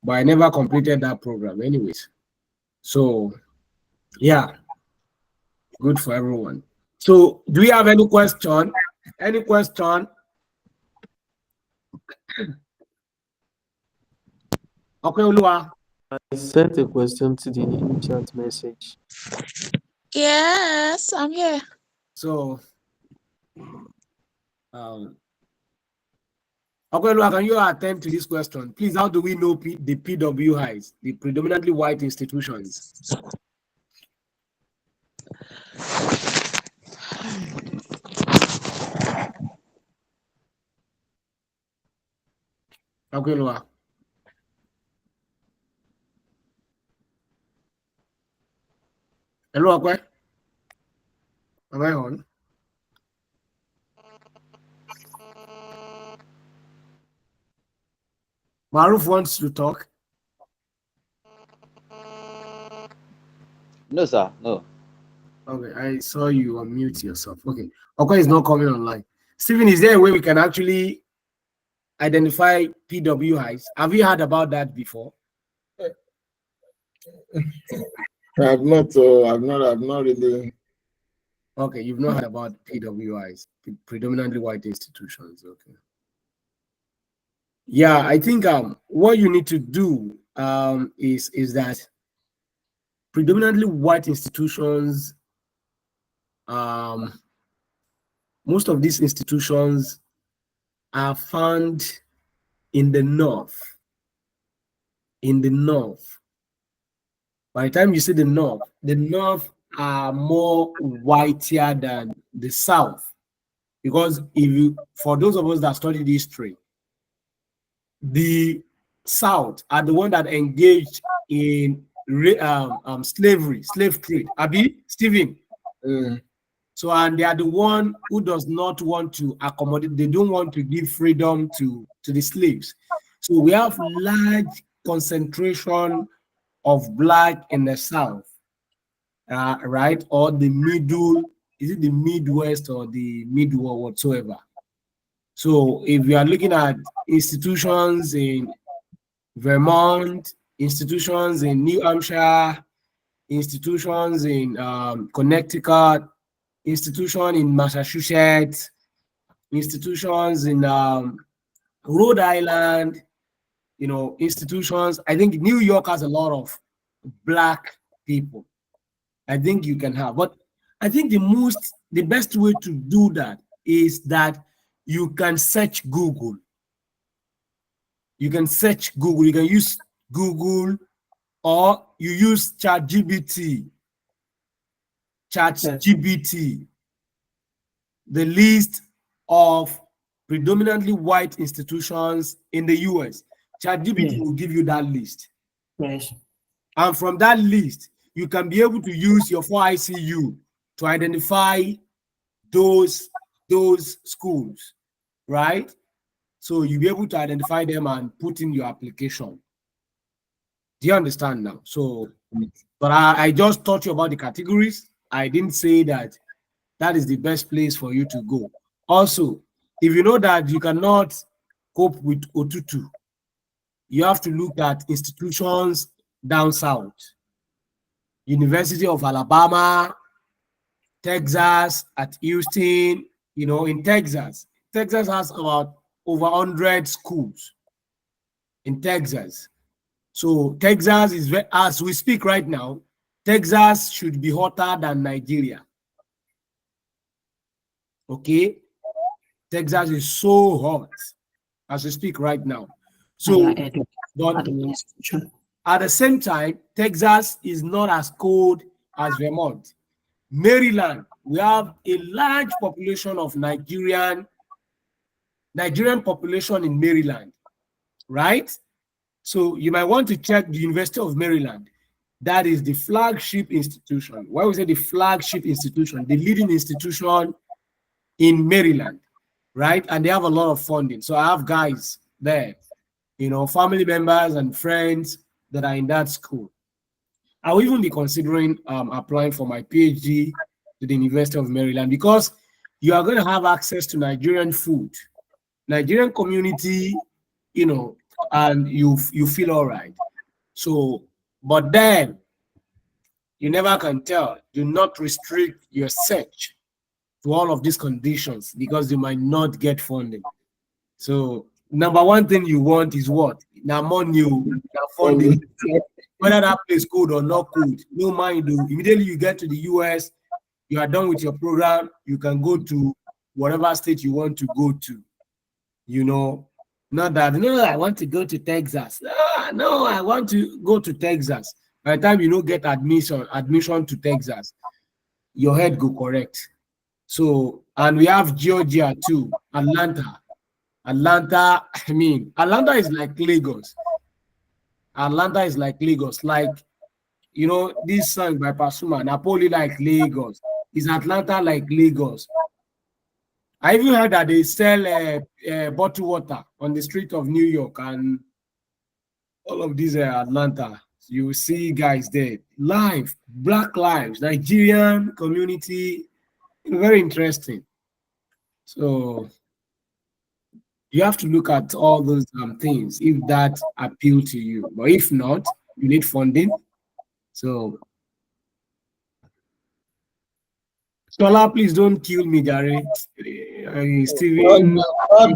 A: But I never completed that program, anyways. So, yeah, good for everyone. So, do we have any question? Any question? Okay, Olua.
B: I sent a question to the chat message.
N: Yes, I'm here.
A: So, okay, Olua, can you attempt to this question? Please, how do we know the PWIs, the predominantly white institutions? Okay, Olua. Hello, Akwe. Am I on? Maruf wants to talk.
F: No, sir. No.
A: Okay, I saw you unmute yourself. Okay. Okay, is not coming online. Stephen, is there a way we can actually identify PWIs? Have you heard about that before?
C: I've not really.
A: Okay, you've not heard about PWIs, predominantly white institutions. Okay. Yeah, I think what you need to do is that predominantly white institutions, most of these institutions are found in the north. In the north. By the time you say the north are more whiter than the south. Because for those of us that studied history, the South are the one that engaged in slavery, slave trade. Abi, Stephen. So, and they are the one who does not want to accommodate, they don't want to give freedom to the slaves. So we have large concentration of Black in the South, right? Or the middle, is it the Midwest or the Midwest whatsoever? So if we are looking at institutions in Vermont, institutions in New Hampshire, institutions in Connecticut, institution in Massachusetts, institutions in Rhode Island, institutions. I think New York has a lot of Black people. I think you can have, but I think the best way to do that is that you can search Google. You can search Google. You can use Google, or you use ChatGPT. ChatGPT, the list of predominantly white institutions in the US. ChatGPT will give you that list.
D: Yes.
A: And from that list, you can be able to use your 4ICU to identify those schools, right? So you'll be able to identify them and put in your application. Do you understand now? So, but I just taught you about the categories. I didn't say that is the best place for you to go. Also, if you know that you cannot cope with Otutu, you have to look at institutions down south. University of Alabama, Texas, at Houston, in Texas. Texas has about over 100 schools in Texas. So Texas is, as we speak right now, Texas should be hotter than Nigeria. Okay? Texas is so hot as we speak right now. So, but at the same time, Texas is not as cold as Vermont. Maryland, we have a large population of Nigerian population in Maryland, right? So you might want to check the University of Maryland. That is the flagship institution. Why we say the flagship institution? The leading institution in Maryland, right? And they have a lot of funding. So I have guys there, family members and friends that are in that school. I will even be considering applying for my PhD to the University of Maryland, because you are going to have access to Nigerian food, Nigerian community, and you feel all right. So, but then you never can tell. Do not restrict your search to all of these conditions, because you might not get funding. So, number one thing you want is what? Now, money, funding. Whether that place good or not good, no mind. Immediately you get to the US, you are done with your program, you can go to whatever state you want to go to. Not that, no, I want to go to Texas. No, I want to go to Texas. By the time you don't get admission to Texas, your head go correct. So, and we have Georgia too, Atlanta. Atlanta is like Lagos. Atlanta is like Lagos. Like, this song by Pasuma, Napoli like Lagos. Is Atlanta like Lagos? I even heard that they sell bottled water on the street of New York, and all of these are Atlanta. You see guys there. Live, Black lives, Nigerian community. Very interesting. So you have to look at all those things if that appeal to you. But if not, you need funding. So, Scholar, please don't kill me, Gary. Steven.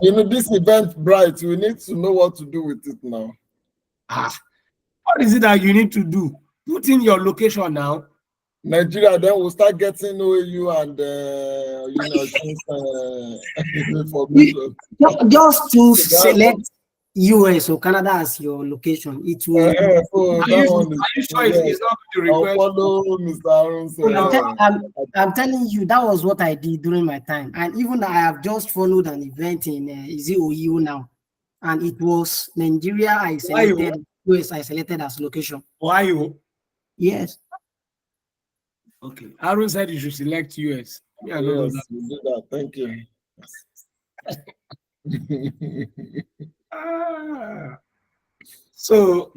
C: You know, this event bright. We need to know what to do with it now.
A: What is it that you need to do? Put in your location now.
C: Nigeria, then we'll start getting OAU and information.
D: Just to select US or Canada as your location, it will.
A: Are you sure it's not to request?
C: Follow Mr. Aaron.
D: I'm telling you, that was what I did during my time, and even I have just followed an event in is it OU now, and it was Nigeria. I selected US. I selected as location.
A: Why you?
D: Yes.
A: Okay. Aaron said you should select US. Yeah,
C: yes, we do that. Thank you.
A: So,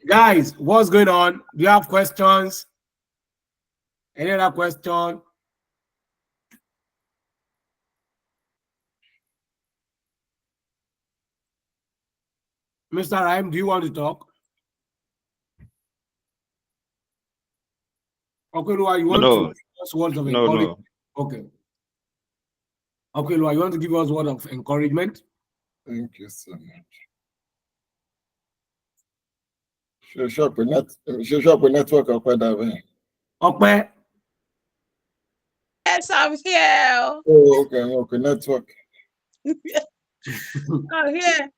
A: guys, what's going on? Do you have questions? Any other question? Mr. Rhyme, do you want to talk? Okay, Lua, you want to give us words of encouragement? Okay. Okay, Lua, you want to give us word of encouragement?
C: Thank you so much. Show up network
A: Okay.
N: Yes, I'm here.
C: Oh, okay, network.
N: I'm here.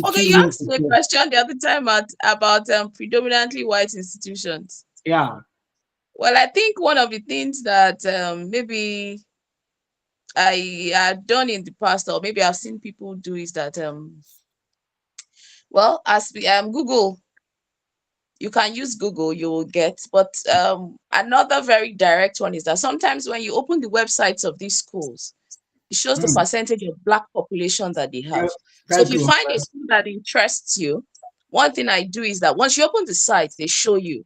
N: Okay, you asked me a question the other time about predominantly white institutions.
A: Yeah.
N: Well, I think one of the things that maybe I had done in the past, or maybe I've seen people do, is that well, as we Google, you can use Google, you will get, but another very direct one is that sometimes when you open the websites of these schools, it shows the percentage of Black population that they have. So if you find a school that interests you, one thing I do is that once you open the site, they show you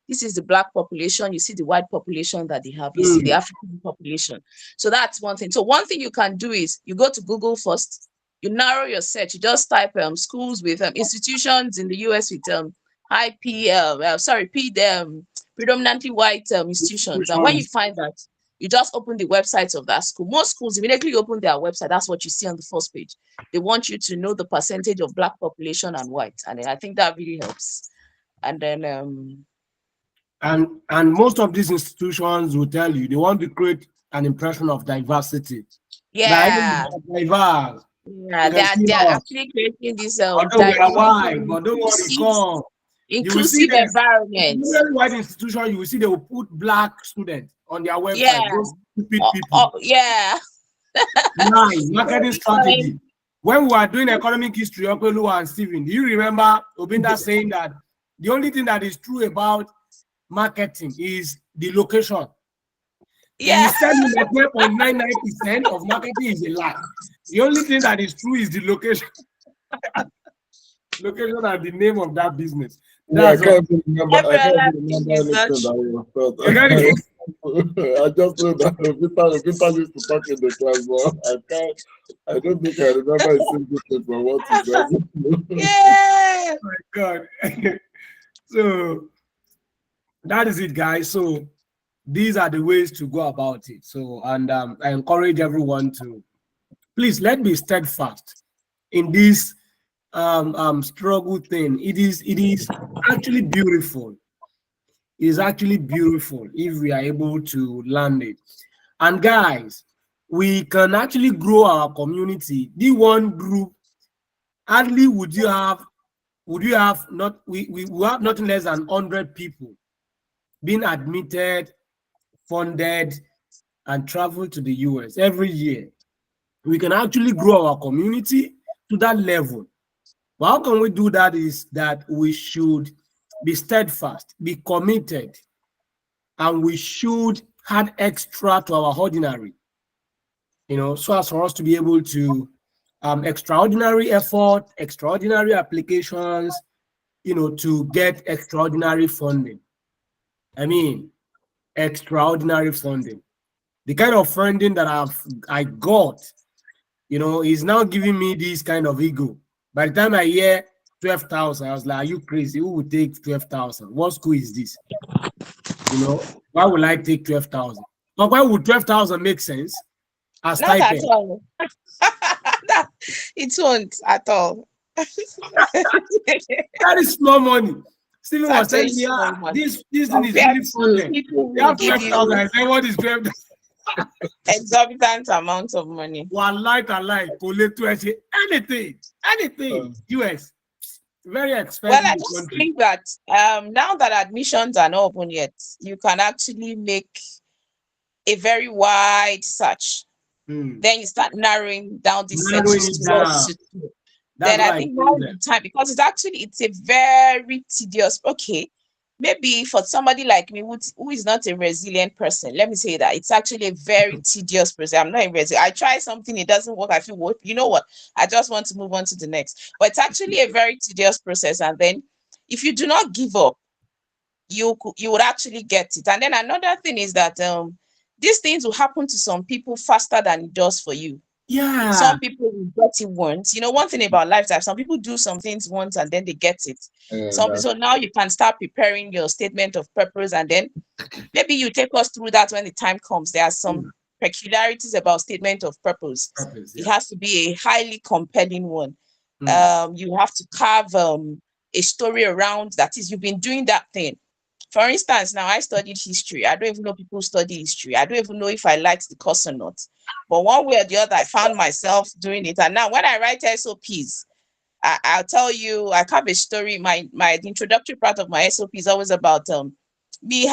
N: this is the Black population, you see the white population that they have, you see the African population. So that's one thing. So one thing you can do is you go to Google first, you narrow your search, you just type schools with institutions in the US with predominantly white institutions. And when you find that, you just open the website of that school. Most schools immediately open their website. That's what you see on the first page. They want you to know the percentage of Black population and white. And I think that really helps. And then
A: and most of these institutions will tell you they want to create an impression of diversity.
N: Yeah.
A: Diverse.
N: Yeah, they're actually creating this
A: but don't worry, come.
N: Inclusive environment.
A: In white institution, you will see they will put Black students on their website.
N: Yeah.
A: Those stupid people.
N: Yeah.
A: Nice marketing strategy. When we were doing economic history, Uncle Lua and Stephen, do you remember Obinda saying that the only thing that is true about marketing is the location?
N: Yeah.
A: He said that 12.99% of marketing is a lie. The only thing that is true is the location. Location and the name of that business.
C: I can't remember anything that I just know that Victor used to talk in the class, but I don't think I remember a single thing from what he said.
N: Yeah.
A: Oh my God. So that is it, guys. So these are the ways to go about it. So, and I encourage everyone to please let's be steadfast in this struggle thing. It is actually beautiful. It is actually beautiful if we are able to land it. And guys, we can actually grow our community. The one group, hardly would you have not we have nothing less than 100 people being admitted, funded, and travel to the US every year. We can actually grow our community to that level. But how can we do that is that we should be steadfast, be committed, and we should add extra to our ordinary, so as for us to be able to extraordinary effort, extraordinary applications, to get extraordinary funding. I mean, extraordinary funding. The kind of funding that I got, is now giving me this kind of ego. By the time I hear 12,000. I was like, are you crazy? Who would take 12,000? What school is this? You know, why would I take 12,000? But why would 12,000 make sense as
N: Not at
A: stipend?
N: all. It won't at all.
A: That is small money. Stephen was
N: Such a
A: telling me,
N: small money.
A: this thing is
N: Compared
A: really
N: to
A: funded.
N: people
A: They
N: who
A: have
N: give
A: 12,000. I
N: you
A: said, what is 12,000?
N: exorbitant amount of money.
A: One light and light, collect to anything. US, very expensive.
N: Well, I just think that now that admissions are not open yet, you can actually make a very wide search. Then you start narrowing down the searches to what to do. Then I think now is the time, because it's a very tedious. Okay, maybe for somebody like me who is not a resilient person, let me say that it's actually a very tedious process. I'm not a resilient. I try something, it doesn't work. I feel, well, you know what? I just want to move on to the next. But it's actually a very tedious process. And then if you do not give up, you would actually get it. And then another thing is that these things will happen to some people faster than it does for you.
A: Yeah.
N: Some people will get it once. You know, one thing about lifetime, some people do some things once and then they get it. So now you can start preparing your statement of purpose, and then maybe you take us through that when the time comes. There are some peculiarities about statement of purpose. It has to be a highly compelling one. You have to carve a story around that. Is, you've been doing that thing. For instance, now I studied history. I don't even know people study history. I don't even know if I liked the course or not. But one way or the other, I found myself doing it. And now when I write SOPs, I'll tell you, I have a story. The introductory part of my SOP is always about me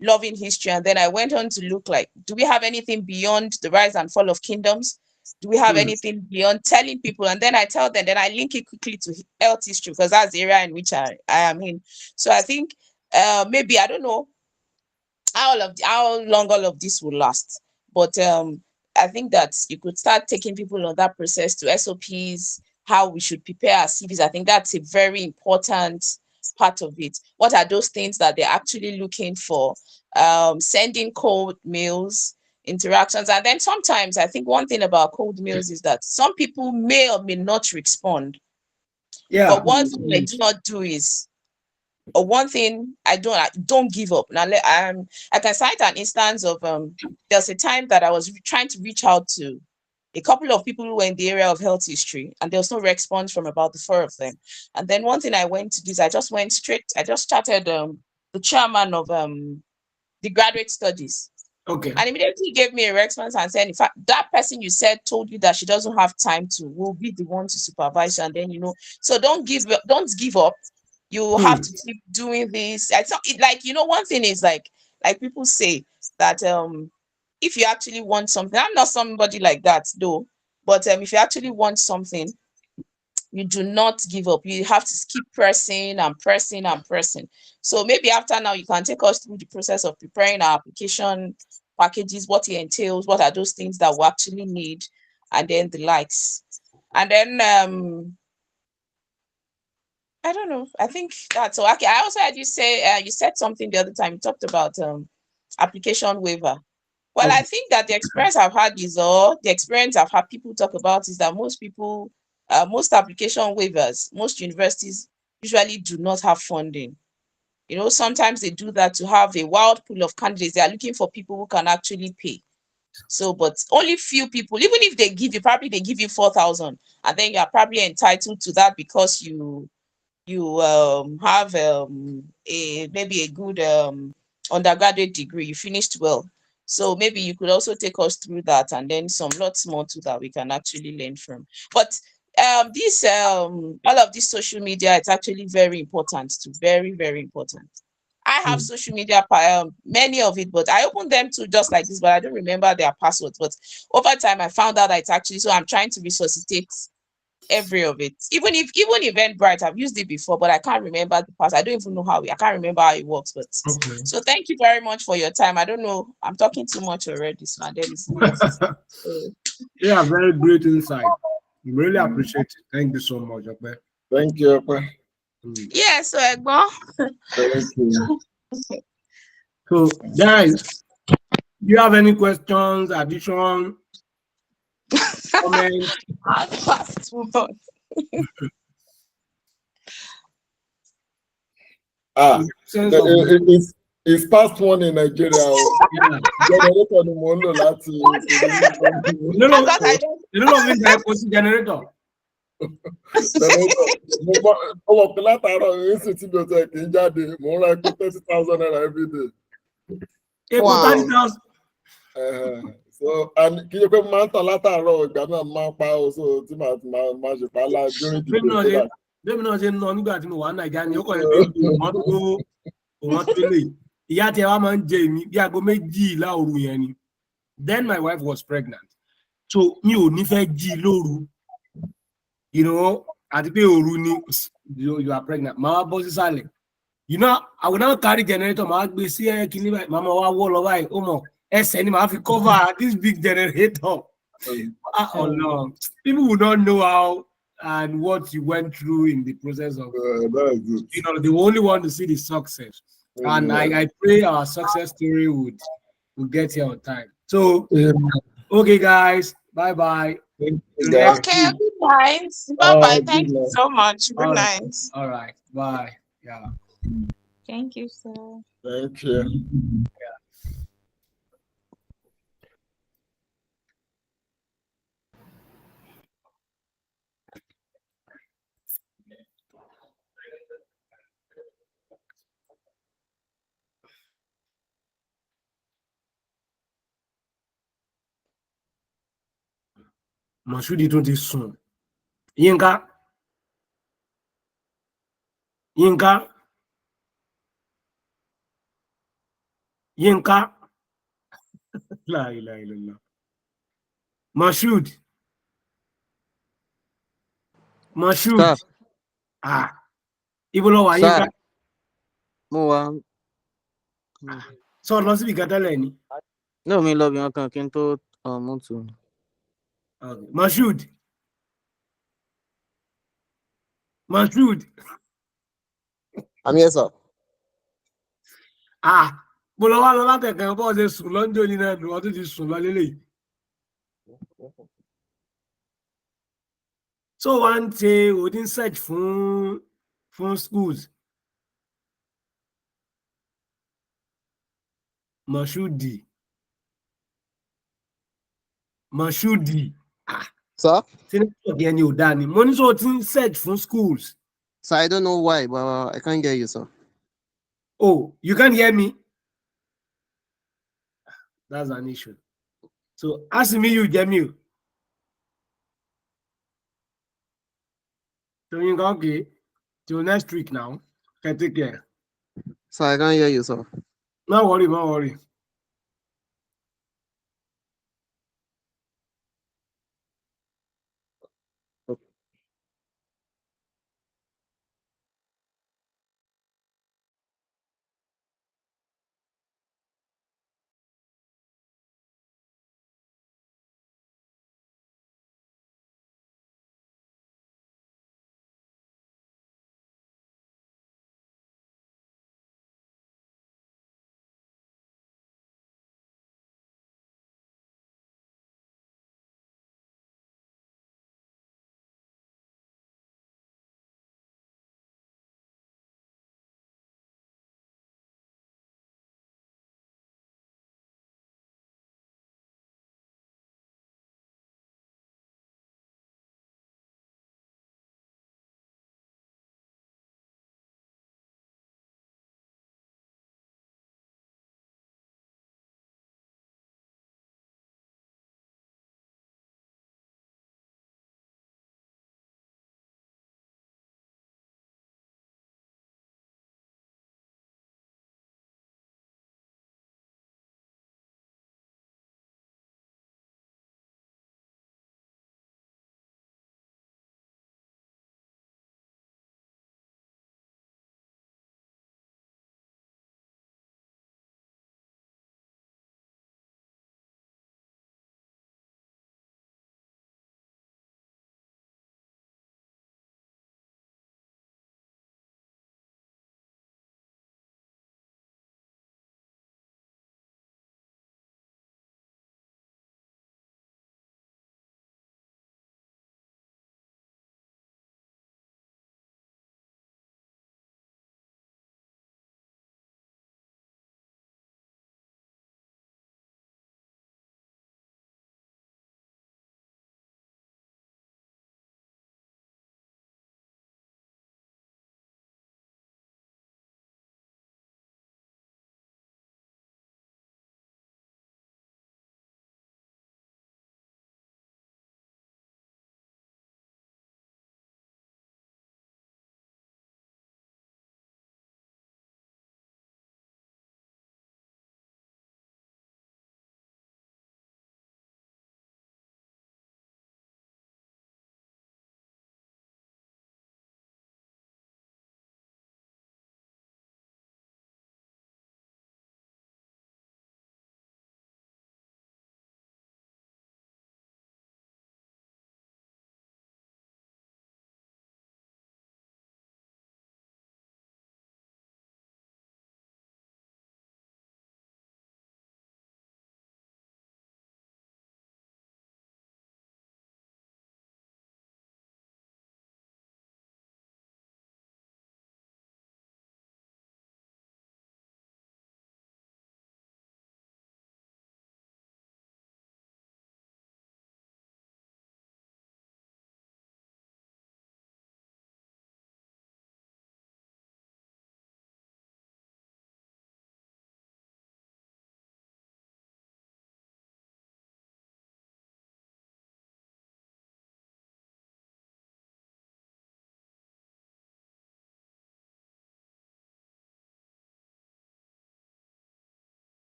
N: loving history. And then I went on to look like, do we have anything beyond the rise and fall of kingdoms? Do we have anything beyond telling people? And then I tell them, then I link it quickly to health history, because that's the area in which I am in. So I think maybe, I don't know how long all of this will last, but I think that you could start taking people on that process to SOPs, how we should prepare our CVs. I think that's a very important part of it. What are those things that they're actually looking for? Sending cold mails, interactions. And then sometimes I think one thing about cold mails is that some people may or may not respond.
A: Yeah.
N: But one thing I do not do is, or one thing I don't give up. Now, I can cite an instance of there's a time that I was trying to reach out to a couple of people who were in the area of health history, and there was no response from about the 4 of them. And then one thing I went to do is I just started the chairman of the graduate studies.
A: Okay.
N: And immediately he gave me a response and said, in fact, that person you said told you that she doesn't have time to, will be the one to supervise you. And then, so don't give up. You have to keep doing this. One thing is like people say that if you actually want something, I'm not somebody like that though, but if you actually want something, you do not give up. You have to keep pressing and pressing and pressing. So maybe after now, you can take us through the process of preparing our application packages, what it entails, what are those things that we actually need, and then the likes. And then I don't know. I think that's all. Okay. I also had you say, you said something the other time. You talked about application waiver. Well, I think that the experience I've had people talk about is that most people, most application waivers, most universities usually do not have funding. Sometimes they do that to have a wild pool of candidates. They are looking for people who can actually pay. So, but only few people, even if they give you 4,000, and then you are probably entitled to that because you have maybe a good undergraduate degree, you finished well. So maybe you could also take us through that, and then lots more to that we can actually learn from. But all of this social media, it's actually very important, very, very important. I have social media, many of it, but I opened them too just like this, but I don't remember their passwords. But over time, I found out that it's actually, so I'm trying to resuscitate every of it. Even Eventbrite, I've used it before, but I can't remember the password. I don't even know I can't remember how it works. But so thank you very much for your time. I don't know, I'm talking too much already, so
A: yeah, very great insight. Really appreciate it. Thank you so much, Okpe.
C: Thank you, Okpe.
N: Yeah, so Egbo.
C: Thank you.
A: So, guys, do you have any questions, addition, comments?
C: It's past one in Nigeria. Generator ni mo ń lò láti.
A: Generator.
C: Ọwọ́ pé látàárọ̀ ní sì tí mi ò tẹ̀ kí n jáde, mò ń ra epo 30,000 naira every day.
A: Epo 30,000.
C: So and kì í ṣe pé mo máa ń tàn látàárọ̀ ìgbà náà máa ń pa o so tí màá ṣe pa á lá during the day.
A: Bẹ́ẹ̀ni náà ṣe ń lọ nígbà tí mo wà ní Nàìjíríà ni ó kọ̀ ẹ́ pé òun tó lè. Ìyá tí ẹ wá máa ń jẹ èmi bí aago 12 òru yẹn ni. Then my wife was pregnant. So mi ò ní fẹ́ jí lóru. You know, àti pé òru ni you are pregnant. Màá bọ́ sísàlẹ̀. You know, I will now carry generator. Màá gbé sí kíní báyìí. Màá wá wọ́ lọ báyìí. Ó mọ̀ ẹsẹ̀ ni màá fi cover this big generator. Oh no. People will not know how and what you went through in the process of, you know, they only want to see the success. And I pray our success story would get here on time. So, okay, guys, bye-bye.
N: Okay, good night. Bye-bye. Thank you so much. Good night.
A: All right, bye. Yeah.
E: Thank you, sir.
C: Thank you.
A: Yeah. Masudi tún ti sùn. Yínká. La ilaha illallah. Mashood.
K: Sir.
A: Ibo ló wà Yínká?
K: Mo wà.
A: Sọ lọ síbi kan tẹ́lẹ̀ ni.
K: No, mi lọ bí wọn kan kí n tó mú tù.
A: Mashood.
L: I'm here, sir.
A: Mo lọ wá lọ látẹ̀kẹ́ bọ́ ṣe sùn lọ́njọ́ ní náà ọdún ti sùn lọ lélẹ̀. So wá ń ṣe òdín search fún schools. Mashoodi.
L: Sir?
A: Again, you Danny. Money so search for schools.
L: Sir, I don't know why, but I can't get you, sir.
A: Oh, you can't hear me? That's an issue. So ask me, you Jamil. So you go okay. Till next week now. Okay, take care.
L: Sir, I can't hear you, sir.
A: No worry.